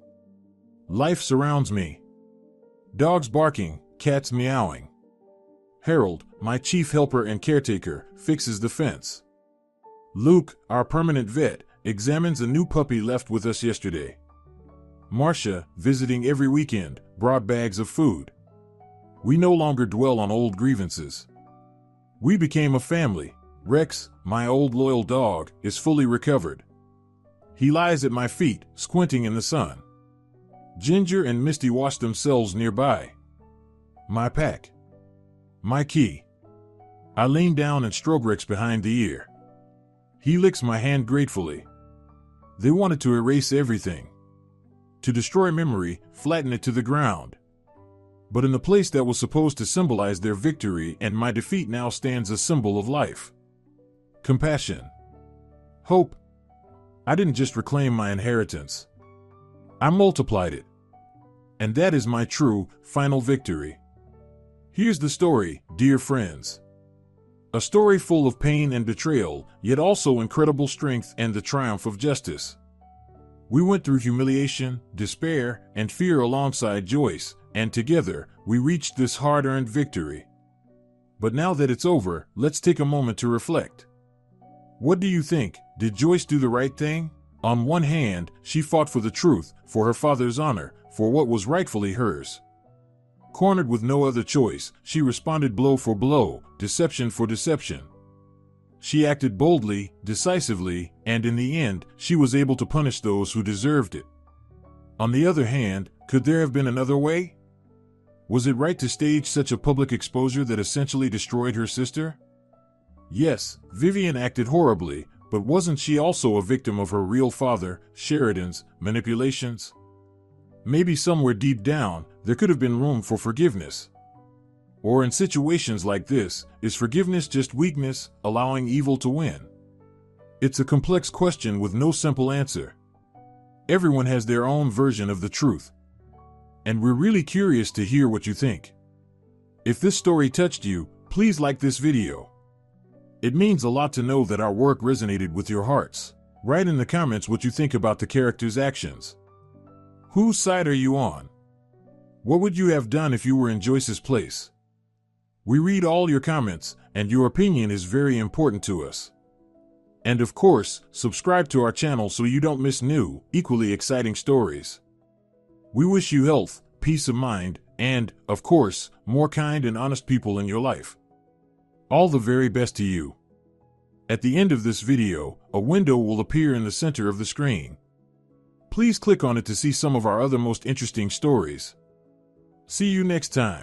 Life surrounds me. Dogs barking, cats meowing. Harold, my chief helper and caretaker, fixes the fence. Luke, our permanent vet, examines a new puppy left with us yesterday. Marcia, visiting every weekend, brought bags of food. We no longer dwell on old grievances. We became a family. Rex, my old loyal dog, is fully recovered. He lies at my feet, squinting in the sun. Ginger and Misty wash themselves nearby. My pack. My key. I lean down and stroke Rex behind the ear. He licks my hand gratefully. They wanted to erase everything. To destroy memory, flatten it to the ground. But in the place that was supposed to symbolize their victory and my defeat now stands a symbol of life. Compassion. Hope. I didn't just reclaim my inheritance. I multiplied it. And that is my true, final victory. Here's the story, dear friends. A story full of pain and betrayal, yet also incredible strength and the triumph of justice. We went through humiliation, despair, and fear alongside Joyce, and together, we reached this hard-earned victory. But now that it's over, let's take a moment to reflect. What do you think? Did Joyce do the right thing? On one hand, she fought for the truth, for her father's honor, for what was rightfully hers. Cornered with no other choice, she responded blow for blow, deception for deception. She acted boldly, decisively, and in the end, she was able to punish those who deserved it. On the other hand, could there have been another way? Was it right to stage such a public exposure that essentially destroyed her sister? Yes, Vivian acted horribly, but wasn't she also a victim of her real father, Sheridan's, manipulations? Maybe somewhere deep down, there could have been room for forgiveness. Or in situations like this, is forgiveness just weakness, allowing evil to win? It's a complex question with no simple answer. Everyone has their own version of the truth. And we're really curious to hear what you think. If this story touched you, please like this video. It means a lot to know that our work resonated with your hearts. Write in the comments what you think about the characters' actions. Whose side are you on? What would you have done if you were in Joyce's place? We read all your comments, and your opinion is very important to us. And of course, subscribe to our channel so you don't miss new, equally exciting stories. We wish you health, peace of mind, and, of course, more kind and honest people in your life. All the very best to you. At the end of this video, a window will appear in the center of the screen. Please click on it to see some of our other most interesting stories. See you next time.